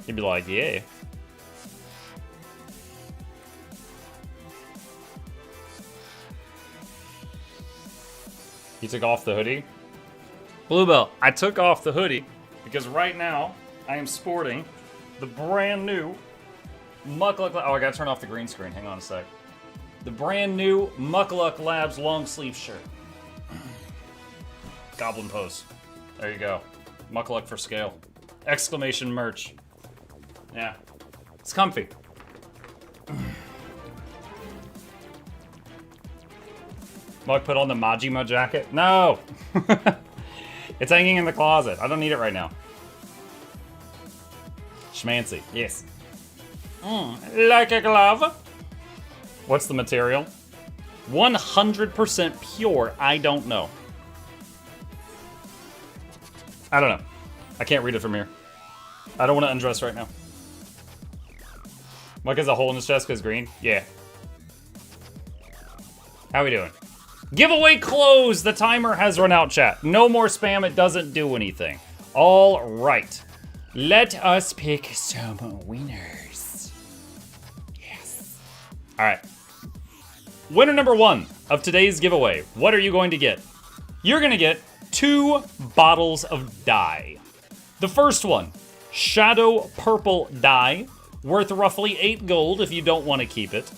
He'd be like, yeah. You took off the hoodie? Bluebell, I took off the hoodie because right now I am sporting the brand new Mukluk. Oh, I gotta turn off the green screen. Hang on a sec. The brand new Mukluk Labs long sleeve shirt. Goblin pose. There you go. Mukluk for scale. Exclamation merch. Yeah. It's comfy. Mug put on the Majima jacket? No! It's hanging in the closet. I don't need it right now. Schmancy. Yes. Like a glove. What's the material? 100% pure. I don't know. I don't know. I can't read it from here. I don't want to undress right now. Mike has a hole in his chest because green? Yeah. How we doing? Giveaway closed! The timer has run out, chat. No more spam. It doesn't do anything. All right. Let us pick some winners. Yes. All right. Winner number 1 of today's giveaway. What are you going to get? You're going to get 2 bottles of dye. The first one, Shadow Purple dye, worth roughly 8 gold if you don't want to keep it.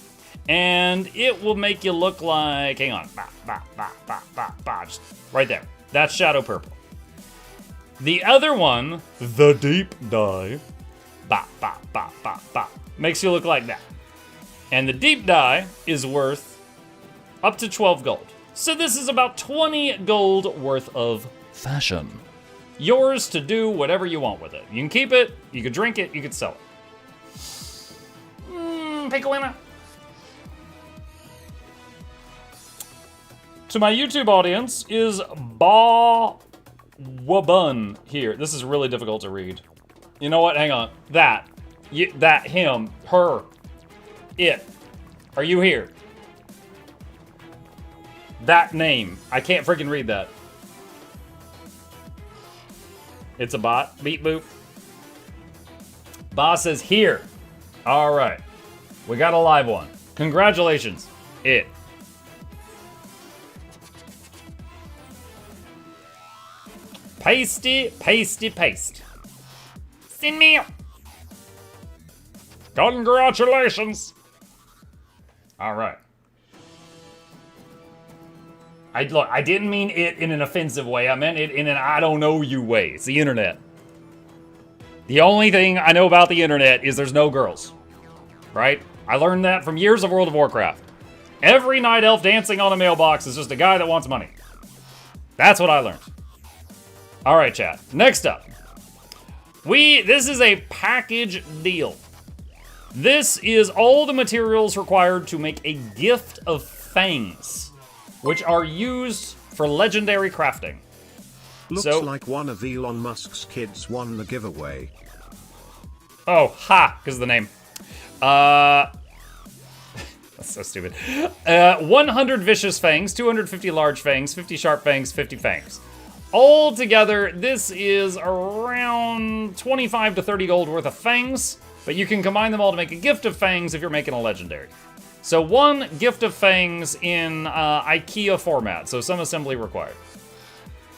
And it will make you look like, hang on, just right there. That's Shadow Purple. The other one, the Deep dye, makes you look like that. And the Deep dye is worth up to 12 gold. So this is about 20 gold worth of fashion. Yours to do whatever you want with it. You can keep it, you can drink it, you can sell it. Pick a winner. To my YouTube audience is Wabun here. This is really difficult to read. You know what? Hang on. That, him, her, it. Are you here? That name. I can't freaking read that. It's a bot. Beep boop. Boss is here. All right. We got a live one. Congratulations. It. Pasty, pasty, paste. Send me. Congratulations. All right. Look, I didn't mean it in an offensive way. I meant it in an I don't know you way. It's the internet. The only thing I know about the internet is there's no girls. Right? I learned that from years of World of Warcraft. Every night elf dancing on a mailbox is just a guy that wants money. That's what I learned. All right, chat. Next up. This is a package deal. This is all the materials required to make a gift of fangs, which are used for legendary crafting. Looks like one of Elon Musk's kids won the giveaway. Oh, ha, because of the name. That's so stupid. 100 vicious fangs, 250 large fangs, 50 sharp fangs, 50 fangs. All together, this is around 25 to 30 gold worth of fangs, but you can combine them all to make a gift of fangs if you're making a legendary. So 1 gift of fangs in IKEA format, so some assembly required.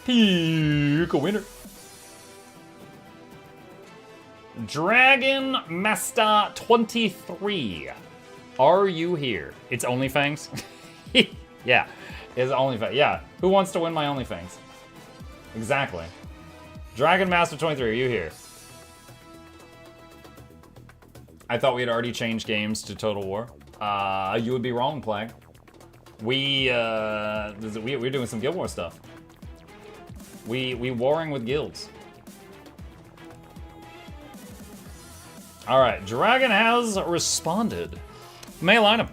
Pick a winner. Dragon Master 23. Are you here? It's OnlyFangs? Yeah, it's OnlyFangs. Yeah, who wants to win my OnlyFangs? Exactly. Dragon Master 23, are you here? I thought we had already changed games to Total War. You would be wrong, Plague. We're doing some Guild War stuff. We warring with guilds. All right, Dragon has responded. Mail item.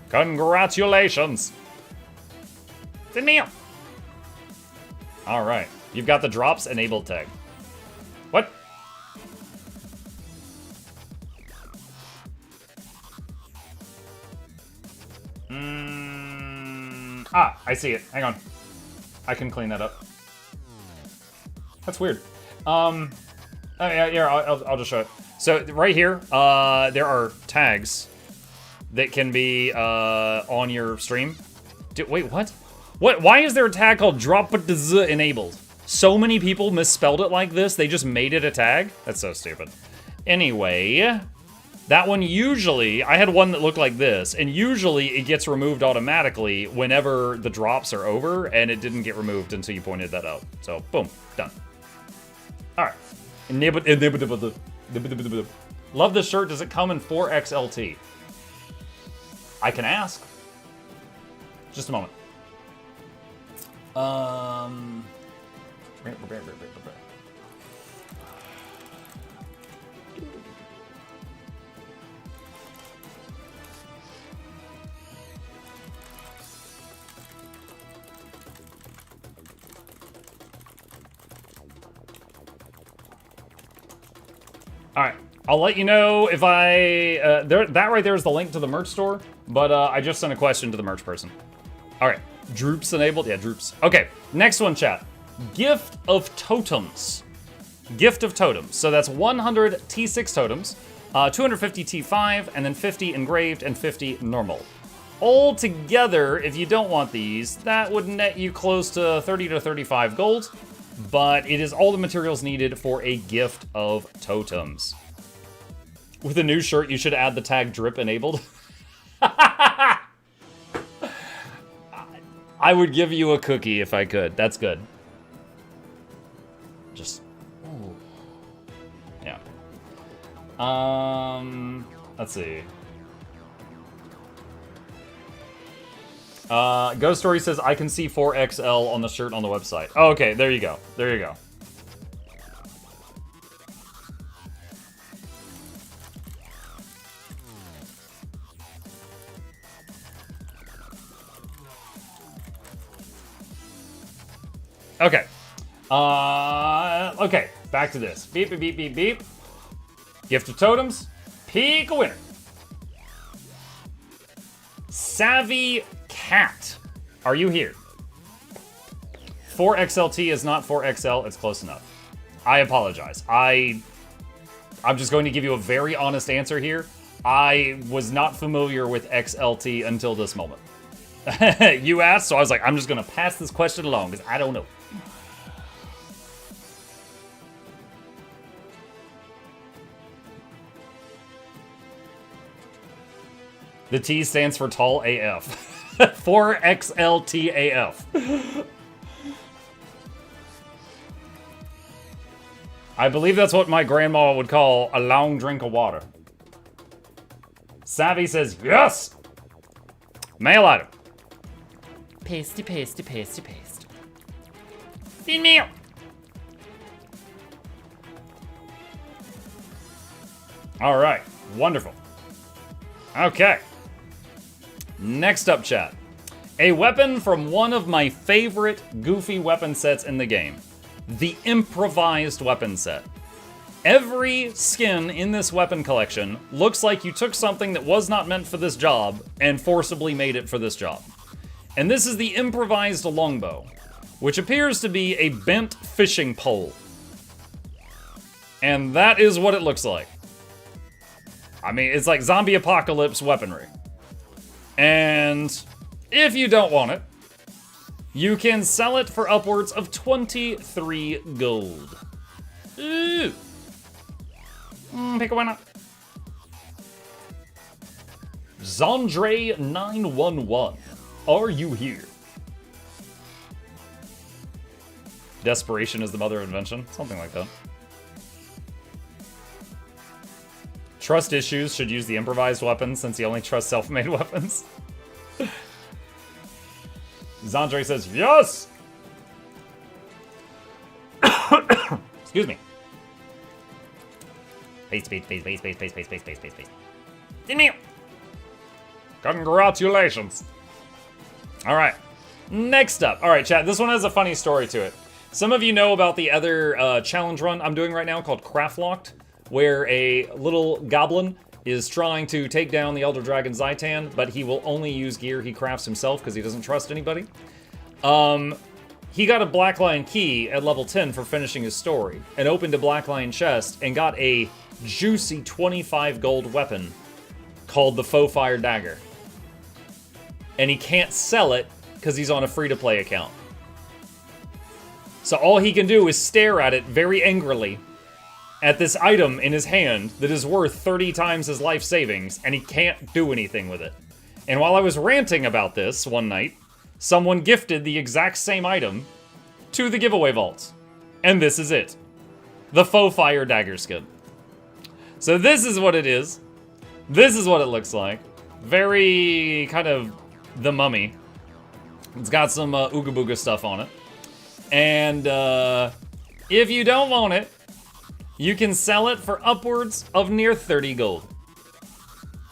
Congratulations. Send me. All right, you've got the drops enabled tag. What? I see it. Hang on. I can clean that up. That's weird. Oh, yeah, I'll just show it. So right here, there are tags that can be on your stream. Wait, what? Why is there a tag called drop enabled? So many people misspelled it like this, they just made it a tag? That's so stupid. Anyway, that one usually, I had one that looked like this, and usually it gets removed automatically whenever the drops are over, and it didn't get removed until you pointed that out. So, boom, done. All right. Love this shirt. Does it come in 4XLT? I can ask. Just a moment. All right, I'll let you know if that right there is the link to the merch store, but I just sent a question to the merch person. All right, Droops enabled? Yeah, Droops. Okay, next one, chat. Gift of Totems. Gift of Totems. So that's 100 T6 totems, 250 T5, and then 50 engraved and 50 normal. All together, if you don't want these, that would net you close to 30 to 35 gold. But it is all the materials needed for a gift of totems. With a new shirt, you should add the tag drip enabled. I would give you a cookie if I could. That's good. Just... Ooh. Yeah. Let's see. Ghost Story says, I can see 4XL on the shirt on the website. Oh, okay, there you go. There you go. Okay. Okay, back to this. Beep, beep, beep, beep, beep. Gift of Totems. Pick a winner. Savvy Cat, are you here? 4XLT is not 4XL, it's close enough. I apologize. I'm just going to give you a very honest answer here. I was not familiar with XLT until this moment. You asked, so I was like, I'm just going to pass this question along because I don't know. The T stands for tall AF. 4XLTAF. I believe that's what my grandma would call a long drink of water. Savvy says, yes! Mail item. Pasty, pasty, pasty, paste. Female. All right, wonderful. Okay. Next up, chat. A weapon from one of my favorite goofy weapon sets in the game. The improvised weapon set. Every skin in this weapon collection looks like you took something that was not meant for this job and forcibly made it for this job. And this is the improvised longbow, which appears to be a bent fishing pole. And that is what it looks like. I mean, it's like zombie apocalypse weaponry. And if you don't want it, you can sell it for upwards of 23 gold. Ooh. Pick a winner. Zandre911, are you here? Desperation is the mother of invention, something like that. Trust issues, should use the improvised weapon since he only trusts self-made weapons. Zandre says, yes! Excuse me. Paste. Congratulations. All right, next up. All right, chat, this one has a funny story to it. Some of you know about the other challenge run I'm doing right now called Craft Locked, where a little goblin is trying to take down the Elder Dragon Zaitan, but he will only use gear he crafts himself because he doesn't trust anybody. He got a Black Lion key at level 10 for finishing his story, and opened a Black Lion chest and got a juicy 25 gold weapon called the Faux Fire Dagger. And he can't sell it because he's on a free-to-play account. So all he can do is stare at it very angrily at this item in his hand that is worth 30 times his life savings, and he can't do anything with it. And while I was ranting about this one night, someone gifted the exact same item to the giveaway vaults. And this is it. The Faux Fire Dagger skin. So this is what it is. This is what it looks like. Very kind of The Mummy. It's got some Ooga Booga stuff on it. And if you don't want it, you can sell it for upwards of near 30 gold.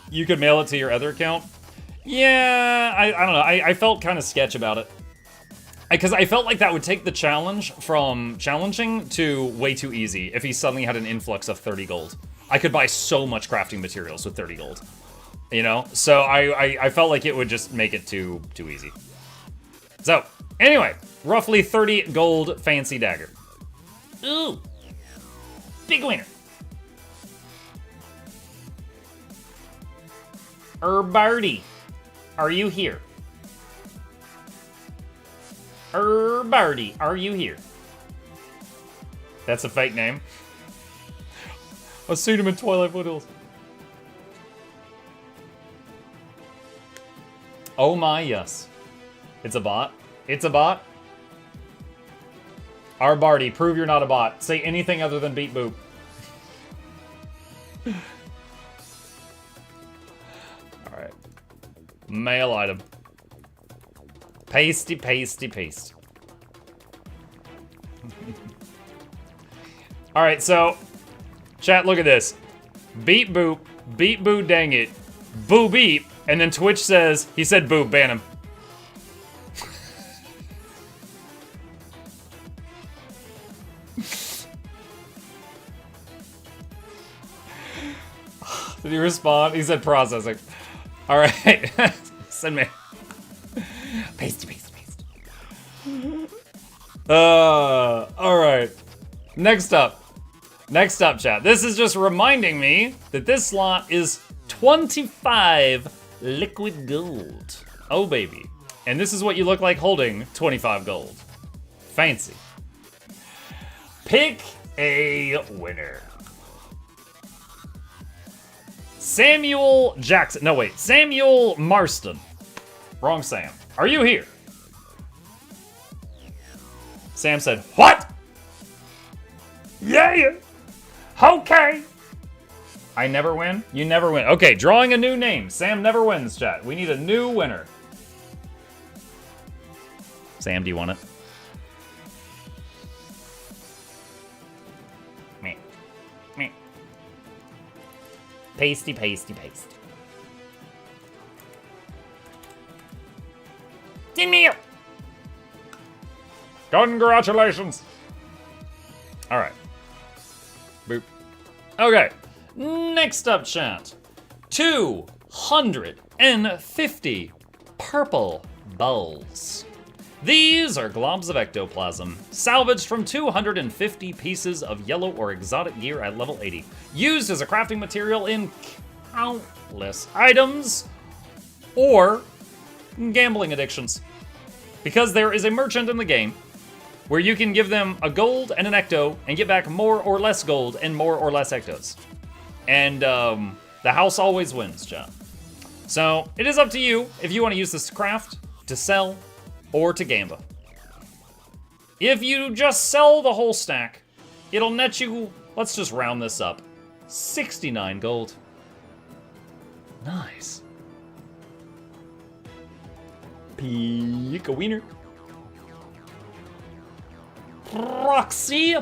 You could mail it to your other account. Yeah, I don't know. I felt kind of sketch about it. Because I felt like that would take the challenge from challenging to way too easy if he suddenly had an influx of 30 gold. I could buy so much crafting materials with 30 gold. You know? So I felt like it would just make it too easy. So, anyway, roughly 30 gold fancy dagger. Ooh. Big winner. Barty, are you here? Barty, are you here? That's a fake name. I've seen him in Twilight Foothills. Oh my, yes. It's a bot. It's a bot. Barty, prove you're not a bot. Say anything other than beat boop. Alright. Mail item. Pasty. Alright, so, chat, look at this. Beat boop, beat boo, dang it, boo beep, and then Twitch says, he said boo, ban him. Did he respond? He said processing. Alright, send me. Pasty. Alright. Next up, chat. This is just reminding me that this slot is 25 liquid gold. Oh, baby. And this is what you look like holding 25 gold. Fancy. Pick a winner. Samuel Jackson. No, wait. Samuel Marston. Wrong Sam. Are you here? Sam said, what? Yeah. Okay. I never win? You never win. Okay, drawing a new name. Sam never wins, chat. We need a new winner. Sam, do you want it? Me. Pasty. Dinmeal! Congratulations! Alright. Boop. Okay, next up, chat. 250 purple bowls. These are globs of ectoplasm, salvaged from 250 pieces of yellow or exotic gear at level 80, used as a crafting material in countless items or gambling addictions. Because there is a merchant in the game where you can give them a gold and an ecto and get back more or less gold and more or less ectos. And the house always wins, chat. So it is up to you if you want to use this to craft, to sell, or to gamble. If you just sell the whole stack, it'll net you, let's just round this up, 69 gold. Nice. Peek a wiener. Proxy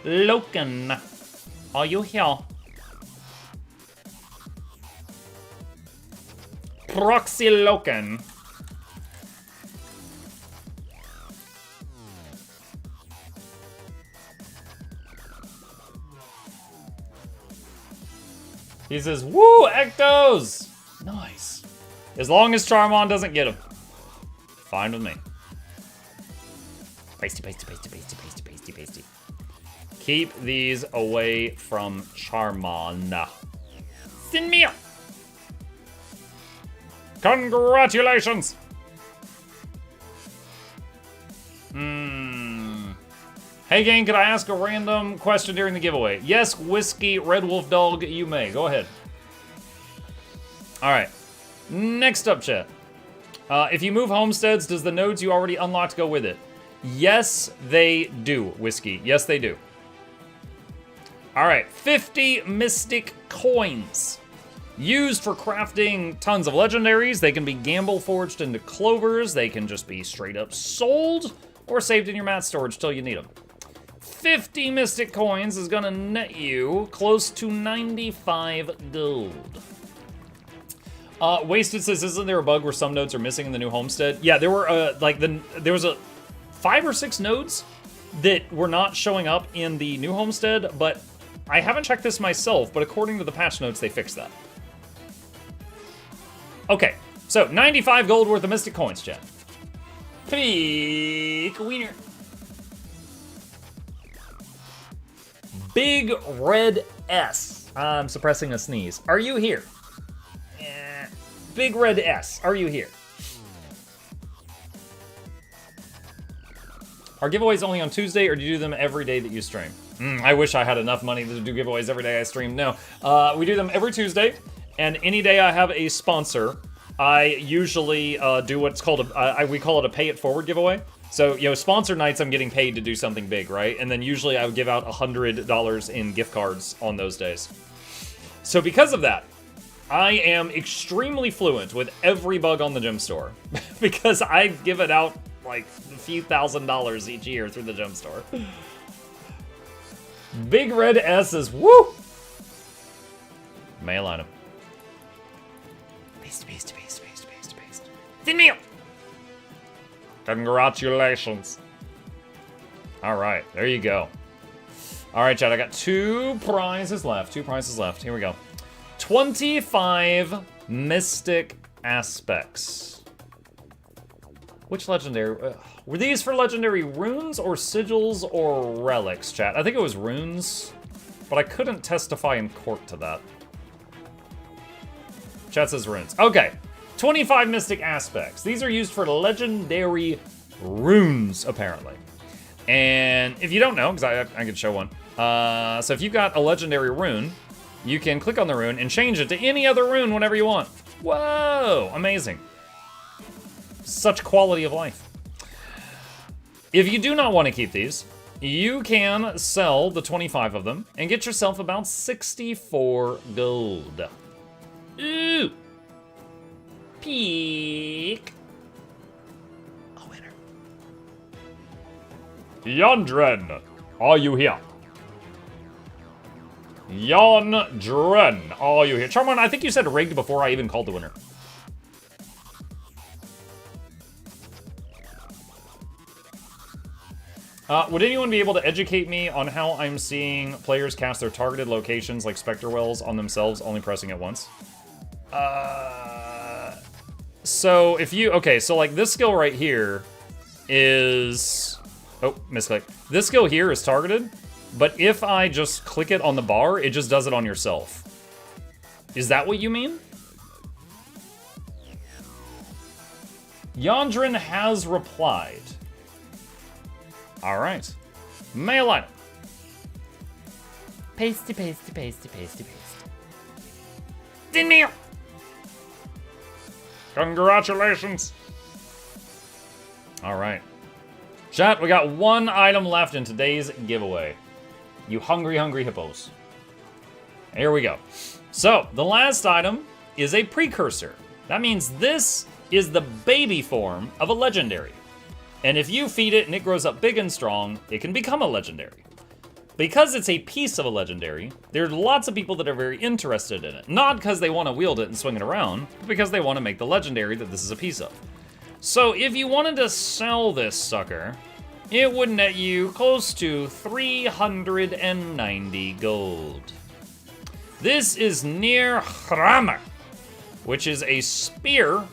Loken. Are you here? Proxy Loken. He says, woo, ectos! Nice. As long as Charmon doesn't get him. Fine with me. Pasty, pasty, pasty, pasty, pasty, pasty, pasty. Keep these away from Charmon. Send me up! Congratulations! Hey gang, could I ask a random question during the giveaway? Yes, Whiskey, Red Wolf Dog, you may. Go ahead. Alright. Next up, chat. If you move homesteads, does the nodes you already unlocked go with it? Yes, they do, Whiskey. Yes, they do. Alright, 50 Mystic Coins. Used for crafting tons of legendaries. They can be gamble forged into clovers. They can just be straight up sold or saved in your mat storage till you need them. 50 Mystic Coins is gonna net you close to 95 gold. Wasted says, isn't there a bug where some nodes are missing in the new homestead? Yeah, there were, there was 5 or 6 nodes that were not showing up in the new homestead, but I haven't checked this myself, but according to the patch notes, they fixed that. Okay, so 95 gold worth of Mystic Coins, chat. Peek wiener. Big Red S. I'm suppressing a sneeze. Are you here? Big Red S. Are you here? Are giveaways only on Tuesday, or do you do them every day that you stream? I wish I had enough money to do giveaways every day I stream. No, we do them every Tuesday, and any day I have a sponsor, I usually do what's called we call it a pay it forward giveaway. So, you know, sponsor nights, I'm getting paid to do something big, right? And then usually I would give out $100 in gift cards on those days. So because of that, I am extremely fluent with every bug on the gem store because I give it out like a few $1,000s each year through the gem store. Big Red S is woo! Mail item. Paste, paste, paste, paste, paste, paste. Thin meal! Congratulations. All right, there you go. All right, chat, I got 2 prizes left. 2 prizes left. Here we go. 25 Mystic Aspects. Which legendary? Were these for legendary runes or sigils or relics, chat? I think it was runes, but I couldn't testify in court to that. Chat says runes. Okay. 25 Mystic Aspects. These are used for legendary runes, apparently. And if you don't know, because I could show one. So if you've got a legendary rune, you can click on the rune and change it to any other rune whenever you want. Whoa, amazing. Such quality of life. If you do not want to keep these, you can sell the 25 of them and get yourself about 64 gold. Ooh. Peek. A winner. Yondren, are you here? Yondren, are you here? Charmon, I think you said rigged before I even called the winner. Would anyone be able to educate me on how I'm seeing players cast their targeted locations like Spectre Wells on themselves, only pressing it once? So if you, okay, so like this skill right here is, oh, misclick. This skill here is targeted, but if I just click it on the bar, it just does it on yourself. Is that what you mean? Yondrin has replied. All right. Mail item. Pasty, pasty, pasty, pasty, pasty. Dinner. Congratulations. All right. Chat, we got one item left in today's giveaway. You hungry, hungry hippos. Here we go. So, the last item is a precursor. That means this is the baby form of a legendary. And if you feed it and it grows up big and strong, it can become a legendary. Because it's a piece of a legendary, there are lots of people that are very interested in it. Not because they want to wield it and swing it around, but because they want to make the legendary that this is a piece of. So if you wanted to sell this sucker, it would net you close to 390 gold. This is near Hammer, which is a spear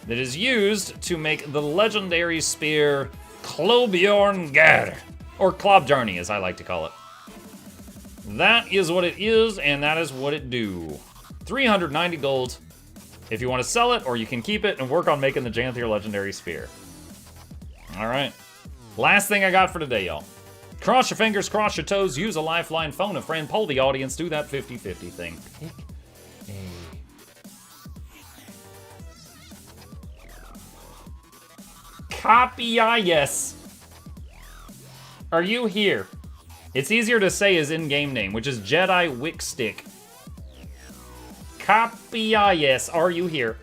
that is used to make the legendary spear Klobjorngar, or Klobjarni as I like to call it. That is what it is, and that is what it do. 390 gold if you want to sell it, or you can keep it and work on making the Janthier legendary spear. All right, last thing I got for today, y'all. Cross your fingers, cross your toes, use a lifeline, phone a friend, poll the audience, do that 50-50 thing. Pick a... Copy-yes. Are you here? It's easier to say his in-game name, which is Jedi Wickstick. Copy-yes. Are you here?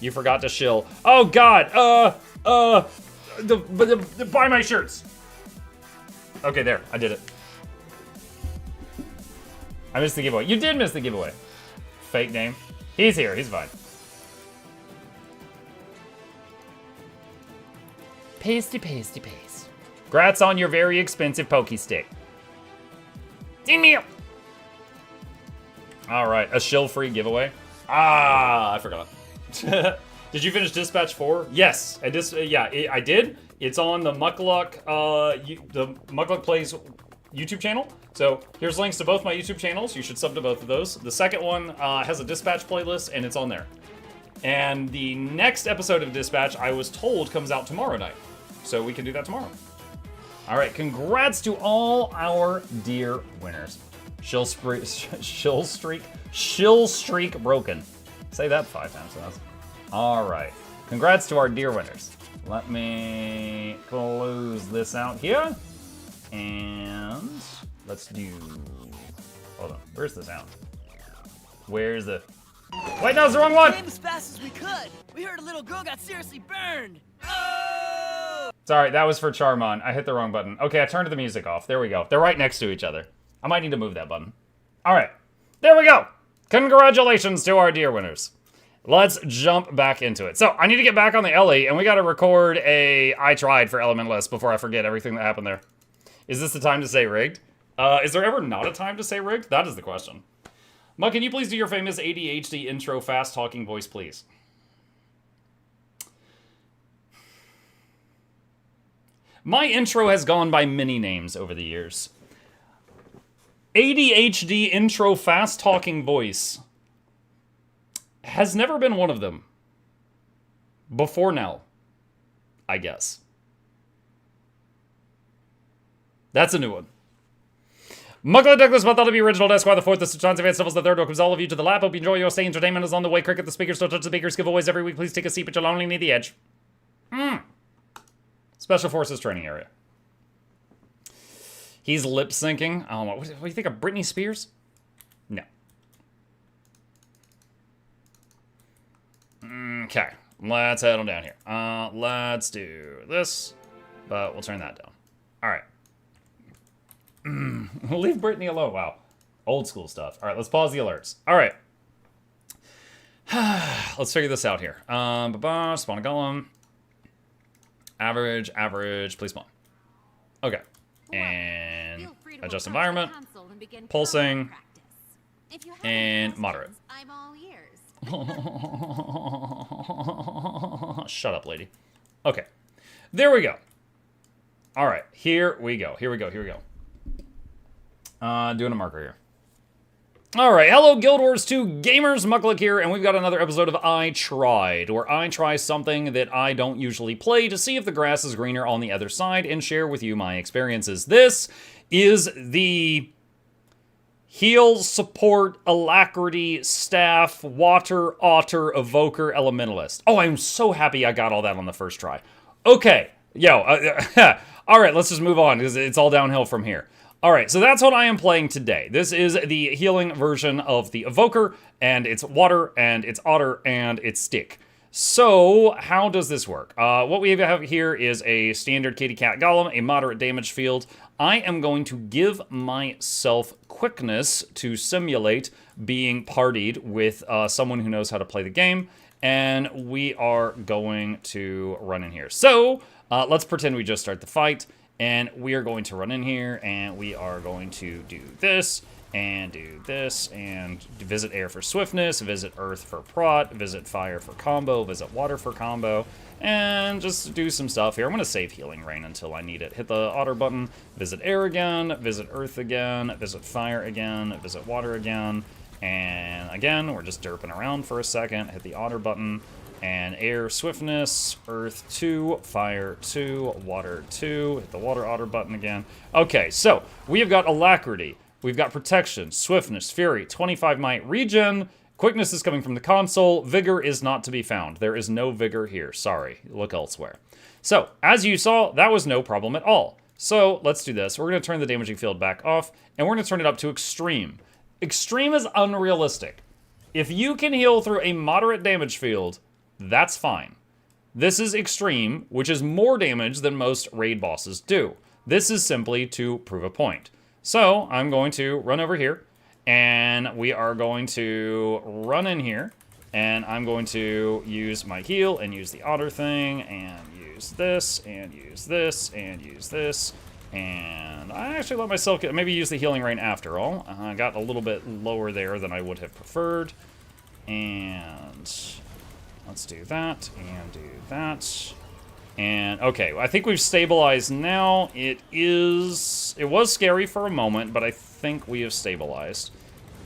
You forgot to shill. Oh God. Buy my shirts. Okay, there. I did it. I missed the giveaway. You did miss the giveaway. Fake name. He's here. He's fine. Pasty, pasty, paste. Congrats on your very expensive Pokey Stick. All right, a shill-free giveaway. Ah, I forgot. Did you finish Dispatch 4? Yes, I did. It's on the the Mukluk Plays YouTube channel. So here's links to both my YouTube channels. You should sub to both of those. The second one has a Dispatch playlist, and it's on there. And the next episode of Dispatch, I was told, comes out tomorrow night. So we can do that tomorrow. All right, congrats to all our dear winners. Shill streak broken. Say that 5 times fast. All right, congrats to our dear winners. Let me close this out here. And let's do, hold on, where's the sound? Where's the, wait, no, it's the wrong one. Came as fast as we could. We heard a little girl got seriously burned. Sorry, that was for Charmon. I hit the wrong button. Okay, I turned the music off. There we go. They're right next to each other. I might need to move that button. All right, there we go. Congratulations to our dear winners. Let's jump back into it. So I need to get back on the Ellie, and we got to record a I tried for Elementalist before I forget everything that happened there. Is this the time to say rigged? Is there ever not a time to say rigged? That is the question. Muk, can you please do your famous ADHD intro fast talking voice, please? My intro has gone by many names over the years. ADHD intro fast talking voice has never been one of them. Before now, I guess. That's a new one. Mukluk Douglas, but that'll be original Esquire the 4th, the Sultans of Stuffles the 3rd, welcomes all of you to the lap. Hope you enjoy your stay. Entertainment is on the way. Cricket the speakers, don't touch the speakers, giveaways every week. Please take a seat, but you'll only need the edge. Special Forces training area. He's lip syncing. Oh, what do you think of Britney Spears? No. Okay, let's head on down here. Let's do this, but we'll turn that down. All right. We'll leave Britney alone. Wow. Old school stuff. All right, let's pause the alerts. All right. Let's figure this out here. Spawn a golem. Average, please spawn. Okay, and adjust environment, pulsing, and moderate. I'm all ears. Shut up, lady. Okay, there we go. All right, here we go. Doing a marker here. All right, hello Guild Wars 2 gamers, Mukluk here, and we've got another episode of I Tried, where I try something that I don't usually play to see if the grass is greener on the other side and share with you my experiences. This is the Heal, Support, Alacrity, Staff, Water, Otter, Evoker, Elementalist. Oh, I'm so happy I got all that on the first try. Okay, all right, let's just move on, because it's all downhill from here. All right, so that's what I am playing today. This is the healing version of the Evoker, and it's Water, and it's Otter, and it's Stick. So, how does this work? What we have here is a standard kitty cat golem, a moderate damage field. I am going to give myself quickness to simulate being partied with someone who knows how to play the game, and we are going to run in here. So, let's pretend we just start the fight. And we are going to run in here, and we are going to do this, and visit air for swiftness, visit earth for prot, visit fire for combo, visit water for combo, and just do some stuff here. I'm going to save Healing Rain until I need it. Hit the otter button, visit air again, visit earth again, visit fire again, visit water again, and again, we're just derping around for a second. Hit the otter button. And air, swiftness, earth 2, fire 2, water 2, hit the water otter button again. Okay, so we have got alacrity, we've got protection, swiftness, fury, 25 might, regen, quickness is coming from the console, vigor is not to be found. There is no vigor here, sorry, look elsewhere. So, as you saw, that was no problem at all. So, let's do this. We're going to turn the damaging field back off, and we're going to turn it up to extreme. Extreme is unrealistic. If you can heal through a moderate damage field, that's fine. This is extreme, which is more damage than most raid bosses do. This is simply to prove a point. So I'm going to run over here, and we are going to run in here, and I'm going to use my heal and use the otter thing, and use this, and use this, and use this, and I actually let myself maybe use the Healing Rain after all. I got a little bit lower there than I would have preferred, and let's do that, and do that. And, okay, I think we've stabilized now. It was scary for a moment, but I think we have stabilized.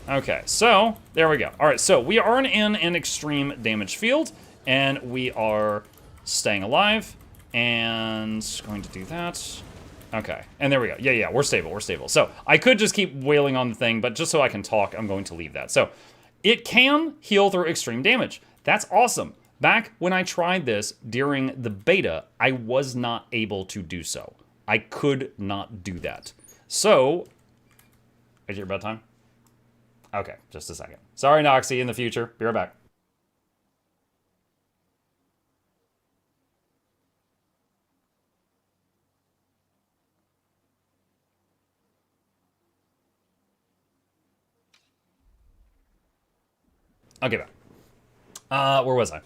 Okay, so, there we go. Alright, so we are in an extreme damage field, and we are staying alive, and going to do that. Okay, and there we go. Yeah, we're stable. So, I could just keep wailing on the thing, but just so I can talk, I'm going to leave that. So, it can heal through extreme damage. That's awesome. Back when I tried this during the beta, I was not able to do so. I could not do that. So, is it your bedtime? Okay, just a second. Sorry, Noxxi, in the future. Be right back. Okay, back. Where was I?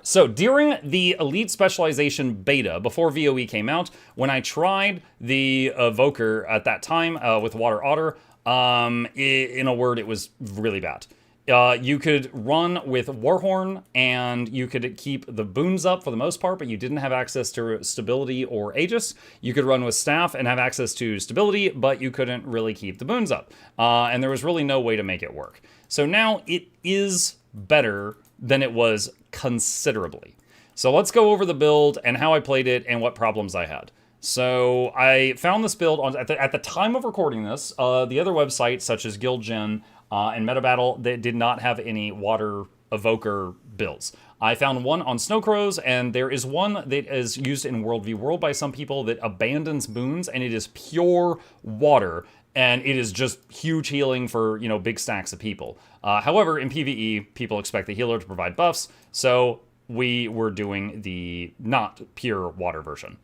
So, during the Elite Specialization Beta, before VOE came out, when I tried the Evoker at that time with Water Otter, in a word, it was really bad. You could run with Warhorn, and you could keep the boons up for the most part, but you didn't have access to stability or Aegis. You could run with Staff and have access to stability, but you couldn't really keep the boons up. And there was really no way to make it work. So now it is better than it was considerably. So let's go over the build and how I played it and what problems I had. So I found this build at the time of recording this. The other websites such as GW2uesday and MetaBattle, they did not have any water evoker builds. I found one on Snowcrows, and there is one that is used in World v World by some people that abandons boons, and it is pure water. And it is just huge healing for, you know, big stacks of people. However, in PvE, people expect the healer to provide buffs, so we were doing the not pure water version.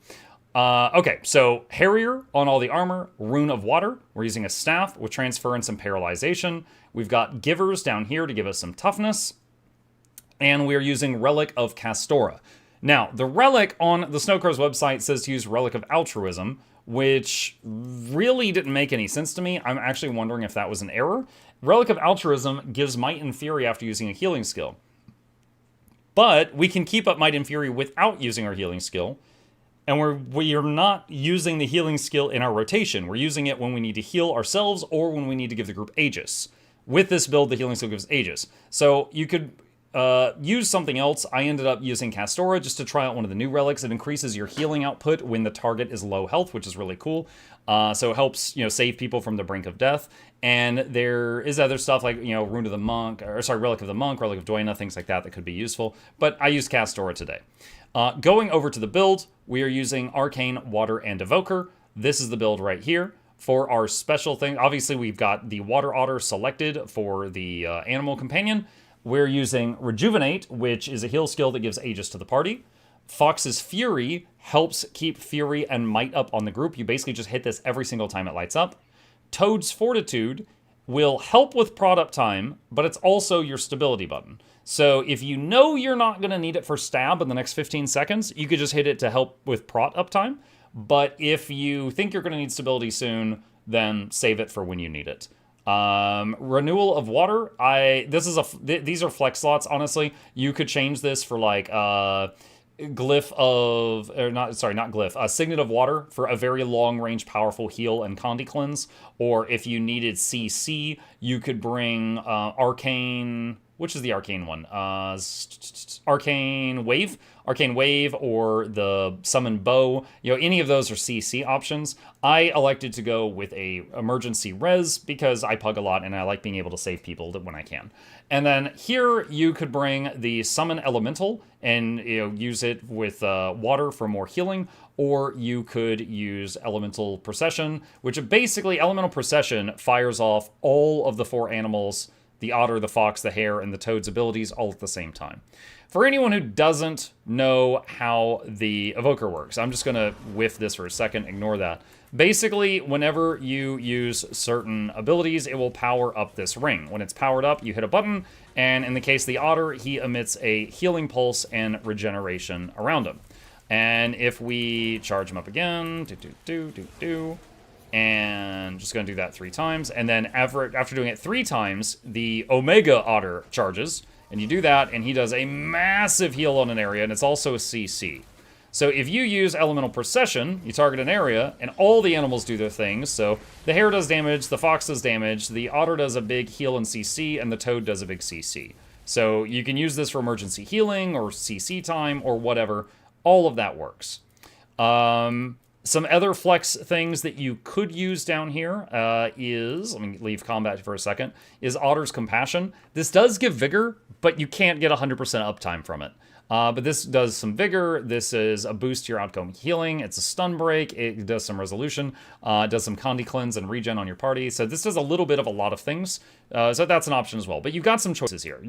Okay, so Harrier on all the armor, Rune of Water. We're using a staff with transference and paralyzation. We've got Givers down here to give us some toughness. And we're using Relic of Castora. Now, the Relic on the Snowcrows website says to use Relic of Altruism, which really didn't make any sense to me. I'm actually wondering if that was an error. Relic of Altruism gives Might and Fury after using a healing skill. But we can keep up Might and Fury without using our healing skill. And we're not using the healing skill in our rotation. We're using it when we need to heal ourselves or when we need to give the group Aegis. With this build, the healing skill gives Aegis. So you could use something else. I ended up using Castora just to try out one of the new relics. It increases your healing output when the target is low health, which is really cool. So it helps, save people from the brink of death. And there is other stuff like, Rune of the Monk, Relic of the Monk, Relic of Duena, things like that could be useful. But I used Castora today. Going over to the build, we are using Arcane, Water, and Evoker. This is the build right here. For our special thing, obviously we've got the Water Otter selected for the Animal Companion. We're using Rejuvenate, which is a heal skill that gives Aegis to the party. Fox's Fury helps keep Fury and Might up on the group. You basically just hit this every single time it lights up. Toad's Fortitude will help with prod up time, but it's also your stability button. So if you know you're not going to need it for stab in the next 15 seconds, you could just hit it to help with prod up time. But if you think you're going to need stability soon, then save it for when you need it. Renewal of Water. These are flex slots, honestly. You could change this for like Glyph of, or not Glyph, Signet of Water for a very long range powerful heal and Condi Cleanse. Or if you needed CC, you could bring Arcane, which is the Arcane one? Arcane Wave, or the Summon Bow. Any of those are CC options. I elected to go with a emergency res because I pug a lot and I like being able to save people when I can. And then here you could bring the Summon Elemental and use it with water for more healing, or you could use Elemental Procession, which basically Elemental Procession fires off all of the 4 animals, the otter, the fox, the hare, and the toad's abilities all at the same time. For anyone who doesn't know how the evoker works, I'm just going to whiff this for a second, ignore that. Basically, whenever you use certain abilities, it will power up this ring. When it's powered up, you hit a button, and in the case of the otter, he emits a healing pulse and regeneration around him. And if we charge him up again, and just going to do that 3 times. And then after doing it 3 times, the Omega Otter charges. And you do that, and he does a massive heal on an area, and it's also a CC. So if you use Elemental Procession, you target an area, and all the animals do their things. So the hare does damage, the fox does damage, the otter does a big heal and CC, and the toad does a big CC. So you can use this for emergency healing, or CC time, or whatever. All of that works. Some other flex things that you could use down here is, let me leave combat for a second, is Otter's Compassion. This does give Vigor, but you can't get 100% uptime from it. But this does some Vigor. This is a boost to your outgoing healing. It's a stun break. It does some resolution. It does some Condi Cleanse and regen on your party. So this does a little bit of a lot of things. So that's an option as well. But you've got some choices here.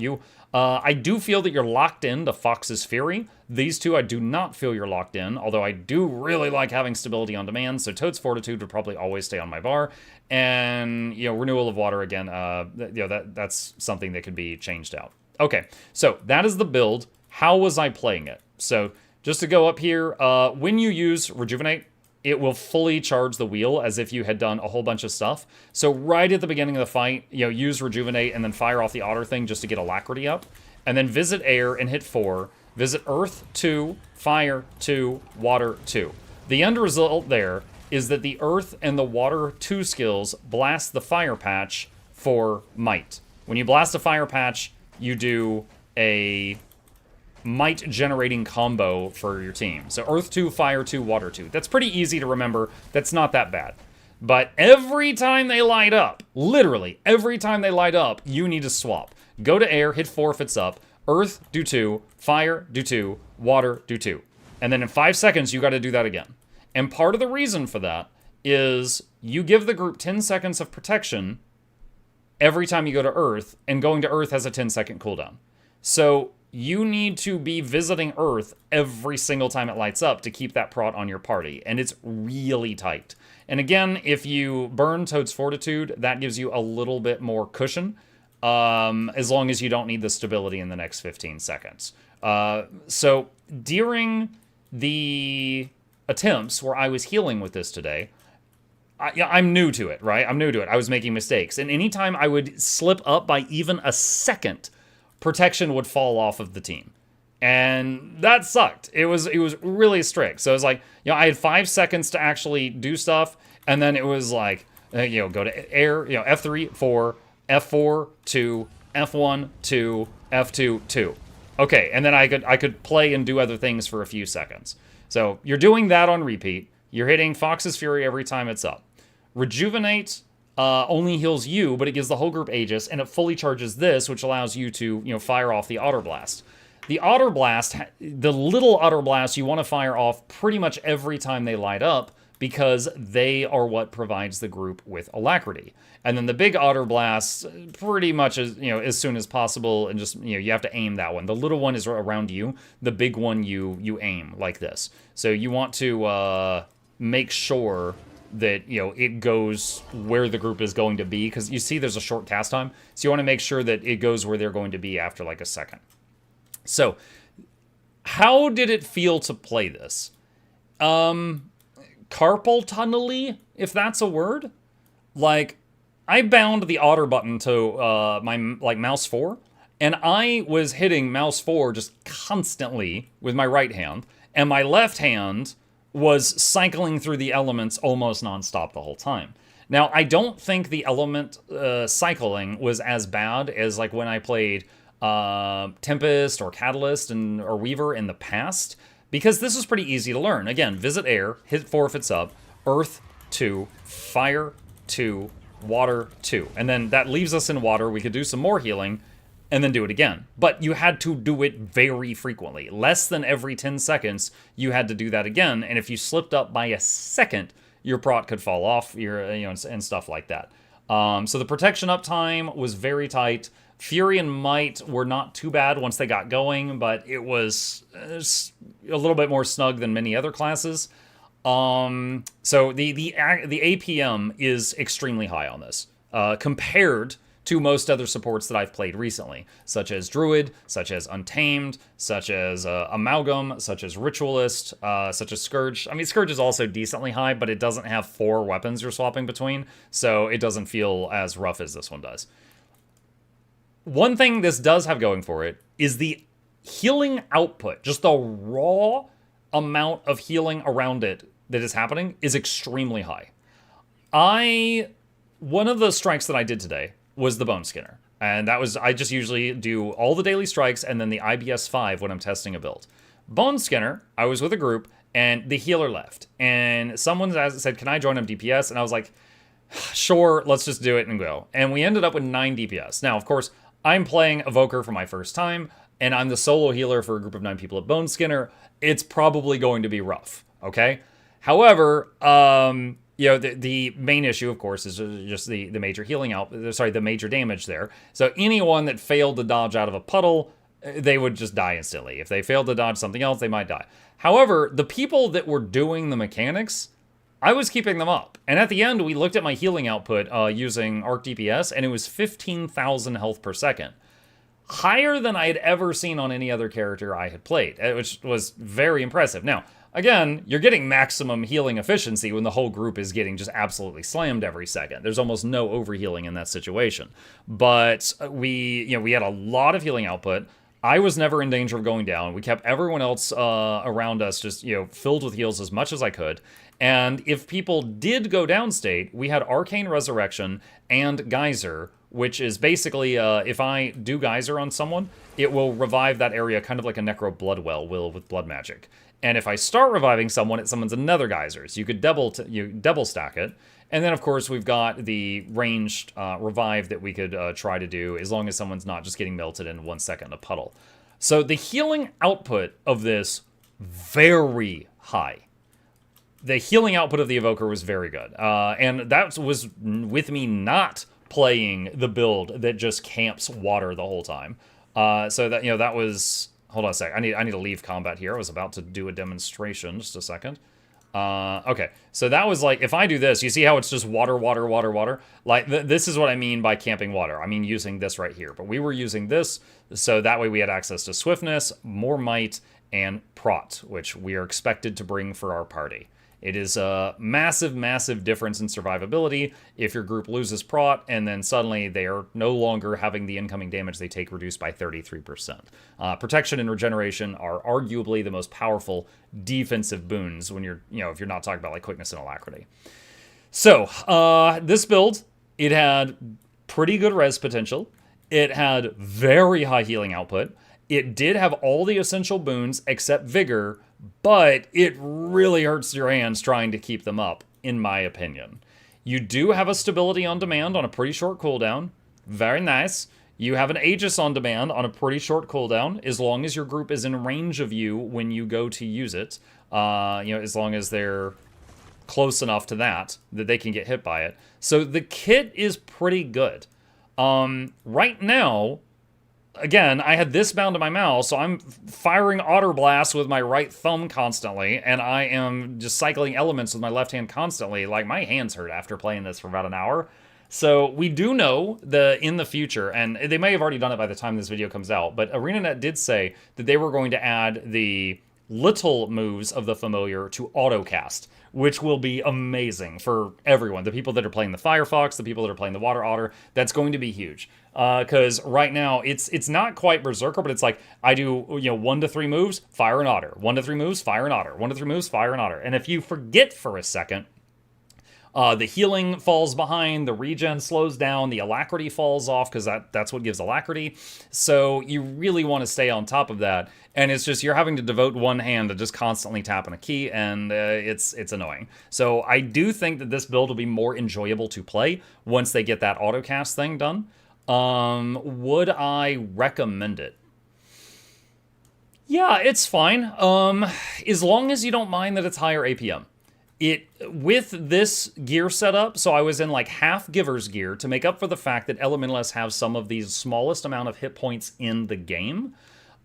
I do feel that you're locked into Fox's Fury. These two I do not feel you're locked in, although I do really like having stability on demand. So Toad's Fortitude would probably always stay on my bar. And, Renewal of Water, again, that's something that could be changed out. Okay, so that is the build. How was I playing it? So just to go up here, when you use Rejuvenate, it will fully charge the wheel as if you had done a whole bunch of stuff. So right at the beginning of the fight, use Rejuvenate and then fire off the otter thing just to get Alacrity up. And then visit air and hit 4. Visit earth 2, fire 2, water 2. The end result there is that the earth and the water 2 skills blast the fire patch for might. When you blast a fire patch, you do a might generating combo for your team. So earth 2, fire 2, water 2. That's pretty easy to remember. That's not that bad. But every time they light up, literally every time they light up, you need to swap. Go to air, hit 4 if it's up. Earth, do 2. Fire, do 2. Water, do 2. And then in 5 seconds, you got to do that again. And part of the reason for that is you give the group 10 seconds of protection every time you go to Earth, and going to Earth has a 10-second cooldown. So you need to be visiting Earth every single time it lights up to keep that prot on your party, and it's really tight. And again, if you burn Toad's Fortitude, that gives you a little bit more cushion, as long as you don't need the stability in the next 15 seconds. So during the attempts where I was healing with this today, I'm new to it, right? I'm new to it. I was making mistakes. And anytime I would slip up by even a second, protection would fall off of the team. And that sucked. It was really strict. So it was like, I had 5 seconds to actually do stuff. And then it was like, go to air, F3, 4, F4, 2, F1, 2, F2, 2. Okay, and then I could play and do other things for a few seconds. So you're doing that on repeat. You're hitting Fox's Fury every time it's up. Rejuvenate only heals you, but it gives the whole group Aegis, and it fully charges this, which allows you to, fire off the Otter Blast. The Otter Blast, the little Otter Blast, you want to fire off pretty much every time they light up, because they are what provides the group with alacrity. And then the big Otter Blast, pretty much as soon as possible, and just, you have to aim that one. The little one is around you. The big one you aim like this. So you want to make sure that, it goes where the group is going to be, because you see there's a short cast time. So you want to make sure that it goes where they're going to be after like a second. So how did it feel to play this? Carpal tunnel-y, if that's a word. Like, I bound the otter button to my mouse 4, and I was hitting mouse 4 just constantly with my right hand, and my left hand was cycling through the elements almost nonstop the whole time. Now, I don't think the element cycling was as bad as like when I played Tempest or Catalyst or Weaver in the past, because this is pretty easy to learn. Again, visit air, hit 4 if it's up, earth 2, fire 2, water 2. And then that leaves us in water. We could do some more healing and then do it again. But you had to do it very frequently. Less than every 10 seconds, you had to do that again. And if you slipped up by a second, your prot could fall off, and stuff like that. So the protection uptime was very tight. Fury and Might were not too bad once they got going, but it was a little bit more snug than many other classes. So the APM is extremely high on this, compared to most other supports that I've played recently, such as Druid, such as Untamed, such as Amalgam, such as Ritualist, such as Scourge. I mean, Scourge is also decently high, but it doesn't have 4 weapons you're swapping between, so it doesn't feel as rough as this one does. One thing this does have going for it is the healing output. Just the raw amount of healing around it that is happening is extremely high. One of the strikes that I did today was the Boneskinner. And that was, I just usually do all the daily strikes and then the IBS 5 when I'm testing a build. Boneskinner, I was with a group and the healer left. And someone said, can I join him DPS? And I was like, sure, let's just do it and go. And we ended up with 9 DPS. Now, of course, I'm playing Evoker for my first time, and I'm the solo healer for a group of 9 people at Boneskinner. It's probably going to be rough, okay? However, the main issue, of course, is just the major healing the major damage there. So anyone that failed to dodge out of a puddle, they would just die instantly. If they failed to dodge something else, they might die. However, the people that were doing the mechanics, I was keeping them up. And at the end, we looked at my healing output using Arc DPS, and it was 15,000 health per second. Higher than I had ever seen on any other character I had played, which was very impressive. Now, again, you're getting maximum healing efficiency when the whole group is getting just absolutely slammed every second. There's almost no overhealing in that situation. But we had a lot of healing output. I was never in danger of going down. We kept everyone else around us just, filled with heals as much as I could. And if people did go downstate, we had Arcane Resurrection and Geyser, which is basically, if I do Geyser on someone, it will revive that area kind of like a Necro Bloodwell will with Blood Magic. And if I start reviving someone, it summons another Geyser. So you could double stack it. And then, of course, we've got the ranged revive that we could try to do as long as someone's not just getting melted in 1 second in a puddle. So the healing output of this, very high. The healing output of the Evoker was very good. And that was with me not playing the build that just camps water the whole time. So that, that was... Hold on a sec. I need to leave combat here. I was about to do a demonstration. Just a second. Okay. So that was like, if I do this, you see how it's just water, water, water, water? Like, this is what I mean by camping water. I mean using this right here. But we were using this, so that way we had access to swiftness, more might, and Prot, which we are expected to bring for our party. It is a massive, massive difference in survivability if your group loses Prot, and then suddenly they are no longer having the incoming damage they take reduced by 33%. Protection and regeneration are arguably the most powerful defensive boons when you're, if you're not talking about like quickness and alacrity. So, this build, it had pretty good res potential. It had very high healing output. It did have all the essential boons except Vigor, but it really hurts your hands trying to keep them up, in my opinion. You do have a stability on demand on a pretty short cooldown. Very nice. You have an Aegis on demand on a pretty short cooldown, as long as your group is in range of you when you go to use it. As long as they're close enough to that they can get hit by it. So the kit is pretty good. Right now, again, I had this bound to my mouse, so I'm firing Otter Blast with my right thumb constantly, and I am just cycling elements with my left hand constantly. Like, my hands hurt after playing this for about an hour. So we do know in the future, and they may have already done it by the time this video comes out, but ArenaNet did say that they were going to add the little moves of the familiar to autocast, which will be amazing for everyone. The people that are playing the Firefox, the people that are playing the Water Otter, that's going to be huge. Because right now, it's not quite Berserker, but it's like, I do, 1 to 3 moves, fire an Otter. 1 to 3 moves, fire an Otter. 1 to 3 moves, fire an Otter. And if you forget for a second, the healing falls behind, the regen slows down, the alacrity falls off, because that's what gives alacrity. So you really want to stay on top of that. And it's just, you're having to devote one hand to just constantly tapping a key, and it's annoying. So I do think that this build will be more enjoyable to play once they get that autocast thing done. Would I recommend it? Yeah, it's fine. As long as you don't mind that it's higher APM. With this gear setup, so I was in like half Giver's gear to make up for the fact that Elementalists have some of the smallest amount of hit points in the game.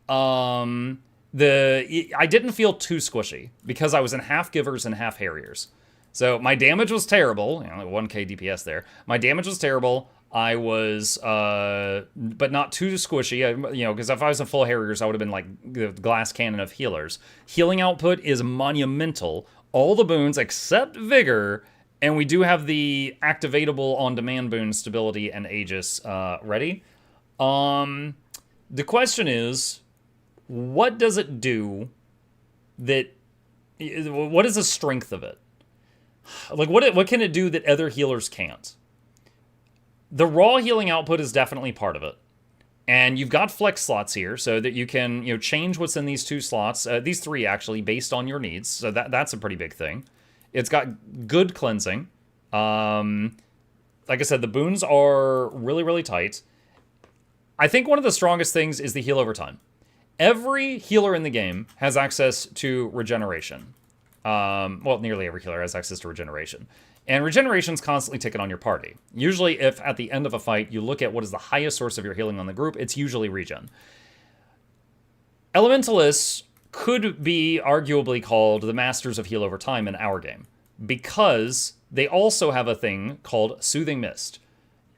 I didn't feel too squishy because I was in half Givers and half Harriers. So my damage was terrible, like 1k DPS there. My damage was terrible. I was, but not too squishy, because if I was in full Harriers, I would have been like the glass cannon of healers. Healing output is monumental. All the boons except Vigor, and we do have the activatable on-demand boon, Stability, and Aegis ready. The question is, what does it do what is the strength of it? Like, what can it do that other healers can't? The raw healing output is definitely part of it. And you've got flex slots here so that you can, change what's in these 2 slots, these 3 actually, based on your needs. So that's a pretty big thing. It's got good cleansing. Like I said, the boons are really, really tight. I think one of the strongest things is the heal over time. Every healer in the game has access to regeneration. Well, nearly every healer has access to regeneration. And regeneration's constantly ticking on your party. Usually, if at the end of a fight, you look at what is the highest source of your healing on the group, it's usually regen. Elementalists could be arguably called the masters of heal over time in our game, because they also have a thing called Soothing Mist.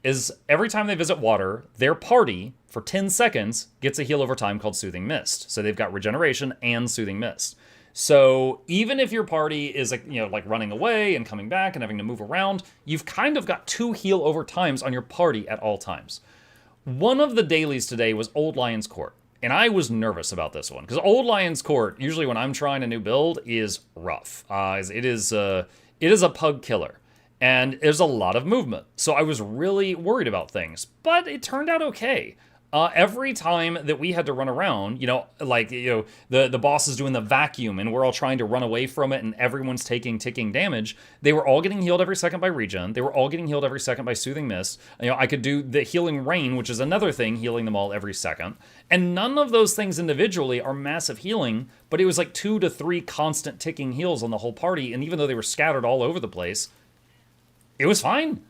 Is every time they visit water, their party, for 10 seconds, gets a heal over time called Soothing Mist. So they've got regeneration and Soothing Mist. So even if your party is like running away and coming back and having to move around, you've kind of got 2 heal over times on your party at all times. One of the dailies today was Old Lion's Court, and I was nervous about this one because Old Lion's Court, usually when I'm trying a new build, is rough. It is a pug killer, and there's a lot of movement. So I was really worried about things, but it turned out okay. Every time that we had to run around, the boss is doing the vacuum and we're all trying to run away from it and everyone's taking ticking damage, they were all getting healed every second by regen. They were all getting healed every second by Soothing Mist. I could do the Healing Rain, which is another thing, healing them all every second. And none of those things individually are massive healing, but it was like 2 to 3 constant ticking heals on the whole party. And even though they were scattered all over the place, it was fine.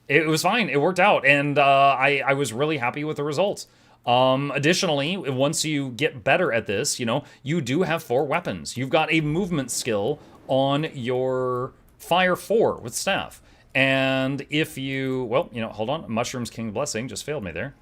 It was fine. It worked out, and I was really happy with the results. Additionally, once you get better at this, you do have 4 weapons. You've got a movement skill on your Fire 4 with Staff. And if you, hold on, Mushroom's King Blessing just failed me there.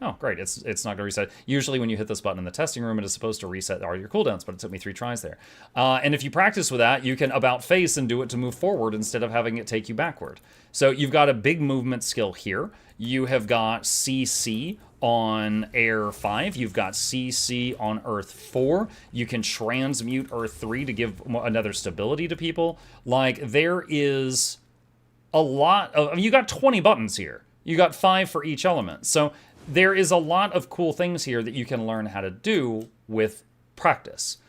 Oh, great. It's not going to reset. Usually when you hit this button in the testing room, it is supposed to reset all your cooldowns, but it took me 3 tries there. And if you practice with that, you can about face and do it to move forward instead of having it take you backward. So you've got a big movement skill here. You have got CC on Air 5. You've got CC on Earth 4. You can transmute Earth 3 to give another stability to people. Like, there is a lot of... I mean, you got 20 buttons here. You got 5 for each element. So there is a lot of cool things here that you can learn how to do with practice.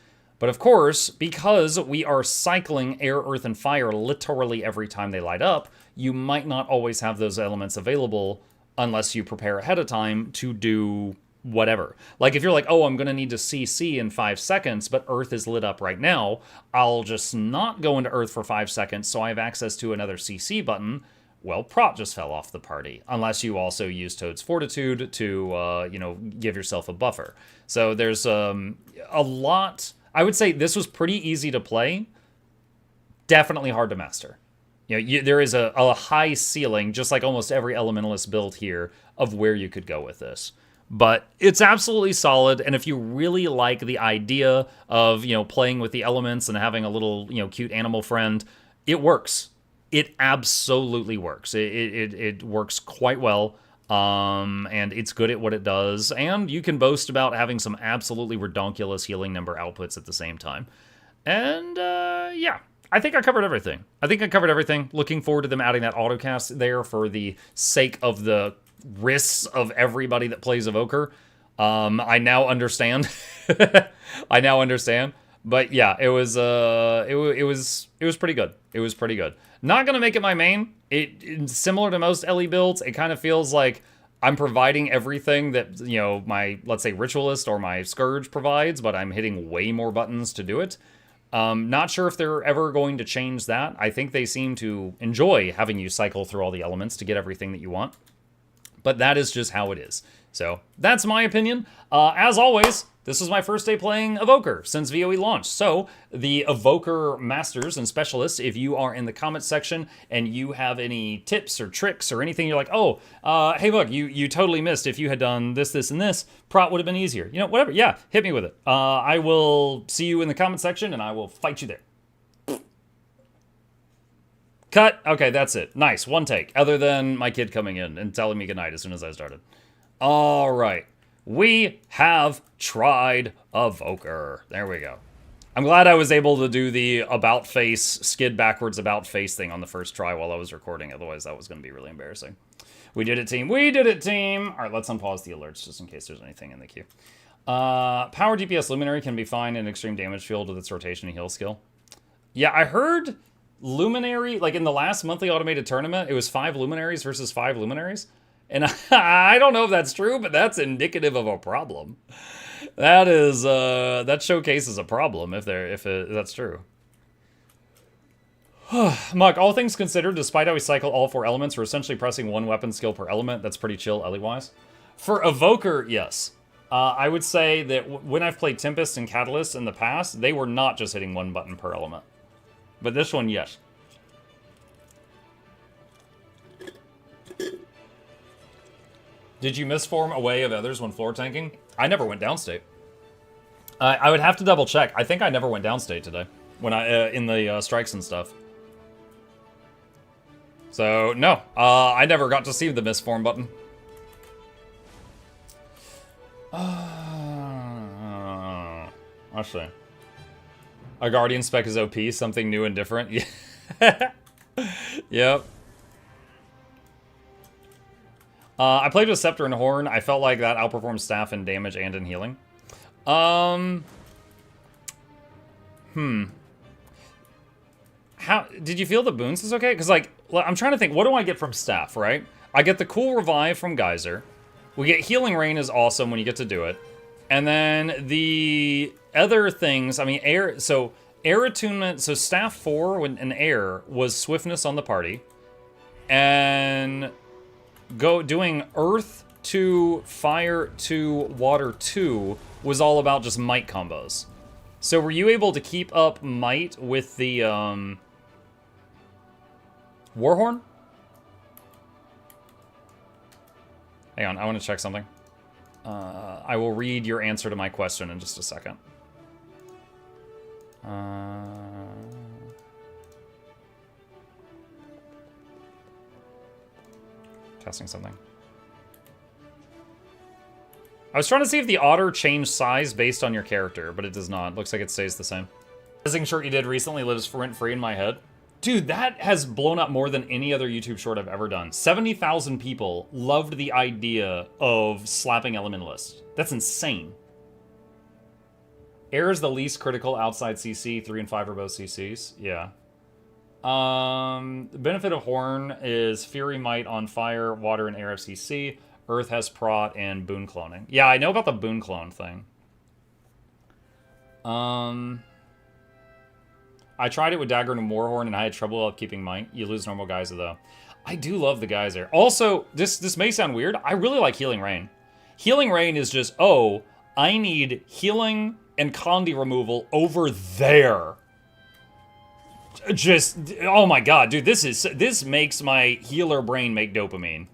But of course, because we are cycling air, earth, and fire literally every time they light up, you might not always have those elements available unless you prepare ahead of time to do whatever. Like if you're like, oh, I'm going to need to CC in 5 seconds, but earth is lit up right now, I'll just not go into earth for 5 seconds so I have access to another CC button. Well, Prot just fell off the party, unless you also use Toad's Fortitude to, give yourself a buffer. So there's a lot... I would say this was pretty easy to play, definitely hard to master. There is a high ceiling, just like almost every Elementalist build here, of where you could go with this. But it's absolutely solid, and if you really like the idea of, playing with the elements and having a little, cute animal friend, it works. It absolutely works. It works quite well, and it's good at what it does. And you can boast about having some absolutely redonkulous healing number outputs at the same time. And, yeah, I think I covered everything. Looking forward to them adding that autocast there for the sake of the risks of everybody that plays Evoker. I now understand. But yeah, it was pretty good. It was pretty good. Not gonna make it my main. It's similar to most LE builds. It kind of feels like I'm providing everything that, my, let's say, Ritualist or my Scourge provides, but I'm hitting way more buttons to do it. Not sure if they're ever going to change that. I think they seem to enjoy having you cycle through all the elements to get everything that you want. But that is just how it is. So that's my opinion. As always, this is my first day playing Evoker since VOE launched. So the Evoker Masters and Specialists, if you are in the comments section and you have any tips or tricks or anything, you're like, oh, hey, look, you totally missed. If you had done this, this, and this, Prot would have been easier. Whatever. Yeah, hit me with it. I will see you in the comment section and I will fight you there. Cut. Okay, that's it. Nice. One take. Other than my kid coming in and telling me goodnight as soon as I started. All right. We have tried Evoker. There we go. I'm glad I was able to do the about face, skid backwards about face thing on the first try while I was recording. Otherwise, that was going to be really embarrassing. We did it, team. We did it, team. All right, let's unpause the alerts just in case there's anything in the queue. Power DPS Luminary can be fine in extreme damage field with its rotation and heal skill. Yeah, I heard Luminary, like in the last monthly automated tournament, it was 5 Luminaries versus 5 Luminaries. And I don't know if that's true, but that's indicative of a problem. That is, that showcases a problem if that's true. Muck, all things considered, despite how we cycle all 4 elements, we're essentially pressing 1 weapon skill per element. That's pretty chill, LE-wise. For Evoker, yes. I would say that when I've played Tempest and Catalyst in the past, they were not just hitting 1 button per element. But this one, yes. Did you misform away of others when floor tanking? I never went downstate. I would have to double check. I think I never went downstate today when in the strikes and stuff. So no, I never got to see the misform button. Let's see. A Guardian spec is OP, something new and different. Yep. I played with Scepter and Horn. I felt like that outperformed Staff in damage and in healing. How did you feel the boons is okay? Because, like, I'm trying to think, what do I get from Staff, right? I get the cool revive from Geyser. We get Healing Rain is awesome when you get to do it. And then the other things, I mean, air attunement, so Staff 4 when in air was Swiftness on the party. And doing Earth 2, Fire 2, Water 2 was all about just might combos. So were you able to keep up might with the Warhorn? Hang on, I want to check something. I will read your answer to my question in just a second. Testing something. I was trying to see if the otter changed size based on your character, but it does not. Looks like it stays the same. The Rising short you did recently lives rent-free in my head. Dude, that has blown up more than any other YouTube short I've ever done. 70,000 people loved the idea of slapping Elementalist. That's insane. Air is the least critical outside CC. 3 and 5 are both CCs. Yeah. The benefit of Horn is Fury Might on Fire, Water, and Air FCC. Earth has Prot and Boon Cloning. Yeah, I know about the Boon Clone thing. I tried it with Dagger and Warhorn, and I had trouble keeping Might. You lose normal Geyser, though. I do love the Geyser. Also, this may sound weird. I really like Healing Rain. Healing Rain is just, oh, I need healing and Condi removal over there. Just, oh my god, dude, this makes my healer brain make dopamine.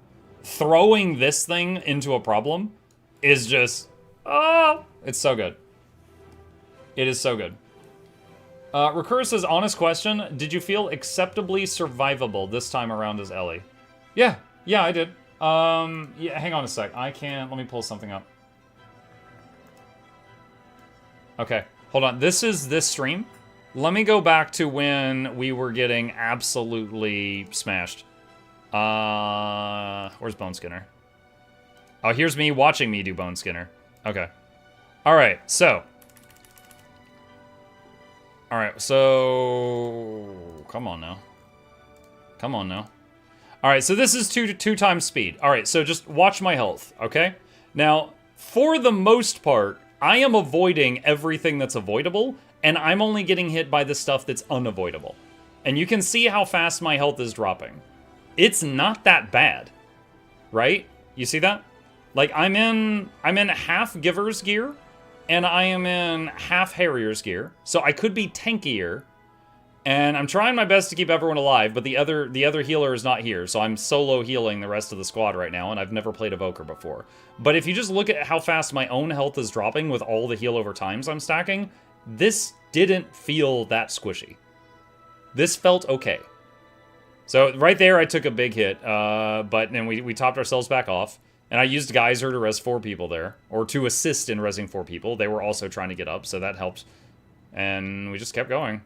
Throwing this thing into a problem is just, oh, it's so good. It is so good. Recur says, honest question, did you feel acceptably survivable this time around as Ellie? Yeah, I did. Yeah, hang on a sec. Let me pull something up. Okay, hold on. This is this stream. Let me go back to when we were getting absolutely smashed. Where's Boneskinner? Oh, here's me watching me do Boneskinner. Okay. Alright, so. Alright, so. Come on now. Come on now. Alright, so this is two times speed. Alright, so just watch my health, okay? Now, for the most part, I am avoiding everything that's avoidable, and I'm only getting hit by the stuff that's unavoidable. And you can see how fast my health is dropping. It's not that bad, right? You see that? Like, I'm in half Giver's gear, and I am in half Harrier's gear, so I could be tankier, and I'm trying my best to keep everyone alive, but the other healer is not here, so I'm solo healing the rest of the squad right now, and I've never played evoker before. But if you just look at how fast my own health is dropping with all the heal over times I'm stacking, this didn't feel that squishy. This felt okay. So right there, I took a big hit, but then we topped ourselves back off. And I used Geyser to res 4 people there, or to assist in resing 4 people. They were also trying to get up, so that helped. And we just kept going.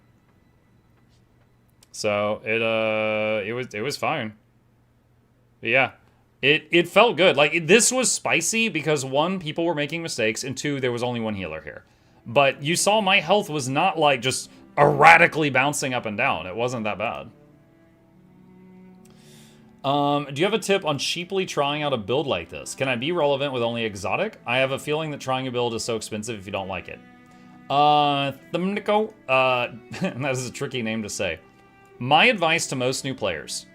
So it was fine. But yeah, it felt good. Like, this was spicy because 1, people were making mistakes, and 2, there was only 1 healer here. But you saw my health was not like just erratically bouncing up and down. It wasn't that bad. Do you have a tip on cheaply trying out a build like this? Can I be relevant with only exotic? I have a feeling that trying a build is so expensive if you don't like it. Thumnico, that is a tricky name to say. My advice to most new players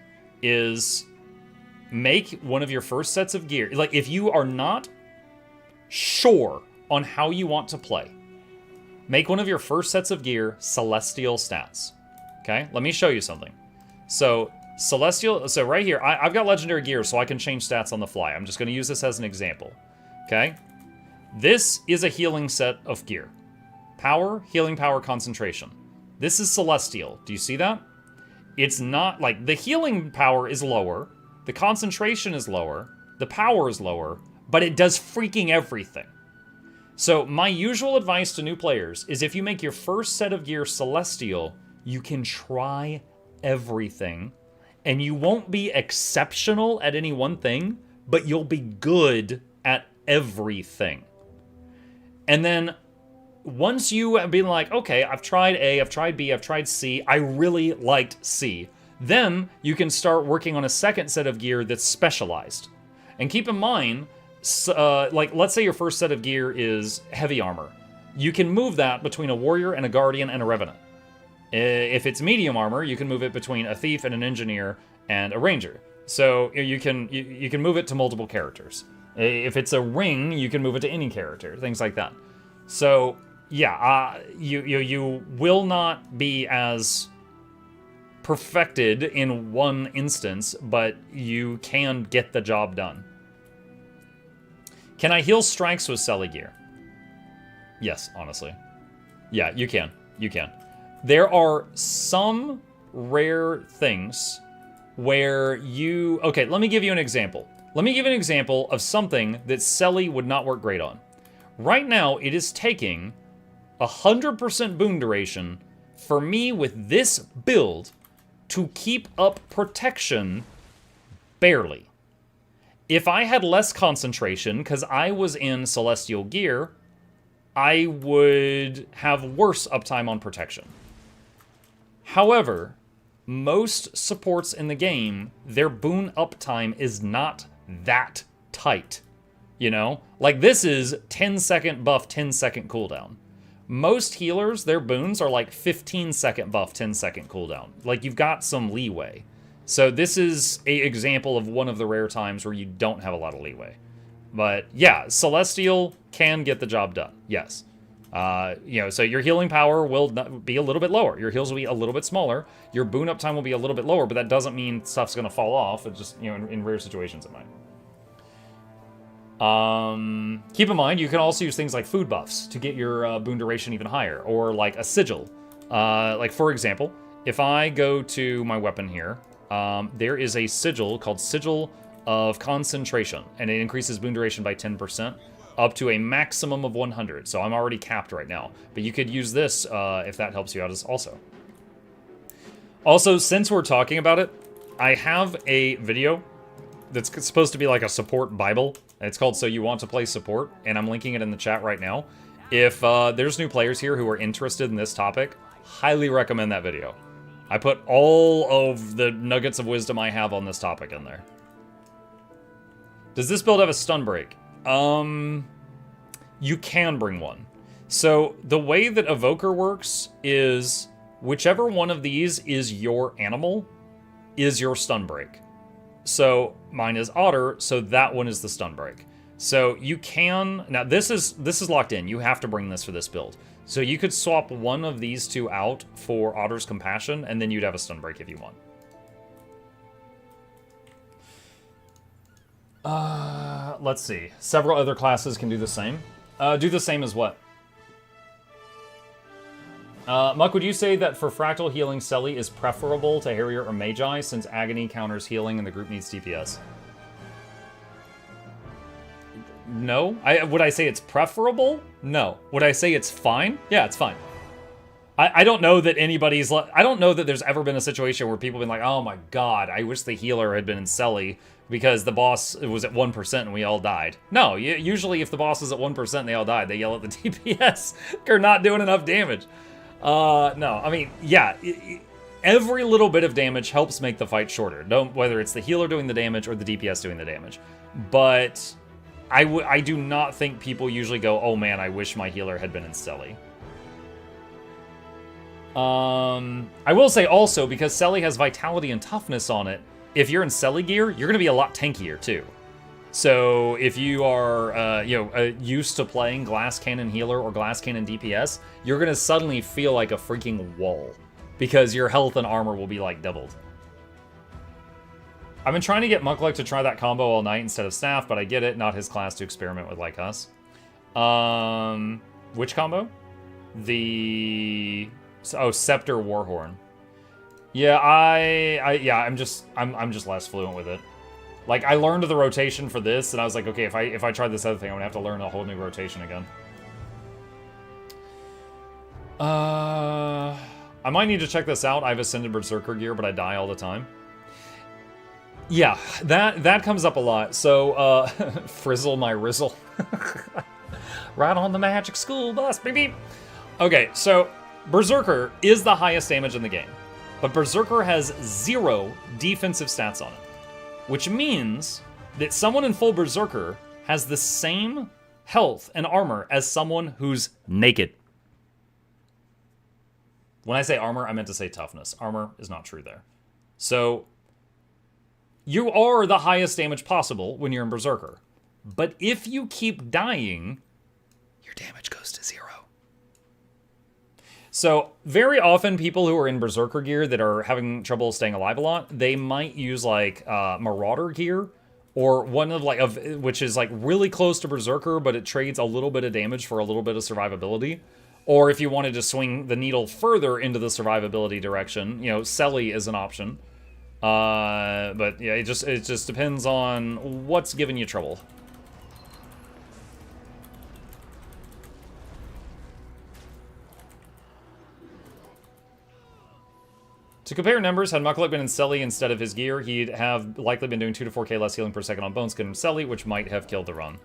is make one of your first sets of gear. Like, if you are not sure on how you want to play, make one of your first sets of gear Celestial stats. Okay, let me show you something. So, Celestial, so right here, I've got legendary gear, so I can change stats on the fly. I'm just going to use this as an example. Okay? This is a healing set of gear. Power, healing power, concentration. This is Celestial. Do you see that? It's not, like, the healing power is lower, the concentration is lower, the power is lower, but it does freaking everything. So my usual advice to new players is if you make your first set of gear Celestial, you can try everything. And you won't be exceptional at any one thing, but you'll be good at everything. And then once you have been like, okay, I've tried A, I've tried B, I've tried C, I really liked C, then you can start working on a second set of gear that's specialized. And keep in mind, like, let's say your first set of gear is heavy armor. You can move that between a warrior and a guardian and a revenant. If it's medium armor, you can move it between a thief and an engineer and a ranger. So you can move it to multiple characters. If it's a ring, you can move it to any character, things like that. So yeah, you will not be as perfected in one instance, but you can get the job done. Can I heal strikes with Selly gear? Yes, honestly. Yeah, you can. You can. There are some rare things where you... Okay, let me give you an example. Let me give you an example of something that Selly would not work great on. Right now, it is taking 100% boon duration for me with this build to keep up protection barely. If I had less concentration, because I was in Celestial gear, I would have worse uptime on protection. However, most supports in the game, their boon uptime is not that tight. You know? Like this is 10-second buff, 10-second cooldown. Most healers, their boons are like 15-second buff, 10-second cooldown. Like you've got some leeway. So this is an example of one of the rare times where you don't have a lot of leeway. But yeah, Celestial can get the job done. Yes. You know, so your healing power will be a little bit lower. Your heals will be a little bit smaller. Your boon uptime will be a little bit lower, but that doesn't mean stuff's going to fall off. It just, you know, in rare situations it might. Keep in mind, you can also use things like food buffs to get your boon duration even higher, or like a sigil. Like for example, if I go to my weapon here, there is a sigil called Sigil of Concentration, and it increases boon duration by 10%, up to a maximum of 100. So I'm already capped right now, but you could use this if that helps you out as also. Also, since we're talking about it, I have a video that's supposed to be like a support Bible. It's called So You Want to Play Support, and I'm linking it in the chat right now. If there's new players here who are interested in this topic, highly recommend that video. I put all of the nuggets of wisdom I have on this topic in there. Does this build have a stun break? You can bring one. So the way that evoker works is whichever one of these is your animal is your stun break. So mine is otter, so that one is the stun break. So you can, now this is locked in. You have to bring this for this build. So you could swap one of these two out for Otter's Compassion, and then you'd have a stun break if you want. Let's see. Several other classes can do the same. Do the same as what? Muck, would you say that for Fractal healing, Selly is preferable to Harrier or Magi, since Agony counters healing and the group needs DPS? No. Would I say it's preferable? No. Would I say it's fine? Yeah, it's fine. I don't know that anybody's... I don't know that there's ever been a situation where people have been like, oh my god, I wish the healer had been in Selly because the boss was at 1% and we all died. No, usually if the boss is at 1% and they all died, they yell at the DPS. They're not doing enough damage. No, I mean, yeah, every little bit of damage helps make the fight shorter. Whether it's the healer doing the damage or the DPS doing the damage. But I do not think people usually go, oh man, I wish my healer had been in Selly. I will say also, because Selly has Vitality and Toughness on it, if you're in Selly gear, you're going to be a lot tankier too. So if you are, used to playing Glass Cannon Healer or Glass Cannon DPS, you're going to suddenly feel like a freaking wall because your health and armor will be like doubled. I've been trying to get Mukluk to try that combo all night instead of Staff, but I get it, not his class to experiment with like us. Which combo? Scepter Warhorn. Yeah, I'm just less fluent with it. Like, I learned the rotation for this, and I was like, okay, if I try this other thing, I'm gonna have to learn a whole new rotation again. I might need to check this out. I've Ascended Berserker gear, but I die all the time. Yeah, that comes up a lot. So, Frizzle my Rizzle. Right on the magic school bus, baby. Okay, so Berserker is the highest damage in the game, but Berserker has 0 defensive stats on it, which means that someone in full Berserker has the same health and armor as someone who's naked. When I say armor, I meant to say toughness. Armor is not true there. So you are the highest damage possible when you're in Berserker, but if you keep dying, your damage goes to 0. So very often people who are in Berserker gear that are having trouble staying alive a lot, they might use like Marauder gear or one of like which is like really close to Berserker, but it trades a little bit of damage for a little bit of survivability. Or if you wanted to swing the needle further into the survivability direction, you know, Selly is an option. But yeah, it just depends on what's giving you trouble. To compare numbers, had Mukluk been in Selly instead of his gear, he'd have likely been doing 2 to 4k less healing per second on Boneskinner and Selly, which might have killed the run.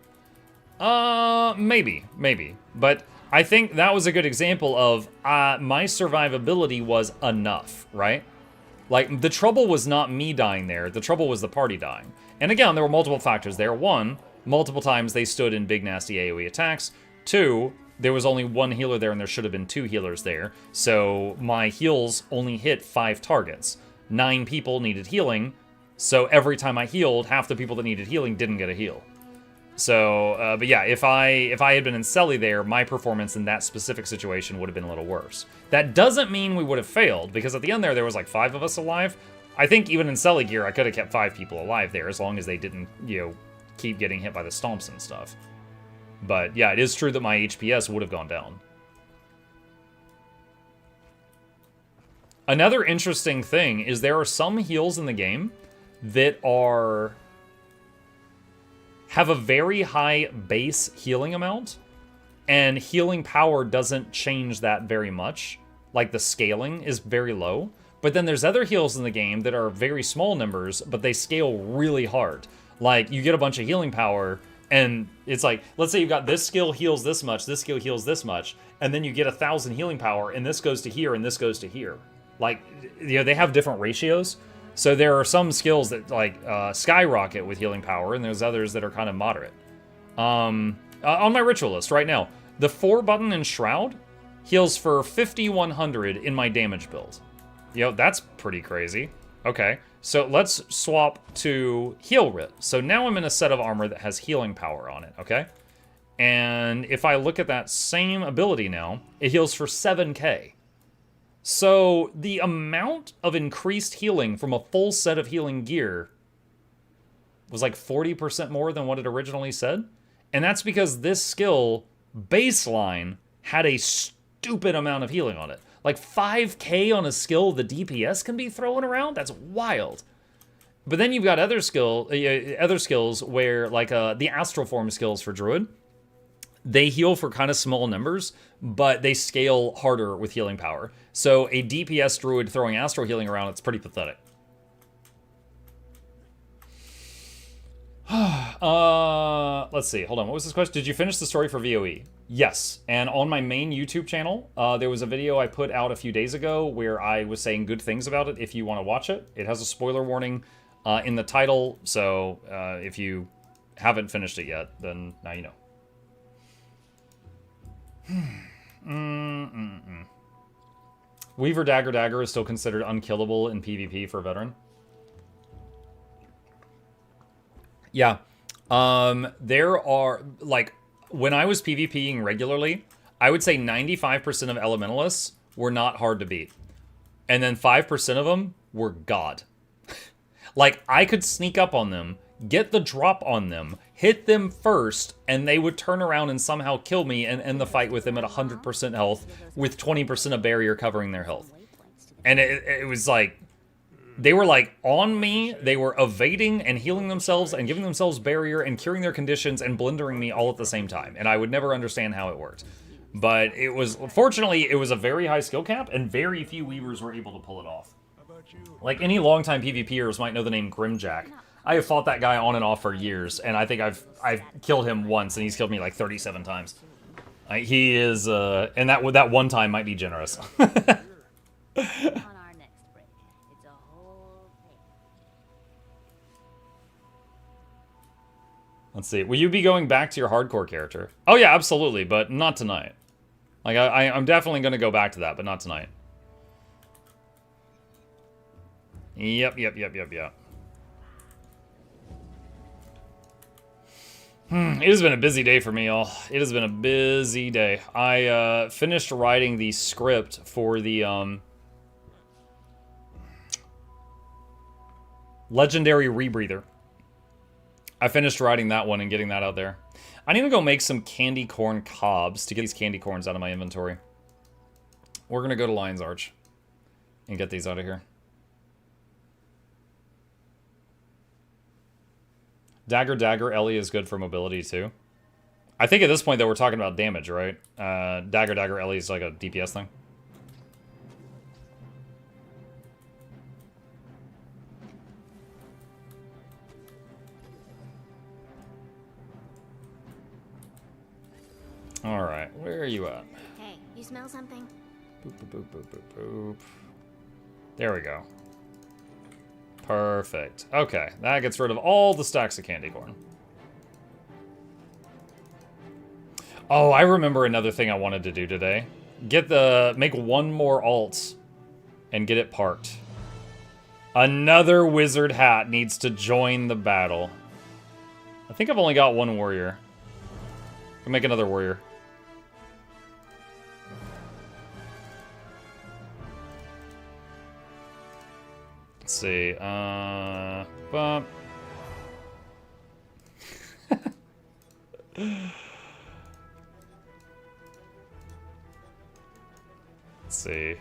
Maybe. But I think that was a good example of my survivability was enough, right? Like, the trouble was not me dying there, the trouble was the party dying. And again, there were multiple factors there. 1, multiple times they stood in big nasty AoE attacks. 2, there was only 1 healer there and there should have been 2 healers there. So my heals only hit 5 targets. 9 people needed healing, so every time I healed, half the people that needed healing didn't get a heal. So, but yeah, if I had been in Selly there, my performance in that specific situation would have been a little worse. That doesn't mean we would have failed, because at the end there was like 5 of us alive. I think even in Selly gear, I could have kept 5 people alive there, as long as they didn't, you know, keep getting hit by the stomps and stuff. But yeah, it is true that my HPS would have gone down. Another interesting thing is there are some heals in the game that have a very high base healing amount, and healing power doesn't change that very much. Like, the scaling is very low. But then there's other heals in the game that are very small numbers, but they scale really hard. Like, you get a bunch of healing power, and it's like, let's say you've got this skill heals this much, this skill heals this much, and then you get 1,000 healing power, and this goes to here, and this goes to here. Like, you know, they have different ratios. So there are some skills that, like, skyrocket with healing power, and there's others that are kind of moderate. On my ritual list right now, the 4-button Enshroud heals for 5,100 in my damage build. You know, that's pretty crazy. Okay, so let's swap to Heal Writ. So now I'm in a set of armor that has healing power on it, okay? And if I look at that same ability now, it heals for 7k. So the amount of increased healing from a full set of healing gear was like 40% more than what it originally said. And that's because this skill, baseline, had a stupid amount of healing on it. Like 5k on a skill the DPS can be throwing around? That's wild. But then you've got other skills where, like the Astral Form skills for Druid, they heal for kind of small numbers, but they scale harder with healing power. So a DPS Druid throwing Astral Healing around, it's pretty pathetic. Let's see. Hold on. What was this question? Did you finish the story for VOE? Yes. And on my main YouTube channel, there was a video I put out a few days ago where I was saying good things about it if you want to watch it. It has a spoiler warning in the title, so if you haven't finished it yet, then now you know. Weaver Dagger is still considered unkillable in PvP for a veteran. Yeah. There are, like, when I was PvPing regularly, I would say 95% of Elementalists were not hard to beat. And then 5% of them were God. Like, I could sneak up on them, get the drop on them, hit them first, and they would turn around and somehow kill me and end the fight with them at 100% health with 20% of barrier covering their health. And it was like, they were like on me, they were evading and healing themselves and giving themselves barrier and curing their conditions and blundering me all at the same time. And I would never understand how it worked. But it was, fortunately, it was a very high skill cap and very few Weavers were able to pull it off. Like, any longtime PvPers might know the name Grimjack. I have fought that guy on and off for years, and I think I've killed him once, and he's killed me like 37 times. He is, and that one time might be generous. Let's see. Will you be going back to your hardcore character? Oh yeah, absolutely, but not tonight. Like, I'm definitely going to go back to that, but not tonight. Yep. It has been a busy day for me, y'all. It has been a busy day. I finished writing the script for the Legendary Rebreather. I finished writing that one and getting that out there. I need to go make some candy corn cobs to get these candy corns out of my inventory. We're gonna go to Lion's Arch and get these out of here. Dagger Ellie is good for mobility too. I think at this point though we're talking about damage, right? Dagger Ellie is like a DPS thing. Alright, where are you at? Hey, you smell something? Boop, boop, boop, boop, boop, boop. There we go. Perfect. Okay, that gets rid of all the stacks of candy corn. Oh, I remember another thing I wanted to do today. Make one more alt and get it parked. Another wizard hat needs to join the battle. I think I've only got one warrior. I'll make another warrior. Let's see, bump. Let's see.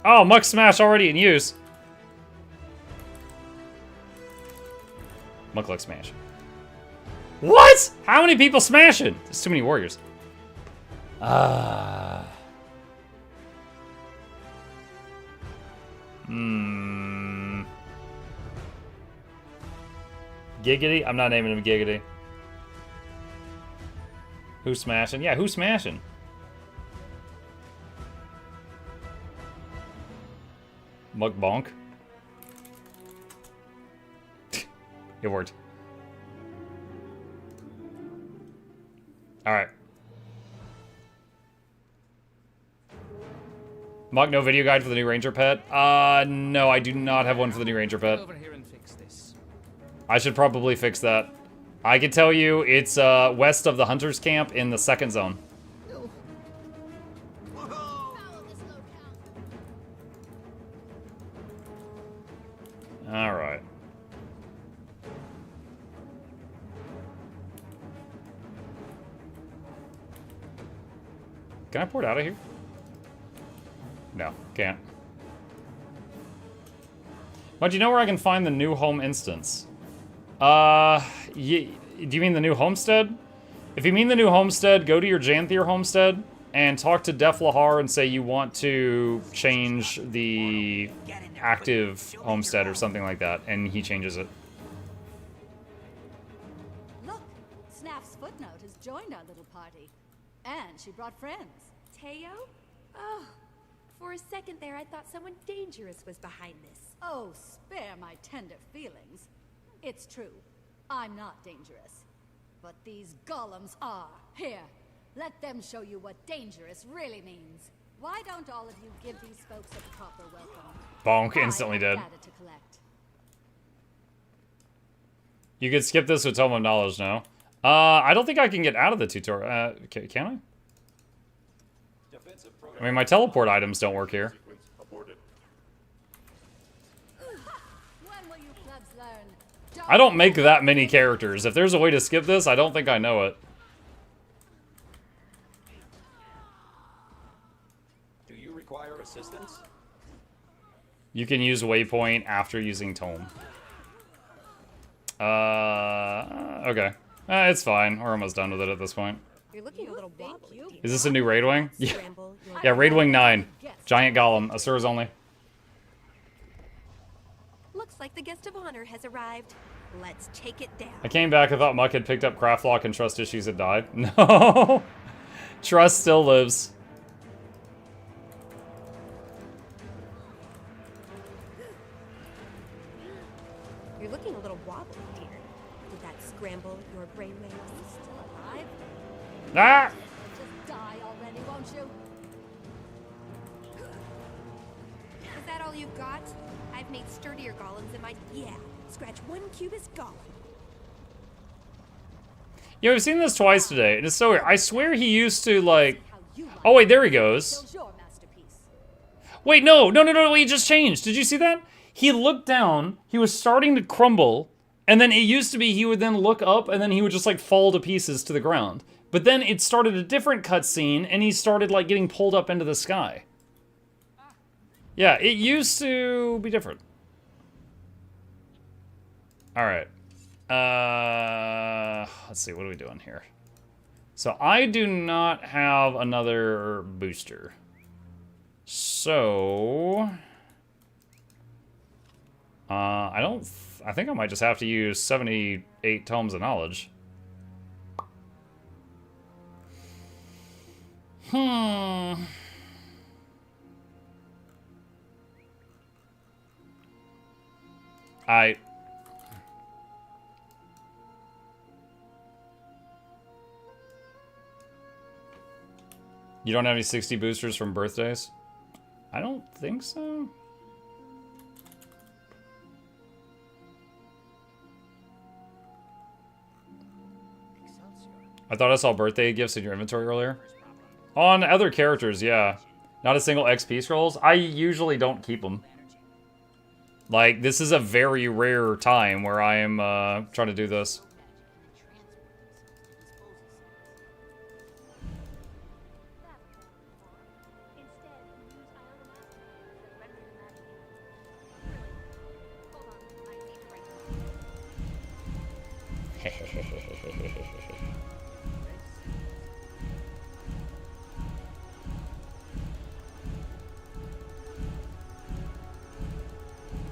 Oh, Muck Smash already in use. Mukluk Smash. What? How many people smashing? There's too many warriors. Giggity? I'm not naming him Giggity. Who's smashing? Yeah, who's smashing? Mug Bonk. It worked. Alright. Mug, no video guide for the new ranger pet? No, I do not have one for the new ranger pet. Over here and fix this. I should probably fix that. I can tell you it's west of the hunter's camp in the second zone. Alright. Can I port out of here? No, can't. But do you know where I can find the new home instance? Do you mean the new homestead? If you mean the new homestead, go to your Janthier homestead and talk to Def Lahar and say you want to change the active homestead or something like that, and he changes it. Look, Snap's footnote has joined our little party. And she brought friends. Teo? Oh, for a second there I thought someone dangerous was behind this. Oh, spare my tender feelings. It's true, I'm not dangerous. But these golems are. Here, let them show you what dangerous really means. Why don't all of you give these folks a proper welcome? Bonk, instantly dead. To collect. You could skip this with Tome of Knowledge now. I don't think I can get out of the tutorial. Can I? I mean, my teleport items don't work here. I don't make that many characters. If there's a way to skip this, I don't think I know it. Do you require assistance? You can use Waypoint after using Tome. Okay. It's fine. We're almost done with it at this point. You're looking a little wobbly. Is this a new Raid Wing? Yeah. Yeah, Raid Wing 9. Giant Golem. Asuras only. Looks like the guest of honor has arrived. Let's take it down. I came back, I thought Muck had picked up Craftlock and trust issues had died. No! Trust still lives. You're looking a little wobbly, dear. Did that scramble your brainwaves? Still alive? Ah! Just die already, won't you? Is that all you've got? I've made sturdier golems in my... Yeah, scratch one cubist golem. Yeah, we've seen this twice today, and it's so weird. I swear he used to, like... Oh, wait, there he goes. Wait, no, he just changed. Did you see that? He looked down, he was starting to crumble, and then it used to be he would then look up, and then he would just, like, fall to pieces to the ground. But then it started a different cutscene, and he started, like, getting pulled up into the sky. Yeah, it used to be different. Alright. Let's see, what are we doing here? So I do not have another booster. So... I think I might just have to use 78 Tomes of Knowledge. You don't have any 60 boosters from birthdays? I don't think so. I thought I saw birthday gifts in your inventory earlier. On other characters, yeah. Not a single XP scrolls. I usually don't keep them. Like, this is a very rare time where I am trying to do this.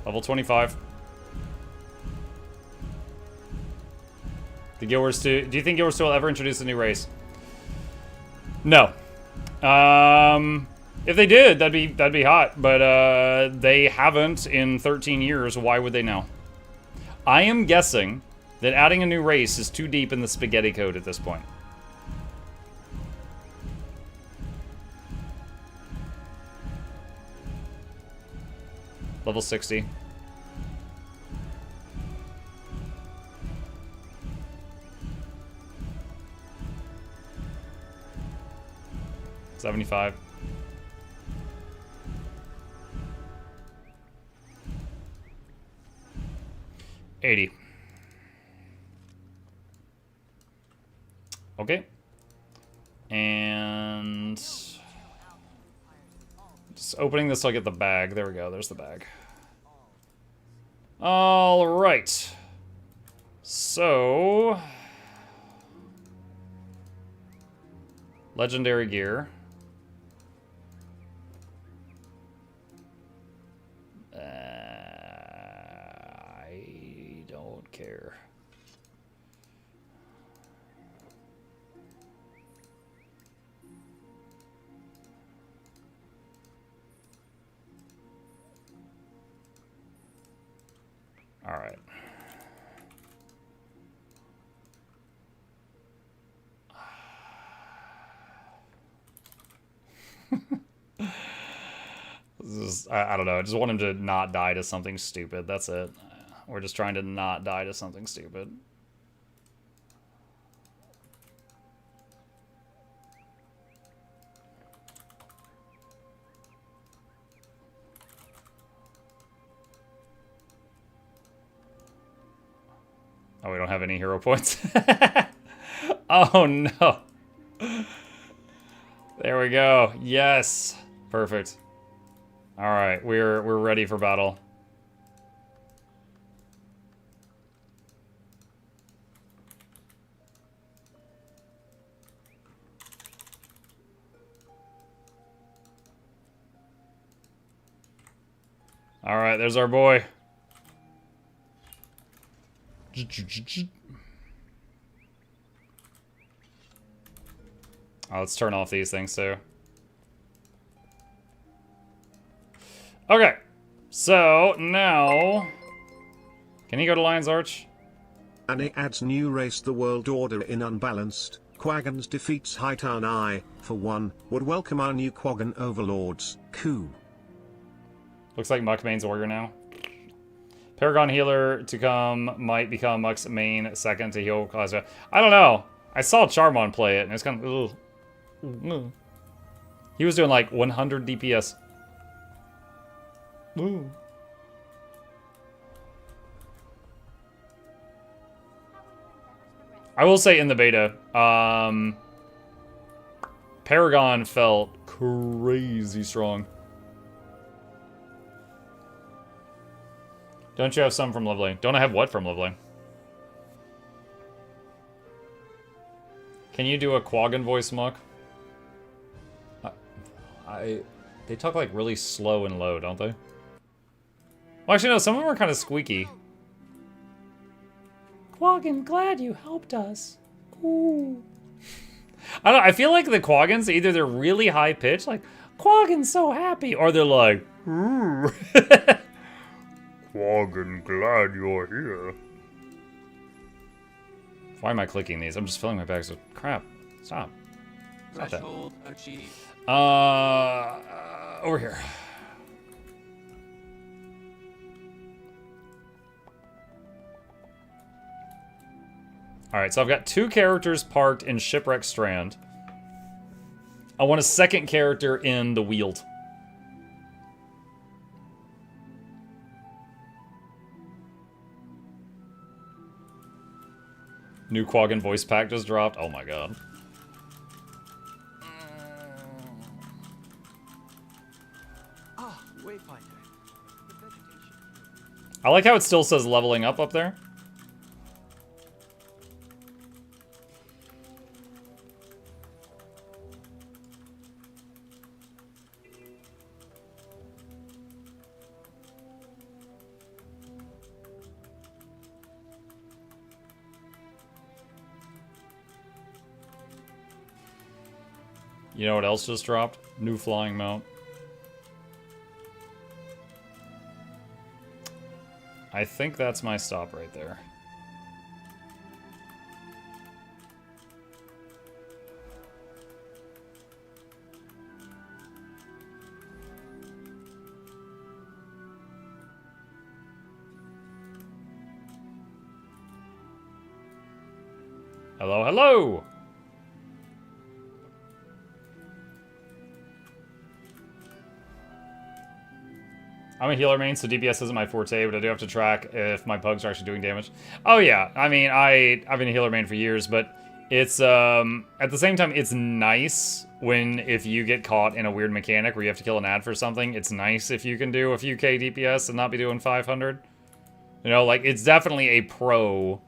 Level 25. Do you think Guild Wars 2 will ever introduce a new race? No. If they did, that'd be hot. But they haven't in 13 years. Why would they now? I am guessing that adding a new race is too deep in the spaghetti code at this point. Level 60. $75. $80. Okay. And just opening this so I get the bag. There we go. There's the bag. All right. So, legendary gear. I don't care. All right. I don't know. I just want him to not die to something stupid. That's it. We're just trying to not die to something stupid. Oh, we don't have any hero points. Oh, no. There we go. Yes. Perfect. All right, we're ready for battle. All right, there's our boy. Oh, let's turn off these things too. Okay, so now, can he go to Lion's Arch? And it adds new race the world order in Unbalanced. Quaggons defeats Hightown. I, for one, would welcome our new Quaggan overlords. Coup. Looks like Muck main's warrior now. Paragon healer to come might become Muck's main second to heal class. I don't know. I saw Charmon play it, and it's kind of... Ugh. He was doing like 100 DPS. Ooh. I will say in the beta, Paragon felt crazy strong. Don't you have some from Lovely? Don't I have what from Lovely? Can you do a Quaggan voice, Muck? They talk like really slow and low, don't they? Well, actually, no, some of them are kind of squeaky. Quaggan, glad you helped us. Ooh. I don't know, I feel like the Quaggans, either they're really high pitched, like, Quaggan's so happy, or they're like, Quaggan, glad you're here. Why am I clicking these? I'm just filling my bags with crap. Stop. Stop that. Threshold achieved. Over here. Alright, so I've got 2 characters parked in Shipwreck Strand. I want a second character in the Weald. New Quaggan voice pack just dropped. Oh my god. Ah, wayfinder. I like how it still says leveling up there. You know what else just dropped? New flying mount. I think that's my stop right there. Hello, hello! I'm a healer main, so DPS isn't my forte, but I do have to track if my pugs are actually doing damage. Oh yeah, I mean, I've been a healer main for years, but it's, at the same time, it's nice when, if you get caught in a weird mechanic where you have to kill an ad for something, it's nice if you can do a few K DPS and not be doing 500. You know, like, it's definitely a pro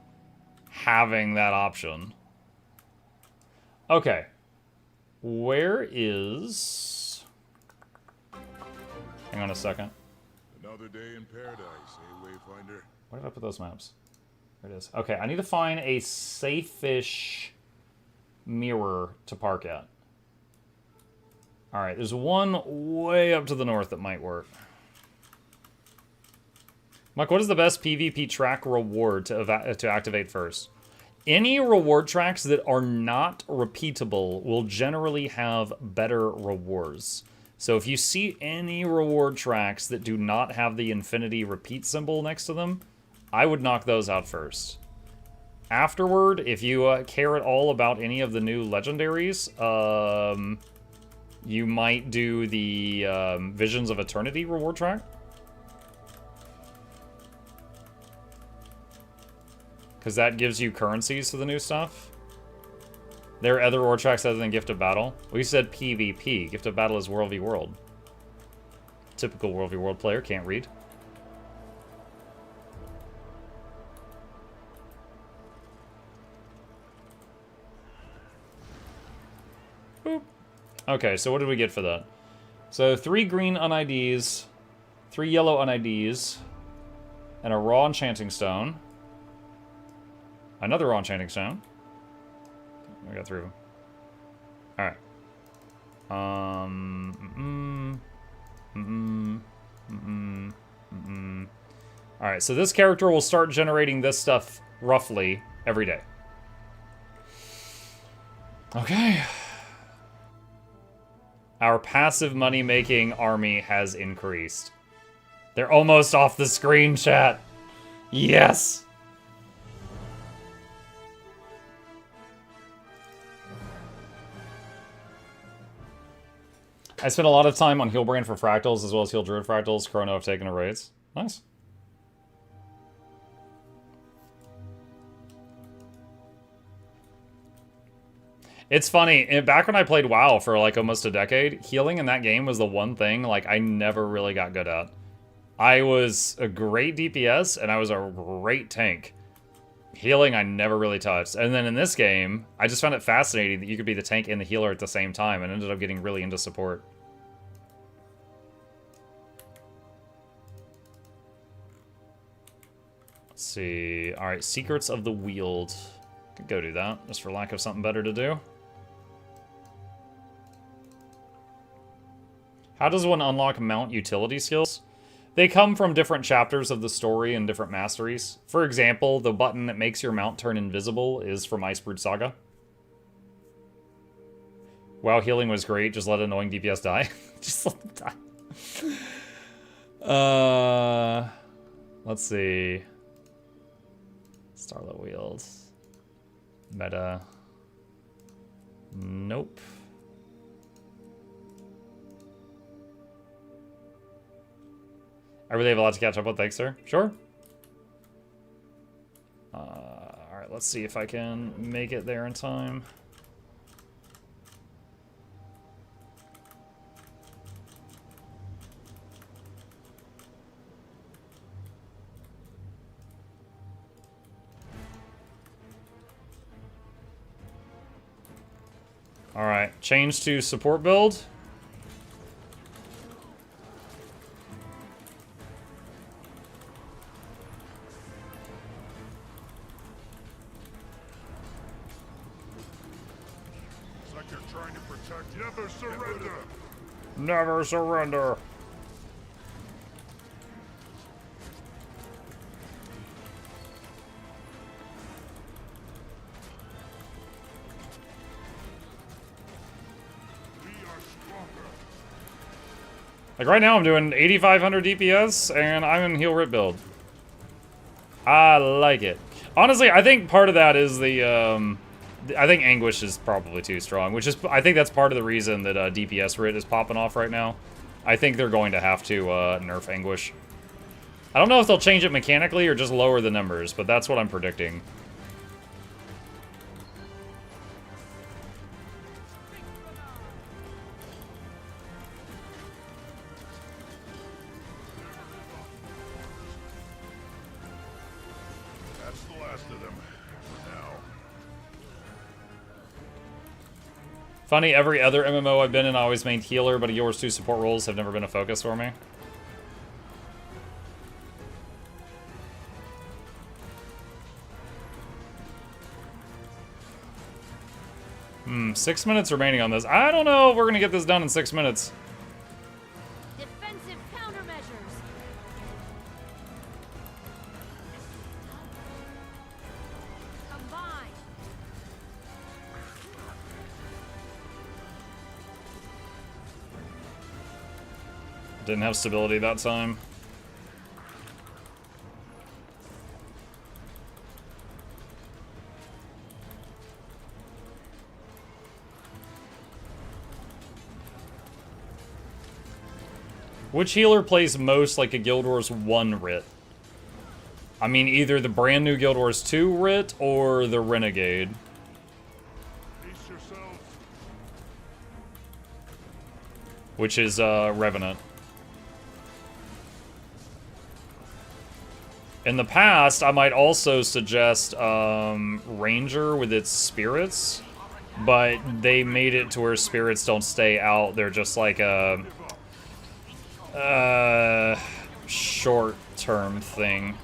having that option. Okay. Where is... Hang on a second. Another day in paradise, eh, Wayfinder? Where did I put those maps? There it is. Okay, I need to find a safe-ish mirror to park at. Alright, there's one way up to the north that might work. Mike, what is the best PvP track reward to activate first? Any reward tracks that are not repeatable will generally have better rewards. So if you see any reward tracks that do not have the infinity repeat symbol next to them, I would knock those out first. Afterward, if you care at all about any of the new legendaries, you might do the Visions of Eternity reward track. Because that gives you currencies to the new stuff. There are other reward tracks other than Gift of Battle. We said PvP. Gift of Battle is World v World. Typical World v World player, can't read. Boop. Okay, so what did we get for that? So 3 green un-IDs, 3 yellow un-IDs, and a raw enchanting stone. Another raw enchanting stone. We got 3 of them. Alright. Alright, so this character will start generating this stuff roughly every day. Okay. Our passive money-making army has increased. They're almost off the screen, chat. Yes! I spent a lot of time on Healbrand for Fractals as well as Heal Druid Fractals. Chrono have taken a raids. Nice. It's funny, back when I played WoW for like almost a decade, healing in that game was the one thing like I never really got good at. I was a great DPS and I was a great tank. Healing I never really touched. And then in this game, I just found it fascinating that you could be the tank and the healer at the same time and ended up getting really into support. Let's see. Alright, Secrets of the Wield. Could go do that, just for lack of something better to do. How does one unlock mount utility skills? They come from different chapters of the story and different masteries. For example, the button that makes your mount turn invisible is from Icebrood Saga. WoW healing was great, just let annoying DPS die. Just let them die. Let's see. Starlit Wheels. Meta. Nope. I really have a lot to catch up on, thanks, sir. Sure. Alright, let's see if I can make it there in time. Alright, change to support build. Never surrender. Like right now I'm doing 8500 DPS and I'm in heal rip build. I like it. Honestly, I think part of that is the I think Anguish is probably too strong, which is, I think that's part of the reason that DPS Writ is popping off right now. I think they're going to have to nerf Anguish. I don't know if they'll change it mechanically or just lower the numbers, but that's what I'm predicting. That's the last of them for now. Funny, every other MMO I've been in, I always mained healer, but yours 2 support roles have never been a focus for me. 6 minutes remaining on this. I don't know if we're gonna get this done in 6 minutes. Defensive countermeasures. Combine. Didn't have stability that time. Which healer plays most like a Guild Wars 1 Writ? I mean, either the brand new Guild Wars 2 Writ or the Renegade. Which is Revenant. In the past, I might also suggest Ranger with its spirits, but they made it to where spirits don't stay out. They're just like a short-term thing.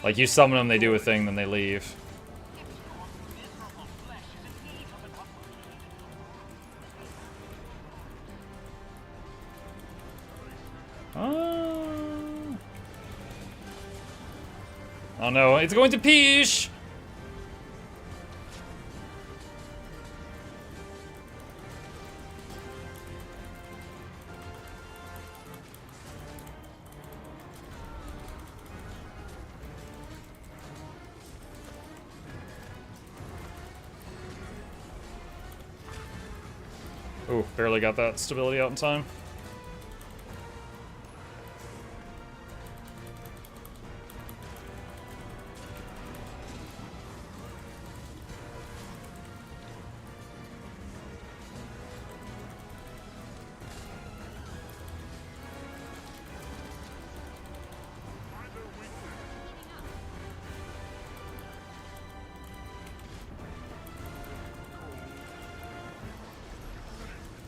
Like, you summon them, they do a thing, then they leave. Oh no, it's going to Peach! Ooh, barely got that stability out in time.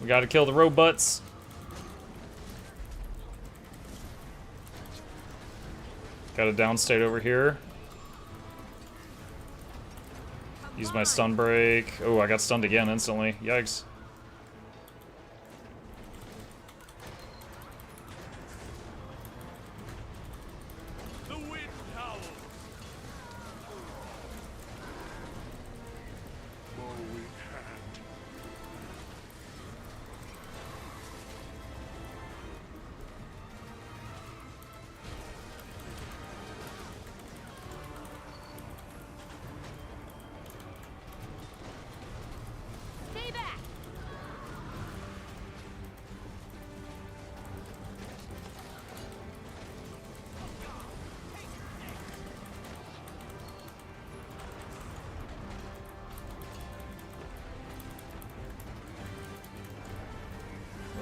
We gotta kill the robots. Got a downstate over here. Use my stun break. Oh, I got stunned again instantly. Yikes.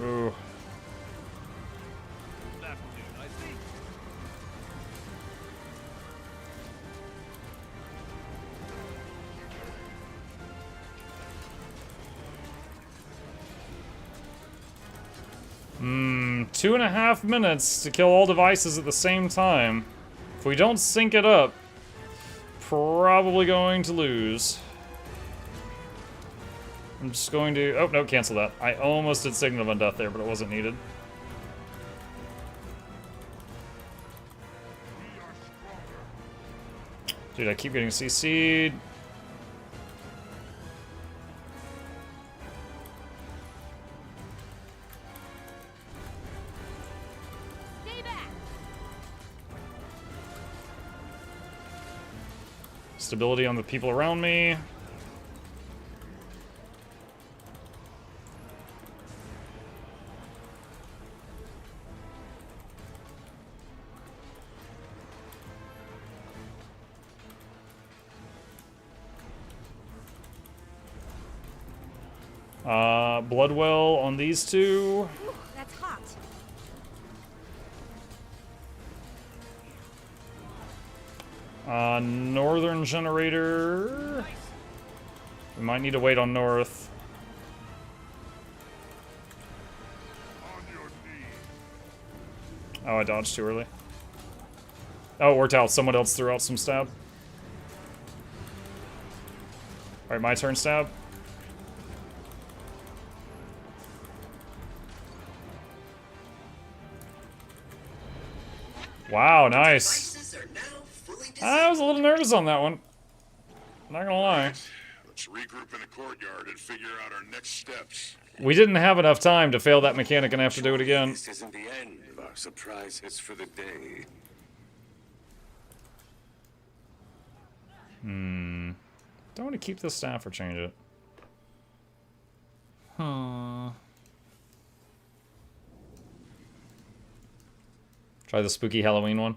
Ooh. 2.5 minutes to kill all devices at the same time. If we don't sync it up, probably going to lose. I'm just going to... Oh, no, cancel that. I almost did Signal of Undeath there, but it wasn't needed. Dude, I keep getting CC'd. Stability on the people around me. Bloodwell on these two. Ooh, that's hot. Northern generator. We might need to wait on north. Oh, I dodged too early. Oh, it worked out. Someone else threw out some stab. Alright, my turn, stab. Wow, nice. I was a little nervous on that one. Not gonna lie. Let's regroup in the courtyard and figure out our next steps. We didn't have enough time to fail that mechanic and have to do it again. This isn't the end of our surprises for the day. Don't want to keep this staff or change it. Try the spooky Halloween one.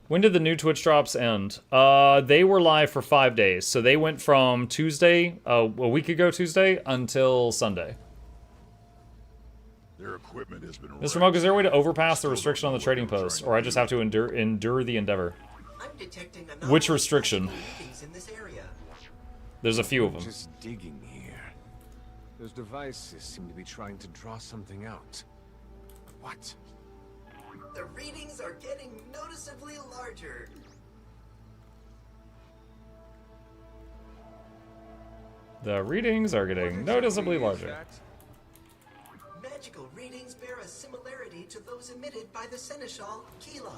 When did the new Twitch drops end? They were live for 5 days. So they went from Tuesday, a week ago Tuesday, until Sunday. Their equipment has been Mr. Mug, is there a way to overpass the restriction on the trading post? Or I just have to endure the endeavor? Which restriction? There's a few of them. Just digging here. Those devices seem to be trying to draw something out. What? The readings are getting noticeably larger. The readings are getting noticeably larger. Magical readings bear a similarity to those emitted by the Seneschal Kila.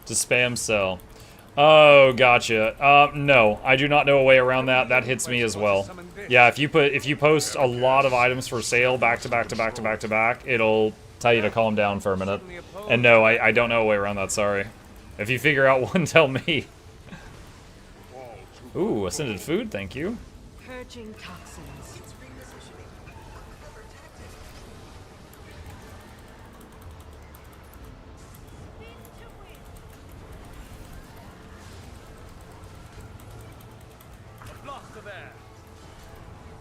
To spam sell. Oh, gotcha. No, I do not know a way around that. That hits me as well. Yeah, if you post a lot of items for sale back to back to back to back to back, it'll tell you to calm down for a minute. And no, I don't know a way around that, sorry. If you figure out one, tell me. Ooh, ascended food, thank you. Purging toxins.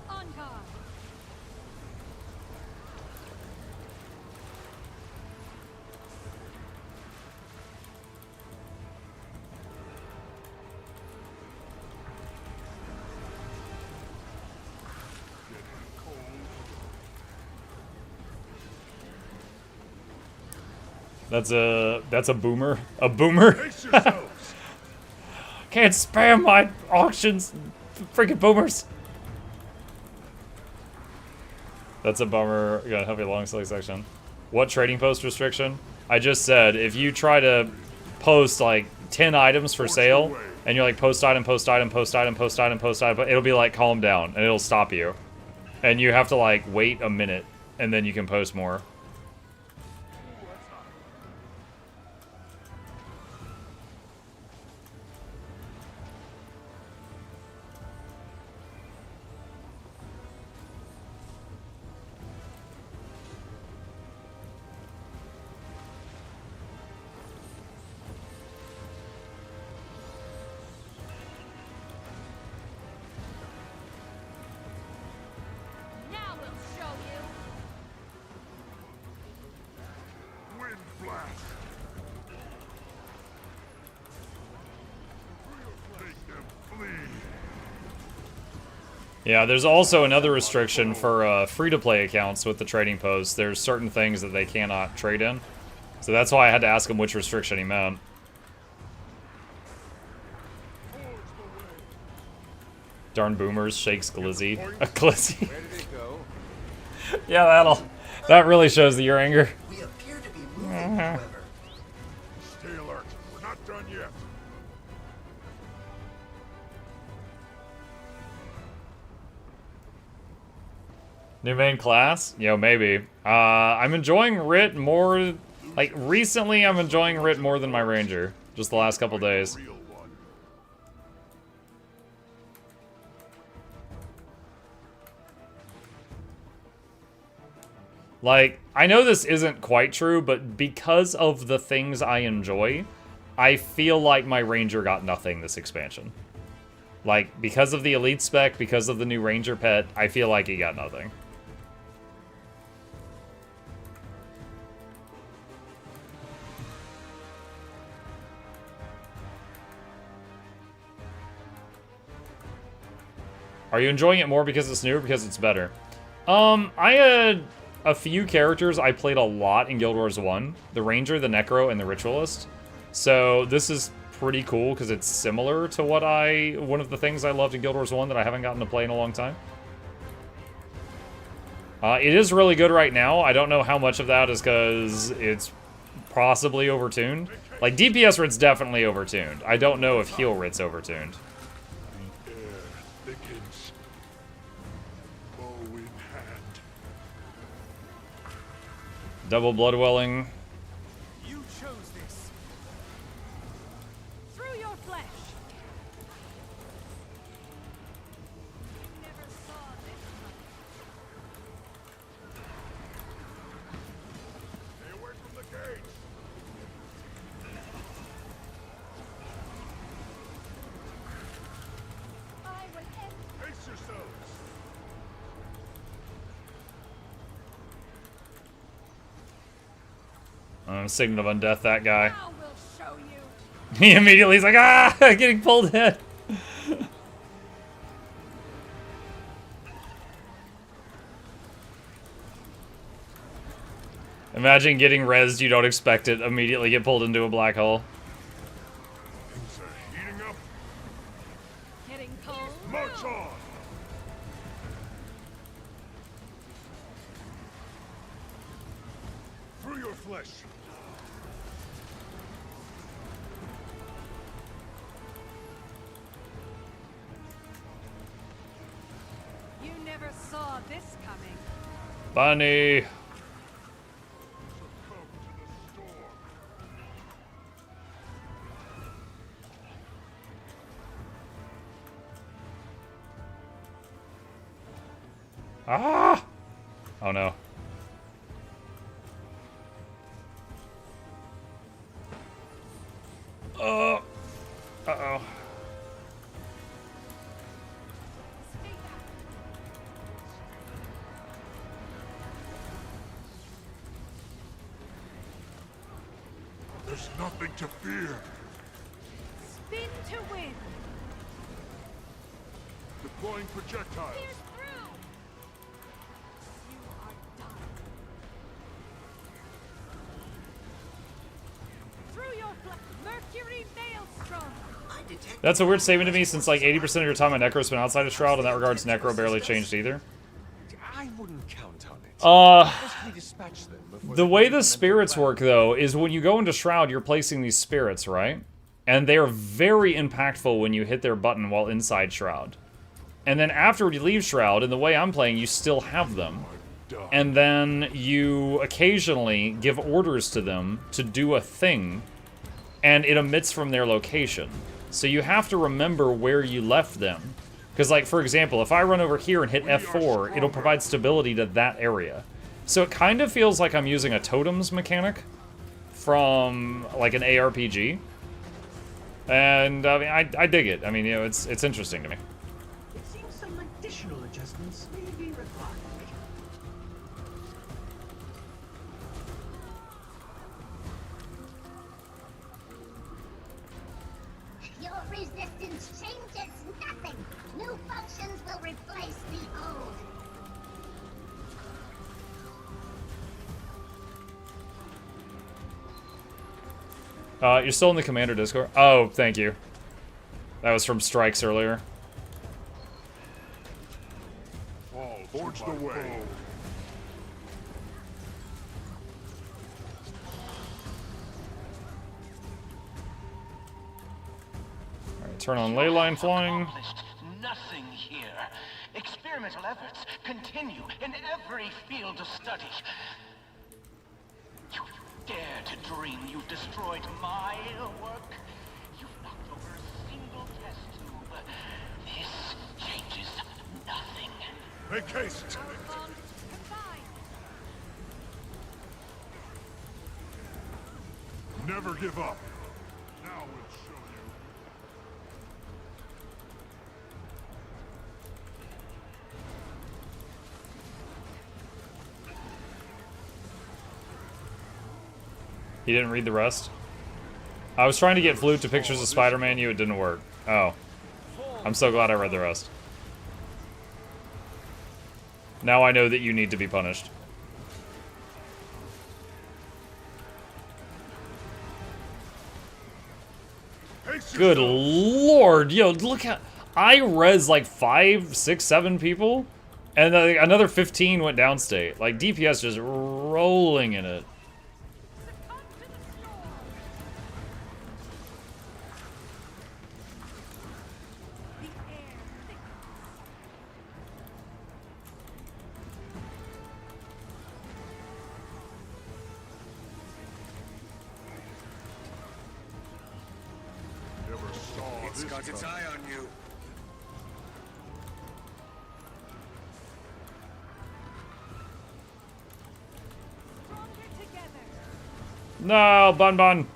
On guard. That's a boomer. A boomer? Can't spam my auctions, freaking boomers. That's a bummer. Got a heavy long select section. What trading post restriction? I just said if you try to post like 10 items for sale and you're like post item, post item, post item, post item, post item, but it'll be like calm down and it'll stop you. And you have to like wait a minute and then you can post more. Now we'll show you. Yeah, there's also another restriction for free-to-play accounts with the trading posts. There's certain things that they cannot trade in. So that's why I had to ask him which restriction he meant. Darn boomers, shakes Glizzy. A Glizzy. Yeah, that really shows that your anger. We appear to be moving, however. Stay alert. We're not done yet. New main class? Yo, maybe. I'm enjoying Rit more... Like, recently I'm enjoying Rit more than my Ranger. Just the last couple days. Like, I know this isn't quite true, but because of the things I enjoy, I feel like my Ranger got nothing this expansion. Like, because of the Elite spec, because of the new Ranger pet, I feel like he got nothing. Are you enjoying it more because it's new or because it's better? I had a few characters I played a lot in Guild Wars 1. The Ranger, the Necro, and the Ritualist. So this is pretty cool because it's similar to one of the things I loved in Guild Wars 1 that I haven't gotten to play in a long time. It is really good right now. I don't know how much of that is because it's possibly overtuned. Like, DPS Rit's definitely overtuned. I don't know if heal Rit's overtuned. Double Bloodwelling. You chose this. Through your flesh. Never saw this Stay away from the gate. I will end. Pace yourselves. Signal of Undeath, that guy. Now we'll show you. He immediately is like, ah, getting pulled in. Imagine getting rezzed, you don't expect it, immediately get pulled into a black hole. Things are heating up. Getting cold. March on. Through your flesh. You never saw this coming. Bunny. Ah! Oh no. Uh-oh. There's nothing to fear. Spin to win. Deploying projectiles. Pierce through. You are done. Through your Mercury Maelstrom. That's a weird statement to me since like 80% of your time on Necro's been outside of Shroud. In that regards, Necro barely changed either. I wouldn't count on it. The way the spirits work, though, is when you go into Shroud, you're placing these spirits, right? And they're very impactful when you hit their button while inside Shroud. And then after you leave Shroud, and the way I'm playing, you still have them. And then you occasionally give orders to them to do a thing, and it emits from their location. So you have to remember where you left them. Because, like, for example, if I run over here and hit F4, it'll provide stability to that area. So it kind of feels like I'm using a totems mechanic from, like, an ARPG. And, I mean, I dig it. I mean, you know, it's interesting to me. It seems some additional adjustments may be required. Your resistance changes nothing. New functions will replace the old. You're still in the Commander Discord? Oh, thank you. That was from Strikes earlier. Forge the way. Alright, turn on ley line flying. Nothing here. Experimental efforts continue in every field of study. You dare to dream you destroyed my work? You've knocked over a single test tube. This changes nothing. Make haste. Never give up. Now we'll show you. He didn't read the rest? I was trying to get Flute to pictures of Spider-Man, it didn't work. Oh. I'm so glad I read the rest. Now I know that you need to be punished. Good lord, yo, look at... I res like 5, 6, 7 people, and another 15 went downstate. Like, DPS just rolling in it. It's got its eye on you. No, Bun Bun.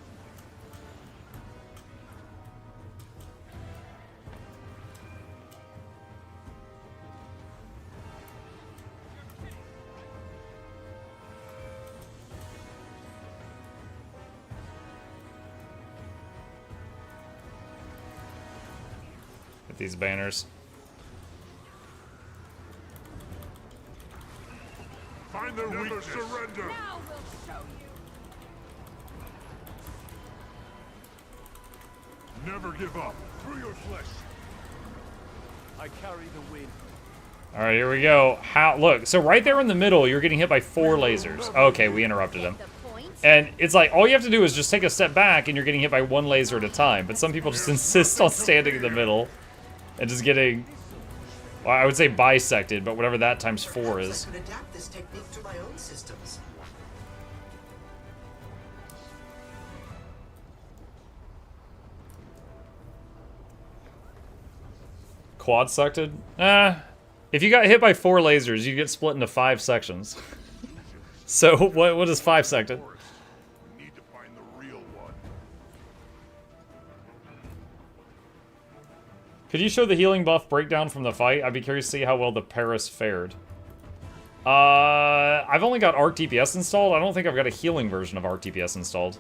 Get these banners. Find their weakness. Surrender. Now we'll show you. Never give up. Through your flesh. I carry the wind. All right, here we go. Look, so right there in the middle, you're getting hit by 4 lasers. Okay, we interrupted him. And it's like, all you have to do is just take a step back and you're getting hit by 1 laser at a time. But some people just insist on standing in the middle and just getting, well, I would say bisected, but whatever that times 4 is. I could adapt this technique to my own systems. Quad sected? If you got hit by 4 lasers, you get split into 5 sections. So what is 5 sected? Need to find the real one. Could you show the healing buff breakdown from the fight? I'd be curious to see how well the Paris fared. I've only got Arc DPS installed. I don't think I've got a healing version of Arc DPS installed.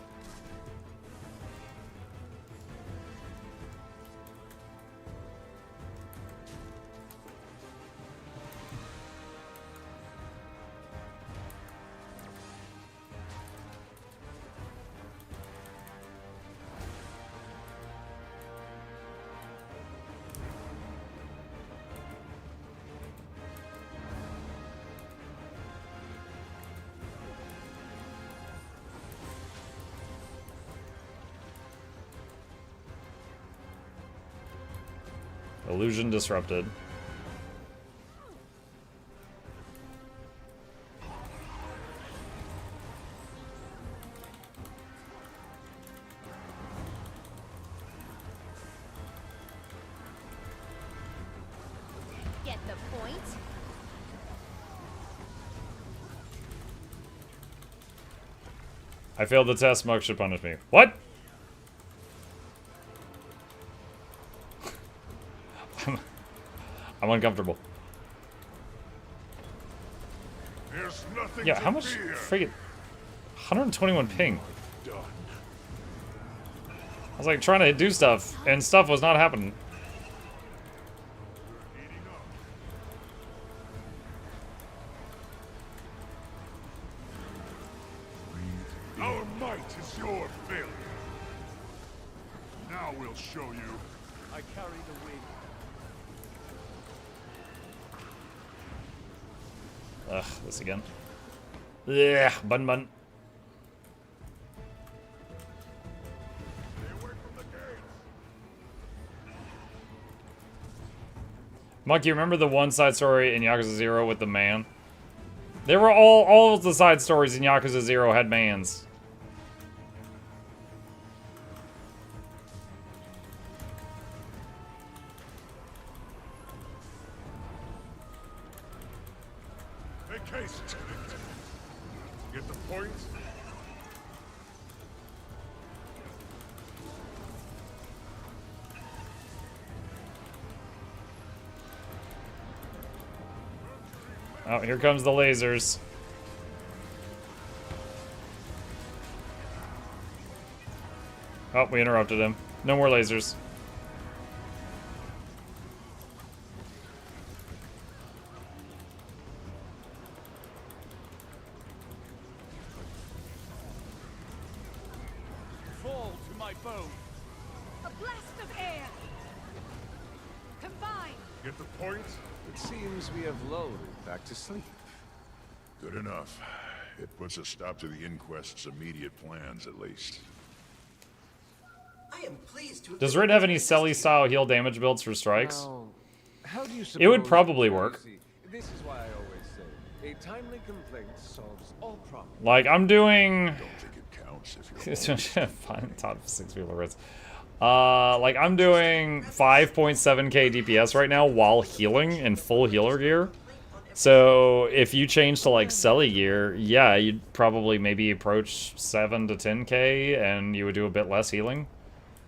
Illusion disrupted. Get the point? I failed the test. Mug should punish me. What? I'm uncomfortable. There's nothing Yeah, how much freaking 121 ping. I was like trying to do stuff and stuff was not happening. Our might is your failure. Now we'll show you. I carry the weight. Ugh, this again. Yeah, bun. Monk, you remember the one side story in Yakuza 0 with the man? They were all of the side stories in Yakuza 0 had mans. Get the point? Oh, here comes the lasers. Oh, we interrupted him. No more lasers. Fall to my bow. A blast of air! Combine! Get the point? It seems we have lulled it back to sleep. Good enough. It puts a stop to the Inquest's immediate plans, at least. I am pleased to. Does Rit have any Selly-style heal damage builds for strikes? Now, how do you It would suppose- probably work. This is why I always say, a timely complaint solves all problems. Like, I'm doing... Don't think it counts if you're Fine, top 6 people Rits. Like, I'm doing 5.7k DPS right now while healing in full healer gear. So, if you change to, like, Selly gear, yeah, you'd probably maybe approach 7 to 10k, and you would do a bit less healing.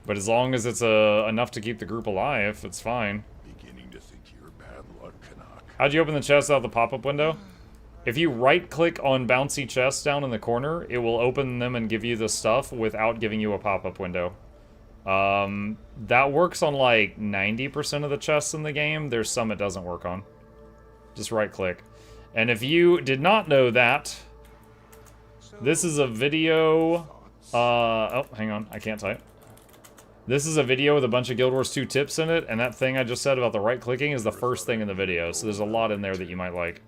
But as long as it's enough to keep the group alive, it's fine. beginning to think you're bad luck, Canuck. How'd you open the chest out the pop-up window? If you right-click on bouncy chests down in the corner, it will open them and give you the stuff without giving you a pop-up window. That works on like 90% of the chests in the game. There's some it doesn't work on. Just right-click. And if you did not know that, this is a video... oh, hang on. I can't type. This is a video with a bunch of Guild Wars 2 tips in it, and that thing I just said about the right-clicking is the first thing in the video, so there's a lot in there that you might like.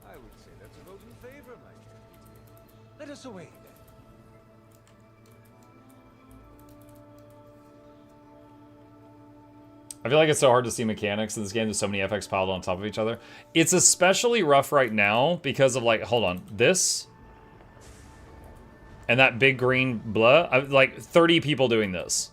I would say that's a vote in favor, my dear. Let us away then. I feel like it's so hard to see mechanics in this game. There's so many FX piled on top of each other. It's especially rough right now because of, like, hold on, this and that big green blah. Like 30 people doing this,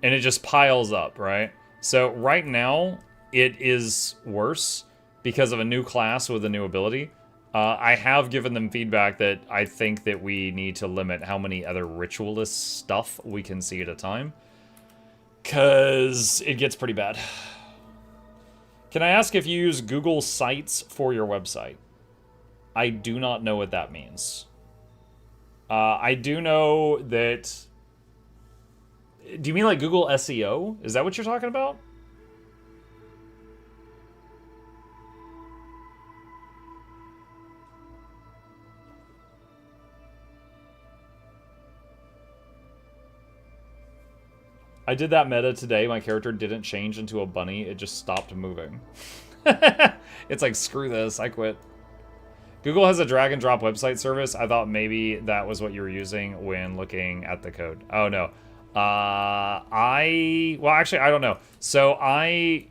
and it just piles up, right? So right now it is worse because of a new class with a new ability. I have given them feedback that I think that we need to limit how many other ritualist stuff we can see at a time. Because it gets pretty bad. Can I ask if you use Google Sites for your website? I do not know what that means. I do know that... Do you mean like Google SEO? Is that what you're talking about? I did that meta today. My character didn't change into a bunny. It just stopped moving. It's like, screw this. I quit. Google has a drag and drop website service. I thought maybe that was what you were using when looking at the code. Oh, no. Well, actually, I don't know. So I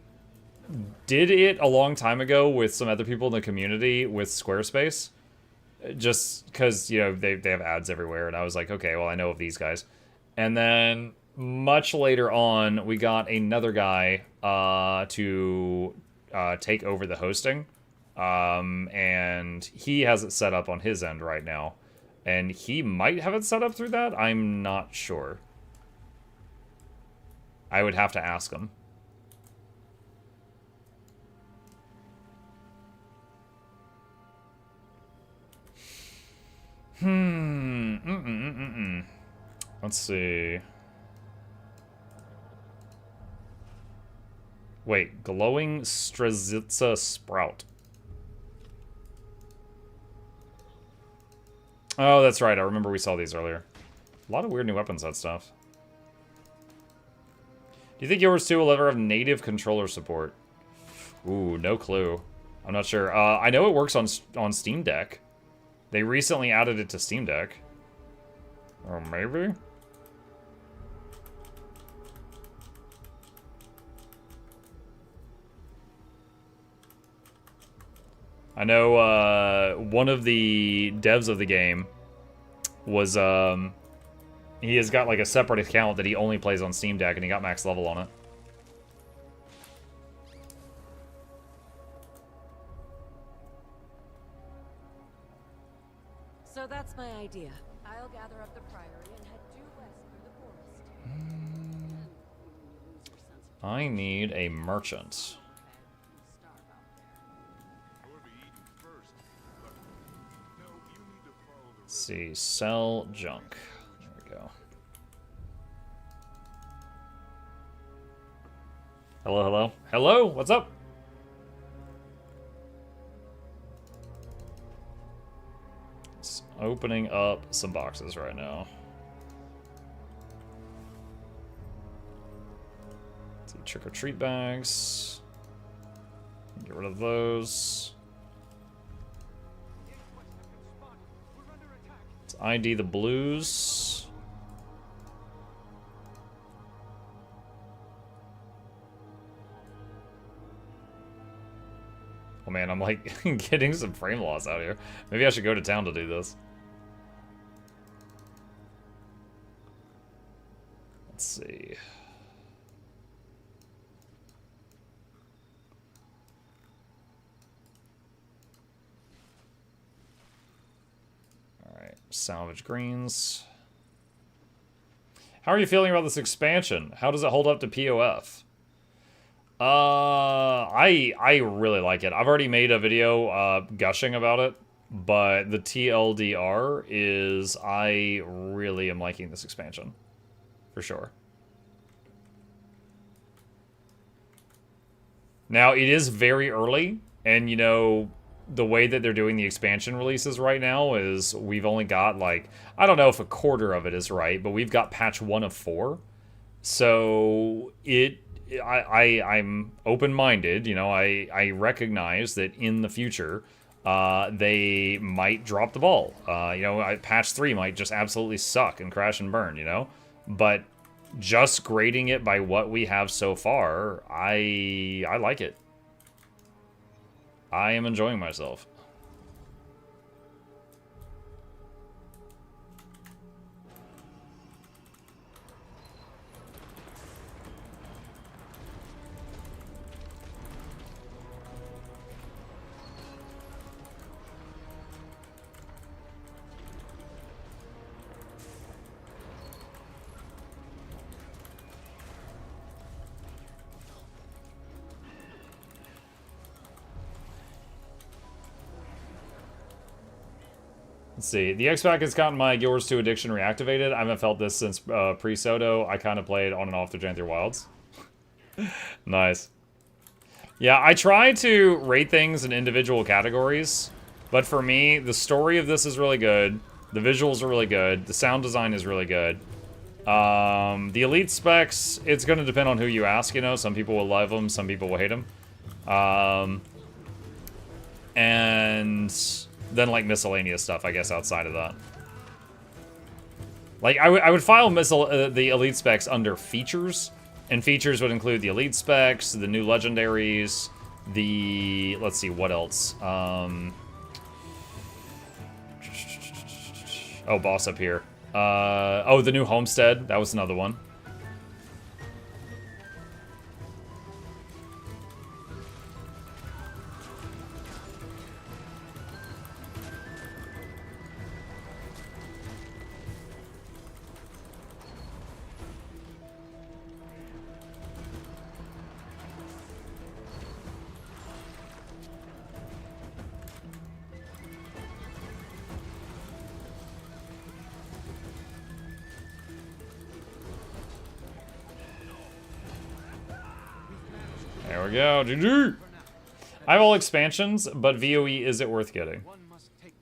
did it a long time ago with some other people in the community with Squarespace. Just because, you know, they have ads everywhere. And I was like, okay, well, I know of these guys. And then... much later on, we got another guy to take over the hosting. And he has it set up on his end right now. And he might have it set up through that. I'm not sure. I would have to ask him. Let's see. Wait, glowing Strazitsa Sprout. Oh, that's right. I remember we saw these earlier. A lot of weird new weapons, that stuff. Do you think yours 2 will ever have native controller support? Ooh, no clue. I'm not sure. I know it works on Steam Deck. They recently added it to Steam Deck. Or maybe? I know one of the devs of the game was, he has got like a separate account that he only plays on Steam Deck, and he got max level on it. So that's my idea. I'll gather up the priory and head due west through the forest. I need a merchant. Let's see, sell junk. There we go. Hello, hello. Hello, what's up? It's opening up some boxes right now. Let's see, trick-or-treat bags. Get rid of those. Let's ID the blues. Oh man, I'm like getting some frame loss out here. Maybe I should go to town to do this. Let's see. Alright, salvage greens. How are you feeling about this expansion? How does it hold up to POF? I really like it. I've already made a video gushing about it, but the TLDR is I really am liking this expansion. For sure. Now, it is very early, and you know, the way that they're doing the expansion releases right now is we've only got like, I don't know if a quarter of it is right, but we've got patch 1 of 4. So I'm open-minded, you know, I recognize that in the future, they might drop the ball. You know, patch 3 might just absolutely suck and crash and burn, you know? But just grading it by what we have so far, I like it. I am enjoying myself. Let's see. The X-Pack has gotten my Guild Wars 2 addiction reactivated. I haven't felt this since pre-Soto. I kind of played on and off the Jan through Wilds. Nice. Yeah, I try to rate things in individual categories, but for me, the story of this is really good. The visuals are really good. The sound design is really good. The elite specs, it's going to depend on who you ask, you know. Some people will love them, some people will hate them. And then, like, miscellaneous stuff, I guess, outside of that. Like, I would file the elite specs under features, and features would include the elite specs, the new legendaries, the... let's see, what else? Oh, boss up here. Oh, the new homestead. That was another one. There we go, GG! I have all expansions, but VOE, is it worth getting?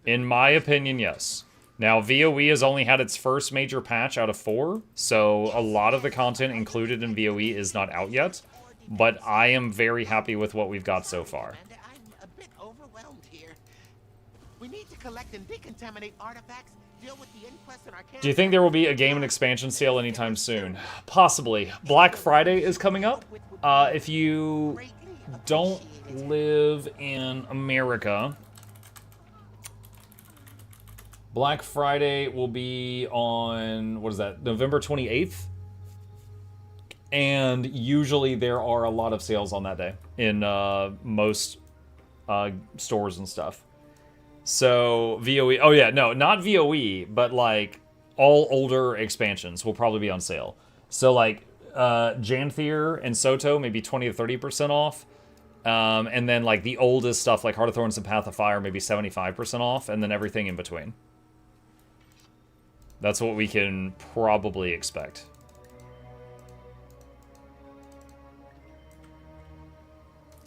In my opinion, yes. Now, VOE has only had its first major patch out of 4, so a lot of the content included in VOE is not out yet, but I am very happy with what we've got so far. I'm a bit overwhelmed here. We need to collect and decontaminate artifacts, deal with the inquest in our camp. Do you think there will be a game and expansion sale anytime soon? Possibly. Black Friday is coming up. If you don't live in America, Black Friday will be on, what is that, November 28th? And usually there are a lot of sales on that day in most stores and stuff. So, VOE, oh yeah, no, not VOE, but like all older expansions will probably be on sale. So like Janthier and Soto maybe 20 to 30% off. And then like the oldest stuff like Heart of Thorns and Path of Fire maybe 75% off, and then everything in between. That's what we can probably expect.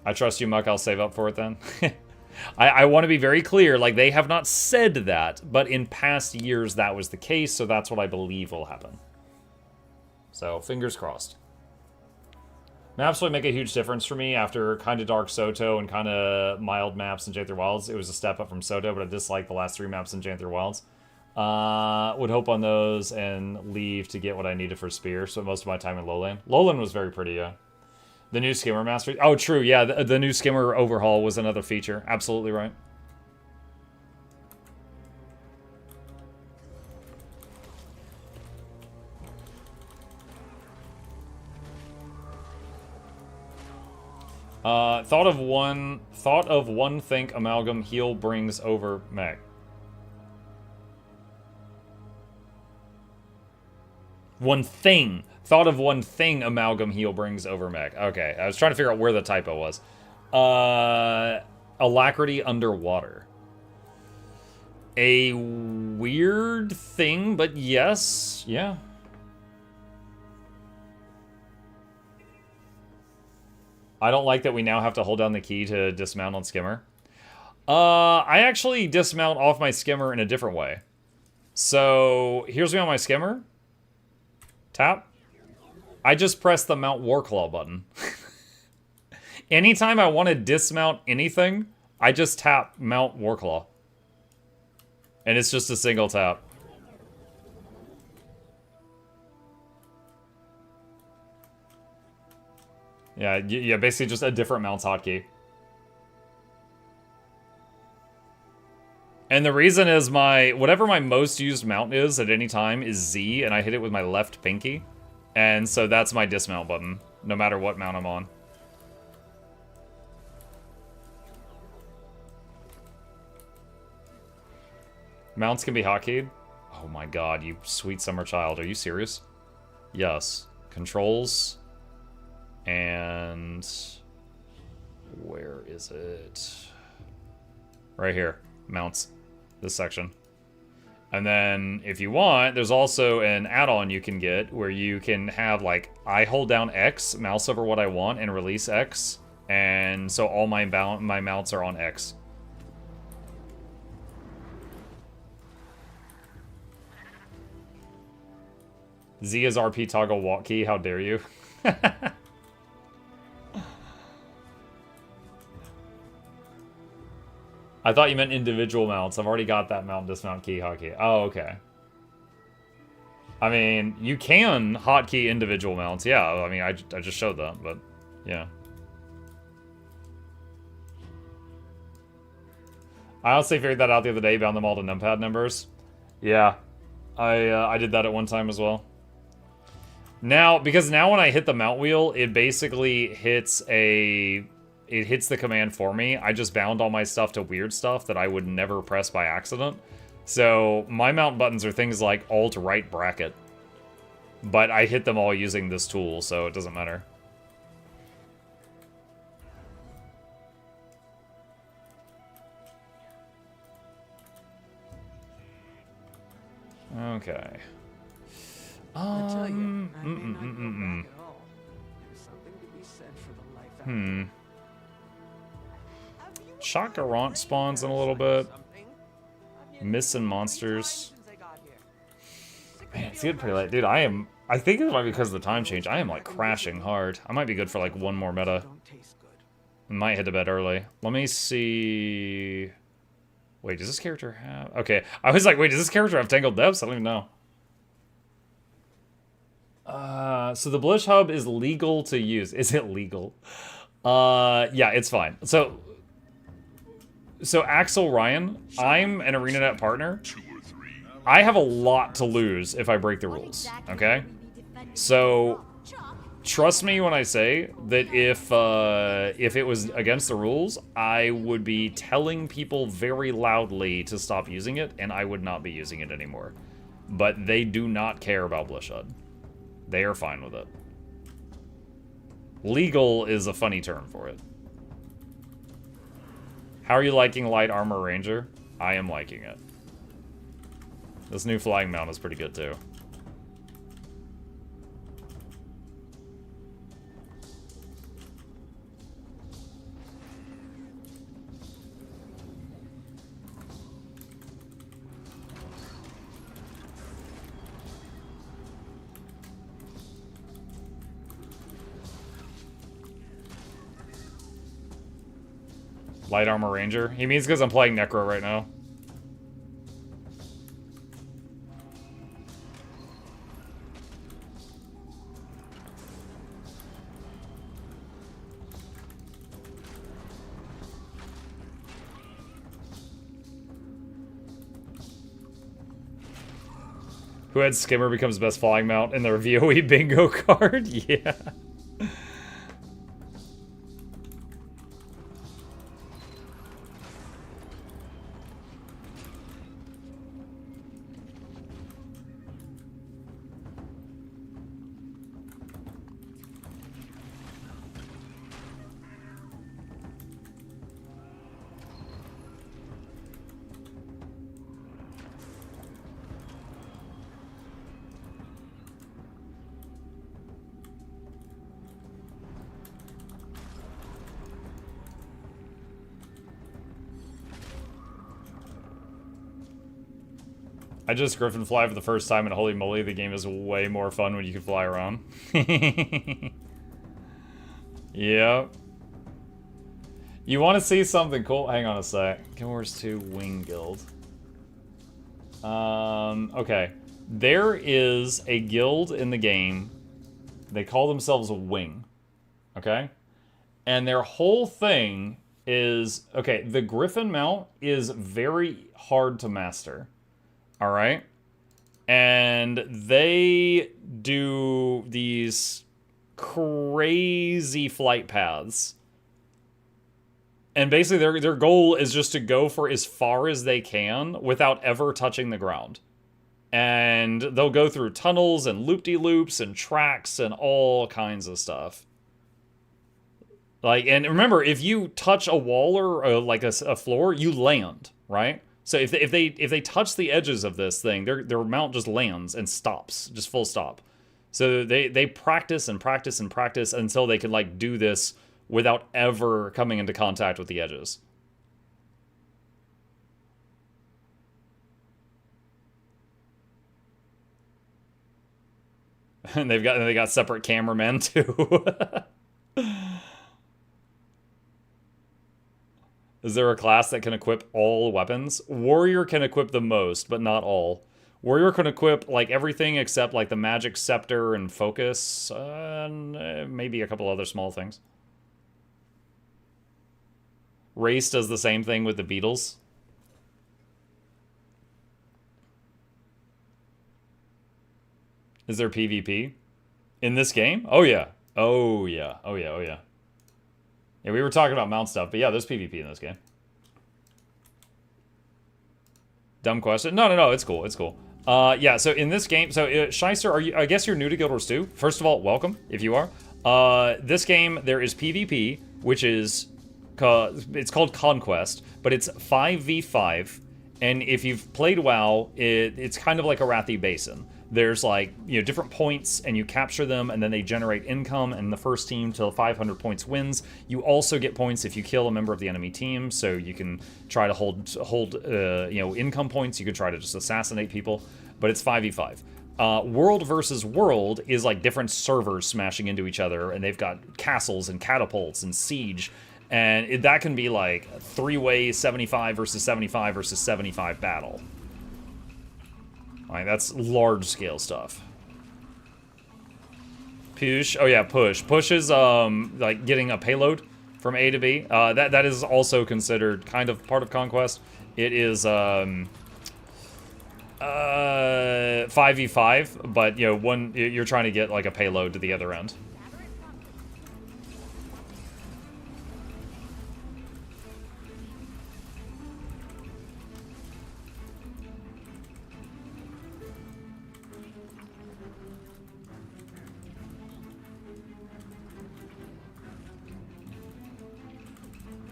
I trust you, Muck. I'll save up for it then. I want to be very clear, like, they have not said that, but in past years that was the case, so that's what I believe will happen. So, fingers crossed. Maps will make a huge difference for me after kind of dark Soto and kind of mild maps in Janthier Wilds. It was a step up from Soto, but I disliked the last 3 maps in Janthier Wilds. Would hope on those and leave to get what I needed for Spear, so most of my time in Lowland. Lowland was very pretty, yeah. The new Skimmer Master... Oh, true, yeah, the new Skimmer overhaul was another feature. Absolutely right. Thought of one think amalgam heal brings over Meg. One thing. Thought of one thing amalgam heal brings over Meg. Okay, I was trying to figure out where the typo was. Alacrity underwater. A weird thing, but yes. Yeah. I don't like that we now have to hold down the key to dismount on Skimmer. I actually dismount off my Skimmer in a different way. So, here's me on my Skimmer. Tap. I just press the Mount Warclaw button. Anytime I want to dismount anything, I just tap Mount Warclaw. And it's just a single tap. Yeah, basically just a different Mount's hotkey. And the reason is whatever my most used mount is at any time is Z, and I hit it with my left pinky. And so that's my dismount button, no matter what mount I'm on. Mounts can be hotkeyed? Oh my god, you sweet summer child. Are you serious? Yes. Controls. And... where is it? Right here. Mounts. This section. And then if you want, there's also an add-on you can get where you can have like, I hold down X, mouse over what I want, and release X. And so all my mounts are on X. Z is RP toggle walk key, how dare you? I thought you meant individual mounts. I've already got that mount dismount key hotkey. Oh, okay. I mean, you can hotkey individual mounts. Yeah, I mean, I just showed that, but yeah. I honestly figured that out the other day, bound them all to numpad numbers. Yeah, I did that at one time as well. Now, because now when I hit the mount wheel, it basically hits the command for me. I just bound all my stuff to weird stuff that I would never press by accident. So my mount buttons are things like Alt right bracket. But I hit them all using this tool, so it doesn't matter. Okay. I tell you, I may not go back at all. There's something to be said for the life out there. Chakarant spawns in a little bit. Missing monsters. Man, it's getting pretty late. Dude, I think it might be because of the time change. I am like crashing hard. I might be good for like one more meta. Might head to bed early. Let me see. Wait, does this character have... Okay, I was like, wait, does this character have Tangled Depths? I don't even know. So the Blish Hub is legal to use. Is it legal? Yeah, it's fine. So Axel Ryan, I'm an ArenaNet partner. I have a lot to lose if I break the rules, okay? So trust me when I say that if it was against the rules, I would be telling people very loudly to stop using it, and I would not be using it anymore. But they do not care about Blish Hub. They are fine with it. Legal is a funny term for it. How are you liking Light Armor Ranger? I am liking it. This new flying mount is pretty good too. Light Armor Ranger? He means because I'm playing Necro right now. Who had Skimmer becomes best flying mount in their VOE bingo card? Yeah. I just Griffin fly for the first time, and holy moly, the game is way more fun when you can fly around. Yep. You want to see something cool? Hang on a sec. Guild Wars 2 Wing Guild. Okay. There is a guild in the game. They call themselves Wing. Okay? And their whole thing is... Okay, the Griffin mount is very hard to master. Alright? And they do these crazy flight paths. And basically their goal is just to go for as far as they can without ever touching the ground. And they'll go through tunnels and loop-de-loops and tracks and all kinds of stuff. Like, and remember, if you touch a wall or like a floor, you land, right? So if they touch the edges of this thing, their mount just lands and stops, just full stop. So they practice and practice and practice until they can like do this without ever coming into contact with the edges. And they got separate cameramen too. Is there a class that can equip all weapons? Warrior can equip the most, but not all. Warrior can equip like everything except like the magic scepter and focus, and maybe a couple other small things. Race does the same thing with the beetles. Is there PvP in this game? Oh yeah. Oh yeah. Oh yeah. Oh yeah. Yeah, we were talking about mount stuff, but yeah, there's PvP in this game. Dumb question. No, it's cool. It's cool. Yeah, so in this game, so Shyster, are you? I guess you're new to Guild Wars 2. First of all, welcome if you are. This game there is PvP, which is it's called Conquest, but it's 5v5, and if you've played WoW, it's kind of like a Wrathy Basin. There's like, you know, different points and you capture them and then they generate income, and the first team till 500 points wins. You also get points if you kill a member of the enemy team, so you can try to hold you know, income points. You can try to just assassinate people, but it's 5v5. World versus world is like different servers smashing into each other, and they've got castles and catapults and siege, and that can be like 3-way 75 versus 75 versus 75 battle. Like, that's large-scale stuff. Push. Oh, yeah, push. Push is, like, getting a payload from A to B. That is also considered kind of part of Conquest. It is, 5v5, but, you know, you're trying to get, like, a payload to the other end.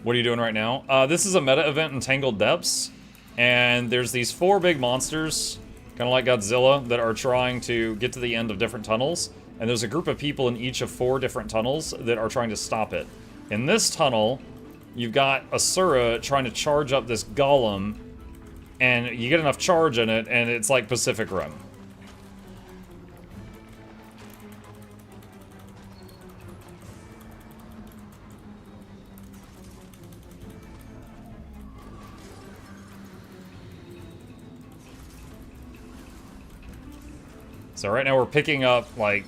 What are you doing right now? This is a meta event in Tangled Depths, and there's these 4 big monsters, kind of like Godzilla, that are trying to get to the end of different tunnels, and there's a group of people in each of 4 different tunnels that are trying to stop it. In this tunnel, you've got Asura trying to charge up this golem, and you get enough charge in it, and it's like Pacific Rim. So right now we're picking up, like,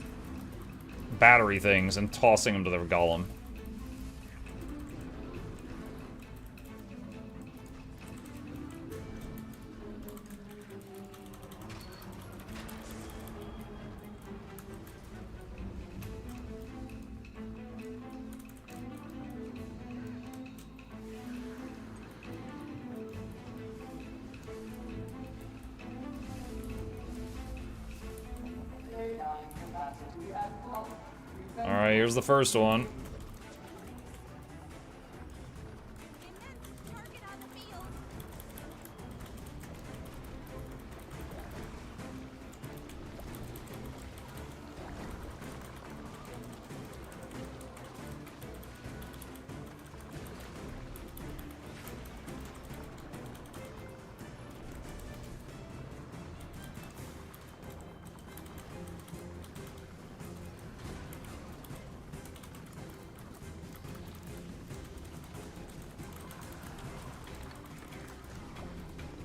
battery things and tossing them to the golem. Alright, here's the first one.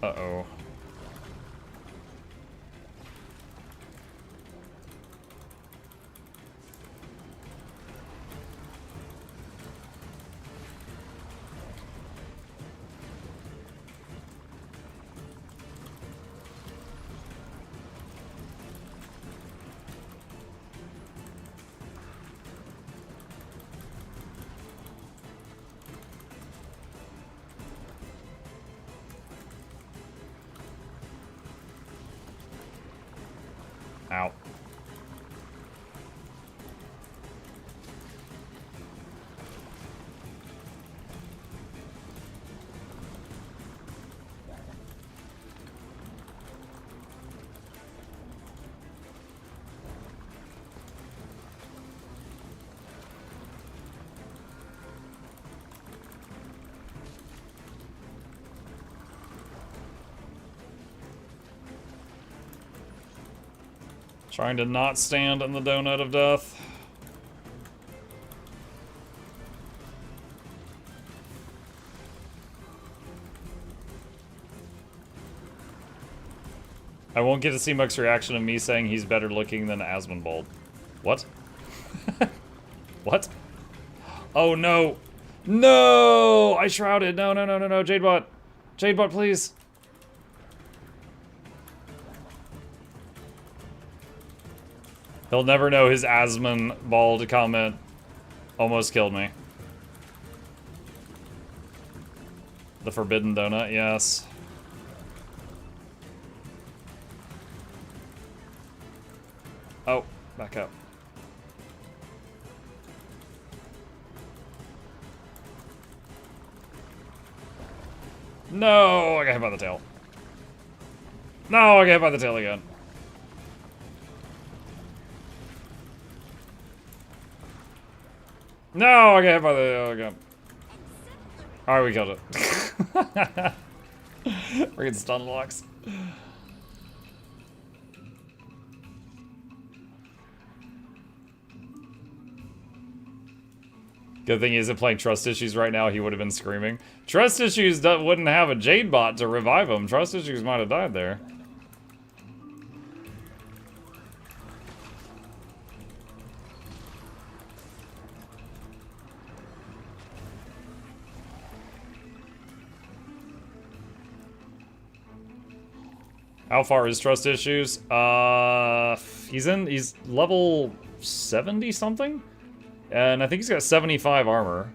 Uh-oh. Ow. Trying to not stand in the donut of death. I won't get to see Muck's reaction to me saying he's better looking than Asmonbald. What? What? Oh no! No! I shrouded! No, no, no, no, no, Jadebot! Jadebot, please! He'll never know his Asmonbald comment almost killed me. The forbidden donut, yes. Oh, back up. No, I got hit by the tail. No, I got hit by the tail again. No, I got hit by the tail again. Alright, we killed it. Freaking stun locks. Good thing he isn't playing Trust Issues right now, he would have been screaming. Trust Issues wouldn't have a Jadebot to revive him. Trust Issues might have died there. How far is Trust Issues? He's level 70 something? And I think he's got 75 armor.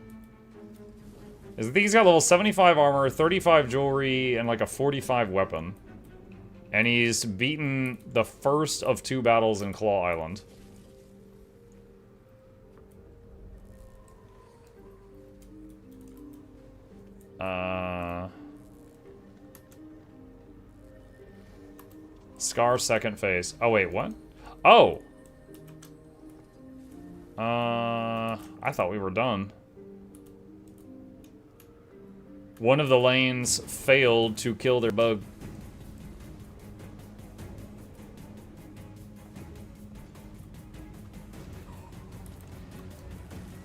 I think he's got level 75 armor, 35 jewelry, and like a 45 weapon. And he's beaten the first of 2 battles in Claw Island. Scar second phase. Oh wait, what? Oh! I thought we were done. One of the lanes failed to kill their bug.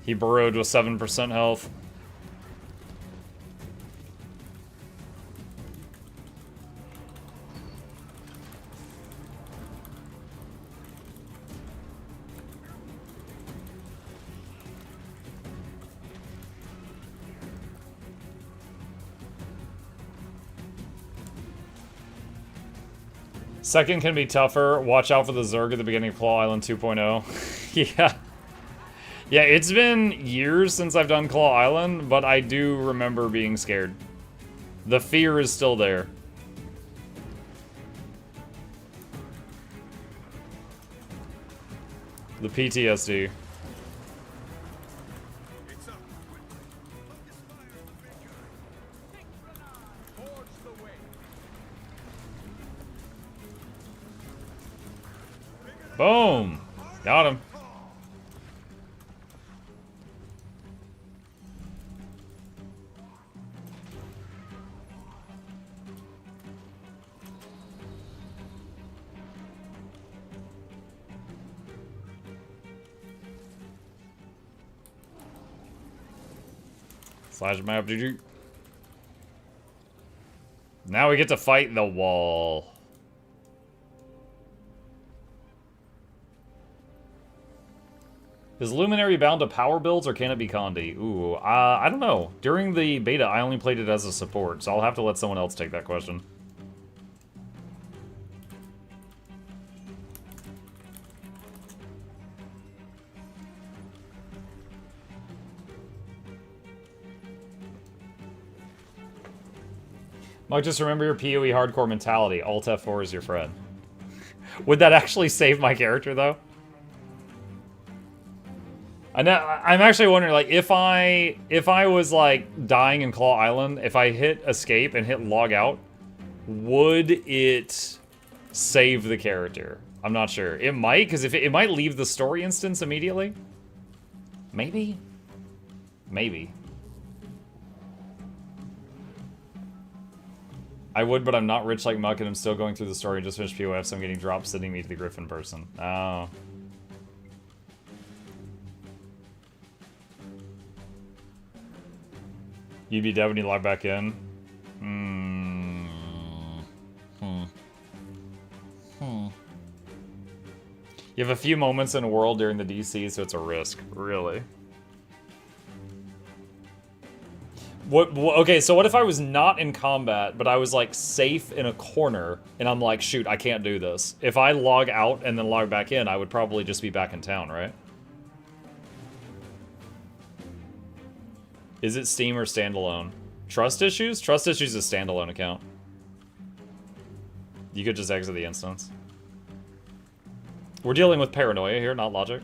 He burrowed with 7% health. Second can be tougher. Watch out for the Zerg at the beginning of Claw Island 2.0. Yeah. Yeah, it's been years since I've done Claw Island, but I do remember being scared. The fear is still there. The PTSD. Boom! Got him. Slash map, GG. Now we get to fight the wall. Is Luminary bound to power builds, or can it be Condi? Ooh, I don't know. During the beta, I only played it as a support, so I'll have to let someone else take that question. Mike, just remember your PoE hardcore mentality. Alt F4 is your friend. Would that actually save my character, though? I'm actually wondering, like, if I was, like, dying in Claw Island, if I hit escape and hit log out, would it save the character? I'm not sure. It might, because if it might leave the story instance immediately. Maybe? Maybe. I would, but I'm not rich like Muck, and I'm still going through the story and just finished POF, so I'm getting dropped sending me to the Griffin person. Oh. You'd be dead when you log back in? You have a few moments in a world during the DC, so it's a risk, really. Okay, so what if I was not in combat, but I was like safe in a corner, and I'm like, shoot, I can't do this. If I log out and then log back in, I would probably just be back in town, right? Is it Steam or standalone? Trust issues? Trust issues is a standalone account. You could just exit the instance. We're dealing with paranoia here, not logic.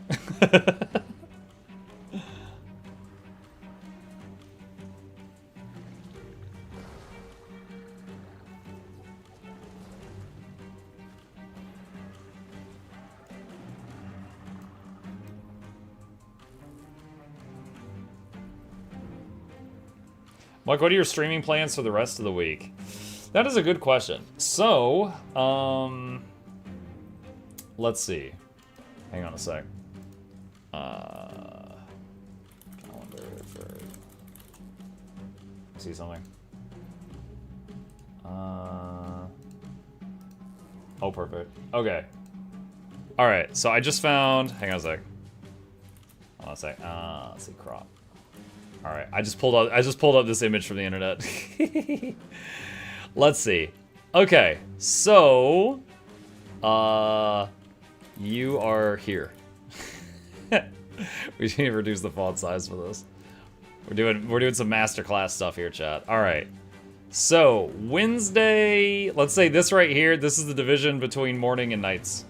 Mike, what are your streaming plans for the rest of the week? That is a good question. So, let's see. Hang on a sec. Calendar for... See something? Oh, perfect. Okay. Alright, so I just found... Hang on a sec. Hold on a sec. Let's see, crop. Alright, I just pulled up this image from the internet. Let's see. Okay, so you are here. We need to reduce the font size for this. We're doing some masterclass stuff here, chat. Alright. So, Wednesday, let's say this right here, this is the division between morning and nights.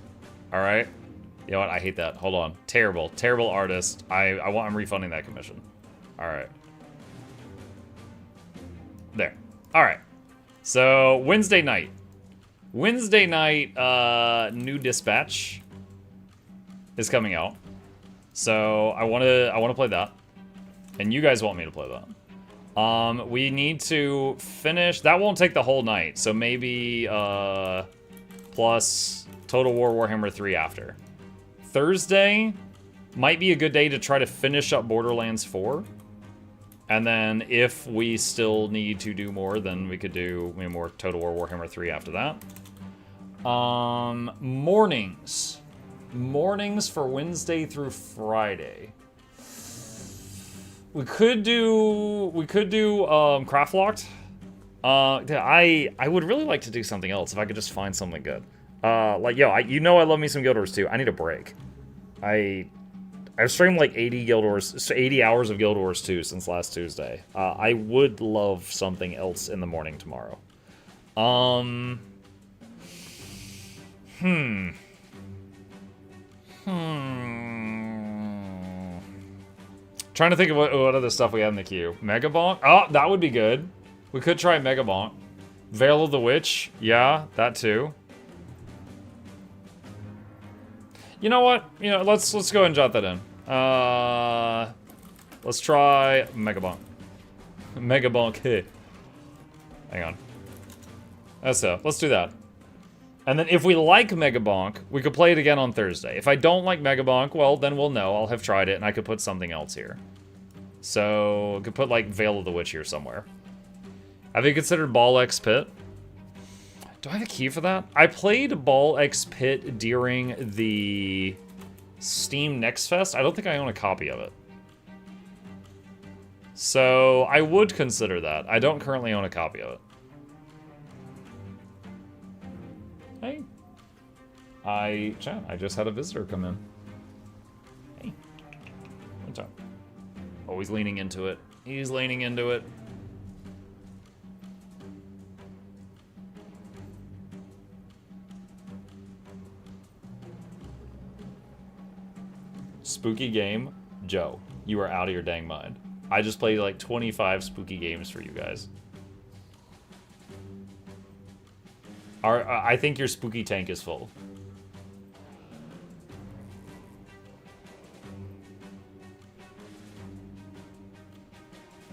Alright? You know what? I hate that. Hold on. Terrible. Terrible artist. I'm refunding that commission. Alright. There. Alright. So, Wednesday night. Wednesday night, new dispatch is coming out. So, I wanna play that. And you guys want me to play that. We need to finish... That won't take the whole night. So, maybe, plus Total War Warhammer 3 after. Thursday might be a good day to try to finish up Borderlands 4. And then if we still need to do more, then we could do more Total War Warhammer 3 after that. Mornings. Mornings for Wednesday through Friday. We could do Craft Locked. I would really like to do something else if I could just find something good. Like, yo, you know I love me some Guild Wars 2. I need a break. I've streamed like 80 hours of Guild Wars 2 since last Tuesday. I would love something else in the morning tomorrow. Trying to think of what other stuff we had in the queue. Megabonk? Oh, that would be good. We could try Megabonk. Veil of the Witch? Yeah, that too. You know what? You know, let's go ahead and jot that in. Let's try Megabonk. Megabonk. Hey. Hang on. That's it. Let's do that. And then if we like Megabonk, we could play it again on Thursday. If I don't like Megabonk, well, then we'll know. I'll have tried it, and I could put something else here. So, I could put, like, Veil of the Witch here somewhere. Have you considered Ball X Pit? Do I have a key for that? I played Ball X Pit during the Steam Next Fest. I don't think I own a copy of it. So, I would consider that. I don't currently own a copy of it. Hey. Chat, I just had a visitor come in. Hey. What's up? Oh, he's leaning into it. He's leaning into it. Spooky game? Joe, you are out of your dang mind. I just played like 25 spooky games for you guys. I think your spooky tank is full.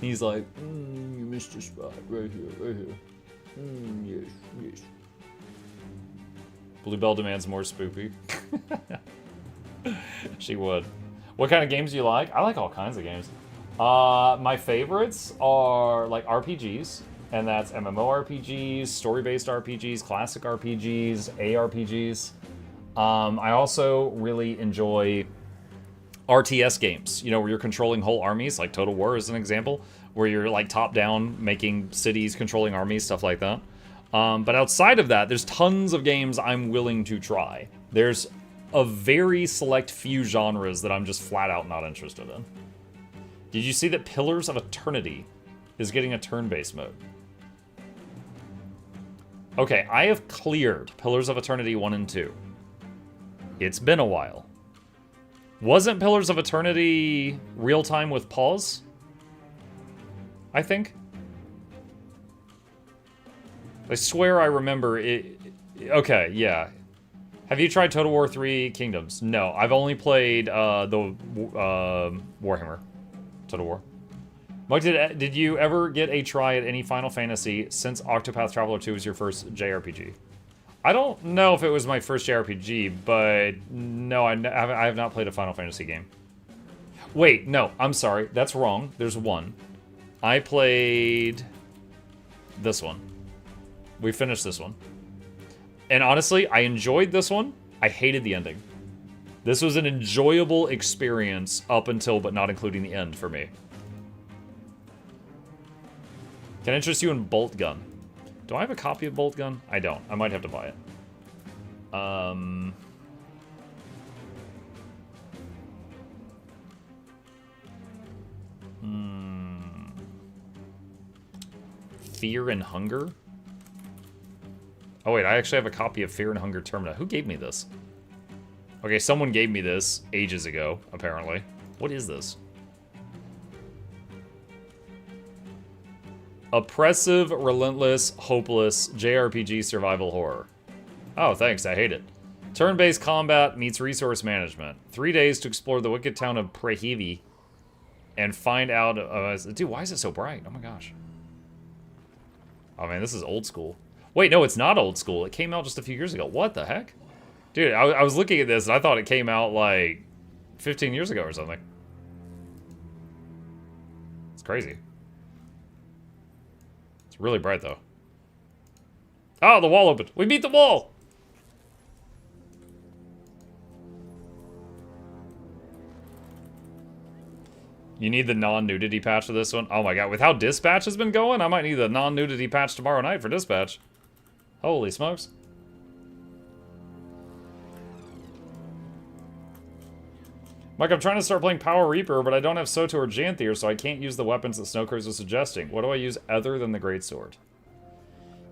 He's like, you missed your spot right here, right here. Yes, yes. Bluebell demands more spoopy. She would. What kind of games do you like? I like all kinds of games. My favorites are like RPGs, and that's MMORPGs, story-based RPGs, classic RPGs, ARPGs. I also really enjoy RTS games, you know, where you're controlling whole armies, like Total War is an example, where you're like top-down, making cities, controlling armies, stuff like that. But outside of that, there's tons of games I'm willing to try. There's a very select few genres that I'm just flat out not interested in. Did you see that Pillars of Eternity is getting a turn-based mode? Okay, I have cleared Pillars of Eternity 1 and 2. It's been a while. Wasn't Pillars of Eternity real-time with pause? I think. I swear I remember it. Okay, yeah. Have you tried Total War 3 Kingdoms? No, I've only played the Warhammer Total War. Mike, did you ever get a try at any Final Fantasy since Octopath Traveler 2 was your first JRPG? I don't know if it was my first JRPG, but no, I have not played a Final Fantasy game. Wait, no, I'm sorry. That's wrong. There's one. I played this one. We finished this one. And honestly, I enjoyed this one. I hated the ending. This was an enjoyable experience up until but not including the end for me. Can I interest you in Bolt Gun? Do I have a copy of Bolt Gun? I don't. I might have to buy it. Fear and Hunger? Oh wait, I actually have a copy of Fear and Hunger Termina. Who gave me this? Okay, someone gave me this ages ago, apparently. What is this? Oppressive, relentless, hopeless JRPG survival horror. Oh, thanks, I hate it. Turn-based combat meets resource management. 3 days to explore the wicked town of Prehivi and find out... dude, why is it so bright? Oh my gosh. Oh man, this is old school. Wait, no, it's not old school. It came out just a few years ago. What the heck? Dude, I was looking at this and I thought it came out like 15 years ago or something. It's crazy. It's really bright though. Oh, the wall opened. We beat the wall! You need the non-nudity patch for this one? Oh my god, with how Dispatch has been going, I might need the non-nudity patch tomorrow night for Dispatch. Holy smokes. Mike, I'm trying to start playing Power Reaper, but I don't have Soto or Janthier, so I can't use the weapons that Snowcurse is suggesting. What do I use other than the Greatsword?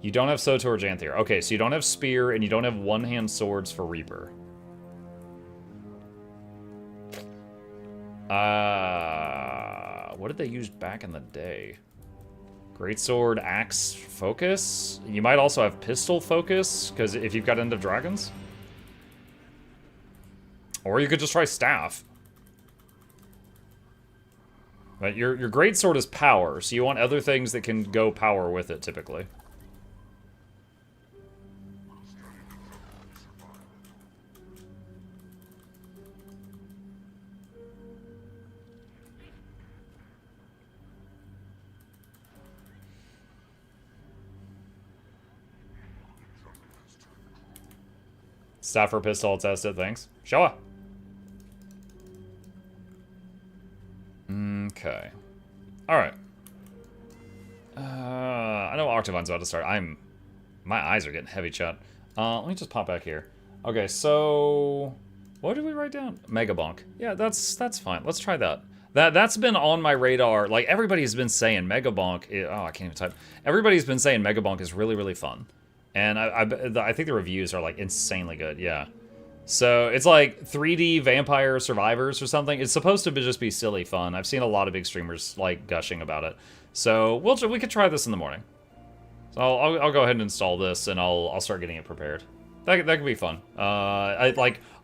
You don't have Soto or Janthier. Okay, so you don't have Spear, and you don't have one-hand swords for Reaper. What did they use back in the day? Greatsword, Axe, Focus? You might also have Pistol Focus, because if you've got End of Dragons. Or you could just try Staff. But your Greatsword is power, so you want other things that can go power with it, typically. Staff or pistol, I'll test it, thanks. Showa! Okay. Alright. I know Octavine's about to start. My eyes are getting heavy, chat. Let me just pop back here. Okay, so... What did we write down? Megabonk. Yeah, that's fine. Let's try that. That's been on my radar. Like, everybody's been saying Megabonk... Oh, I can't even type. Everybody's been saying Megabonk is really, really fun. And I think the reviews are, like, insanely good, yeah. So, it's like 3D Vampire Survivors or something. It's supposed to just be silly fun. I've seen a lot of big streamers, like, gushing about it. So, we could try this in the morning. So, I'll go ahead and install this, and I'll start getting it prepared. That could be fun.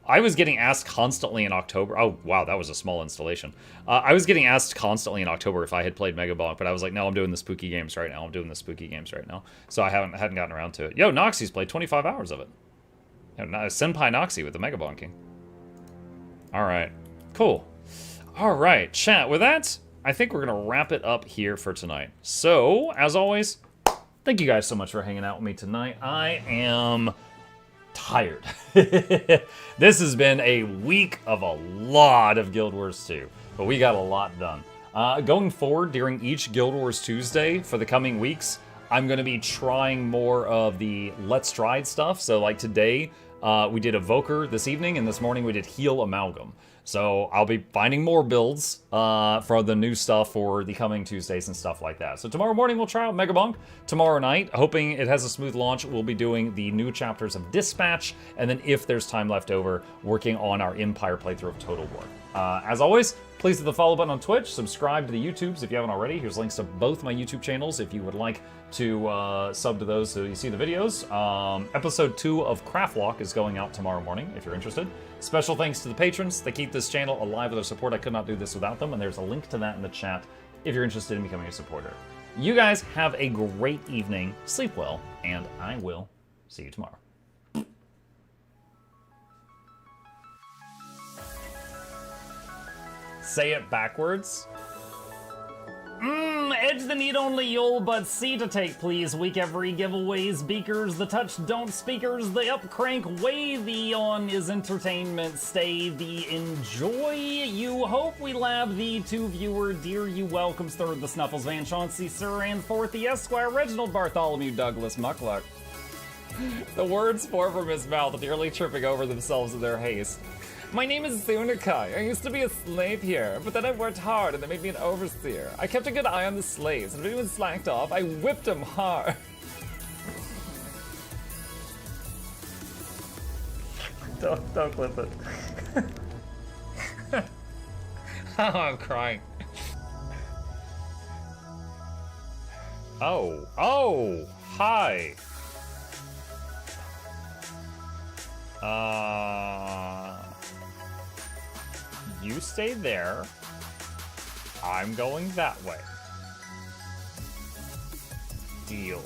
I was getting asked constantly in October. Oh, wow, that was a small installation. I was getting asked constantly in October if I had played Mega Bonk, but I was like, no, I'm doing the spooky games right now. I'm doing the spooky games right now. So I hadn't gotten around to it. Yo, Noxxi's played 25 hours of it. Senpai Noxxi with the Mega Bonking. All right, cool. All right, chat, with that, I think we're going to wrap it up here for tonight. So, as always, thank you guys so much for hanging out with me tonight. I am tired. This has been a week of a lot of Guild Wars 2, but we got a lot done. Going forward, during each Guild Wars Tuesday for the coming weeks, I'm going to be trying more of the Let's Try stuff. So like today, we did Evoker this evening, and this morning we did Heal Amalgam. So I'll be finding more builds for the new stuff for the coming Tuesdays and stuff like that. So tomorrow morning we'll try out Mega Bonk. Tomorrow night, hoping it has a smooth launch, we'll be doing the new chapters of Dispatch, and then if there's time left over, working on our Empire playthrough of Total War. As always, please hit the follow button on Twitch, subscribe to the YouTubes if you haven't already. Here's links to both my YouTube channels if you would like to sub to those so you see the videos. Episode 2 of Craftlock is going out tomorrow morning if you're interested. Special thanks to the patrons. They keep this channel alive with their support. I could not do this without them, and there's a link to that in the chat if you're interested in becoming a supporter. You guys have a great evening, sleep well, and I will see you tomorrow. Say it backwards. Edge the need only you'll but see to take please. Week every giveaways, beakers, the touch don't speakers, the up crank way the on is entertainment. Stay the enjoy you hope we lab the two viewer dear you welcomes third the Snuffles Van Chauncey Sir and fourth the Esquire Reginald Bartholomew Douglas Mukluk. The words pour from his mouth nearly tripping over themselves in their haste. My name is Zunikai. I used to be a slave here, but then I worked hard and they made me an overseer. I kept a good eye on the slaves, and if anyone slacked off, I whipped them hard. Don't clip it. Oh, I'm crying. Oh, hi. You stay there. I'm going that way. Deal.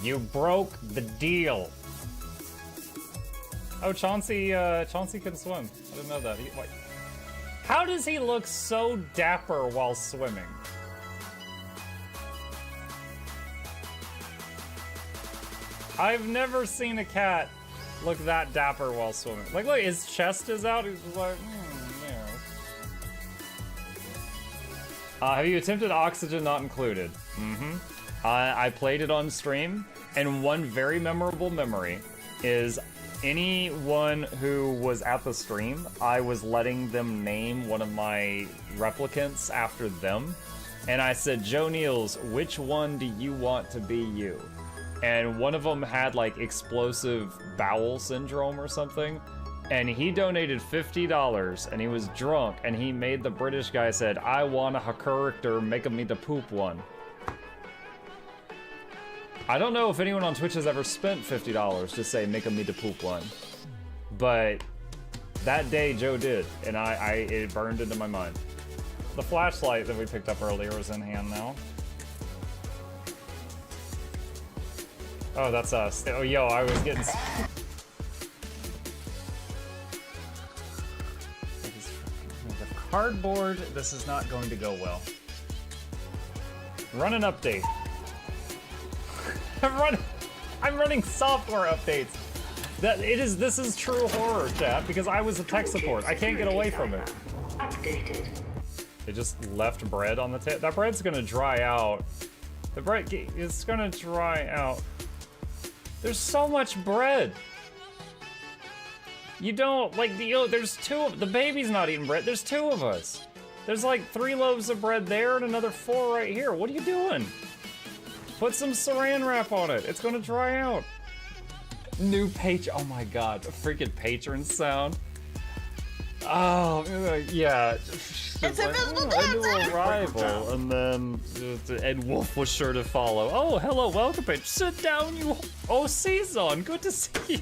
You broke the deal. Oh, Chauncey can swim. I didn't know that. How does he look so dapper while swimming? I've never seen a cat look that dapper while swimming. Like, look, his chest is out. He's just like, yeah. Have you attempted Oxygen Not Included? I played it on stream, and one very memorable memory is anyone who was at the stream, I was letting them name one of my replicants after them, and I said, Joe Niels, which one do you want to be you? And one of them had like explosive bowel syndrome or something, and he donated $50 and he was drunk and he made the British guy said, I want a character, make me the poop one. I don't know if anyone on Twitch has ever spent $50 to say make me the poop one, but that day Joe did, and it burned into my mind. The flashlight that we picked up earlier is in hand now. Oh, that's us. Oh, yo, I was getting... The cardboard, this is not going to go well. Run an update. I'm running software updates. This is true horror, chat, because I was a tech support. I can't get away from it. Updated. It just left bread on the table. That bread's gonna dry out. The bread is gonna dry out. There's so much bread. You don't, like, there's the baby's not eating bread. There's 2 of us. There's like 3 loaves of bread there and another 4 right here. What are you doing? Put some saran wrap on it. It's gonna dry out. New page, oh my God, a freaking patron sound. Oh, yeah. It's invisible A new arrival, and then and Wolf was sure to follow. Oh, hello, welcome, page. Sit down, you. Oh, Season, good to see you.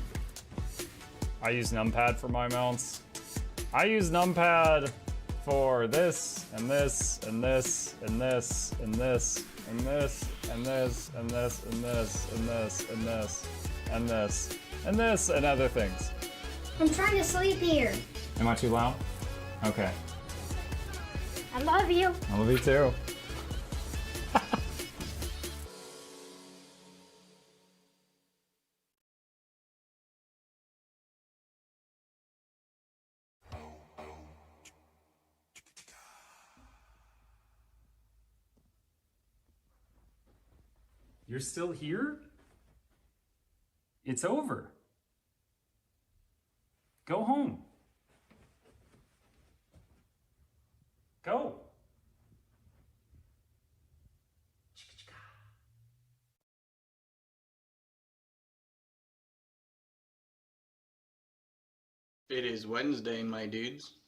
I use numpad for my mounts. I use numpad for this and this and this and this and this and this and this and this and this and this and this and this and this and other things. I'm trying to sleep here. Am I too loud? Okay. I love you. I love you too. You're still here? It's over. Go home. Go. It is Wednesday, my dudes.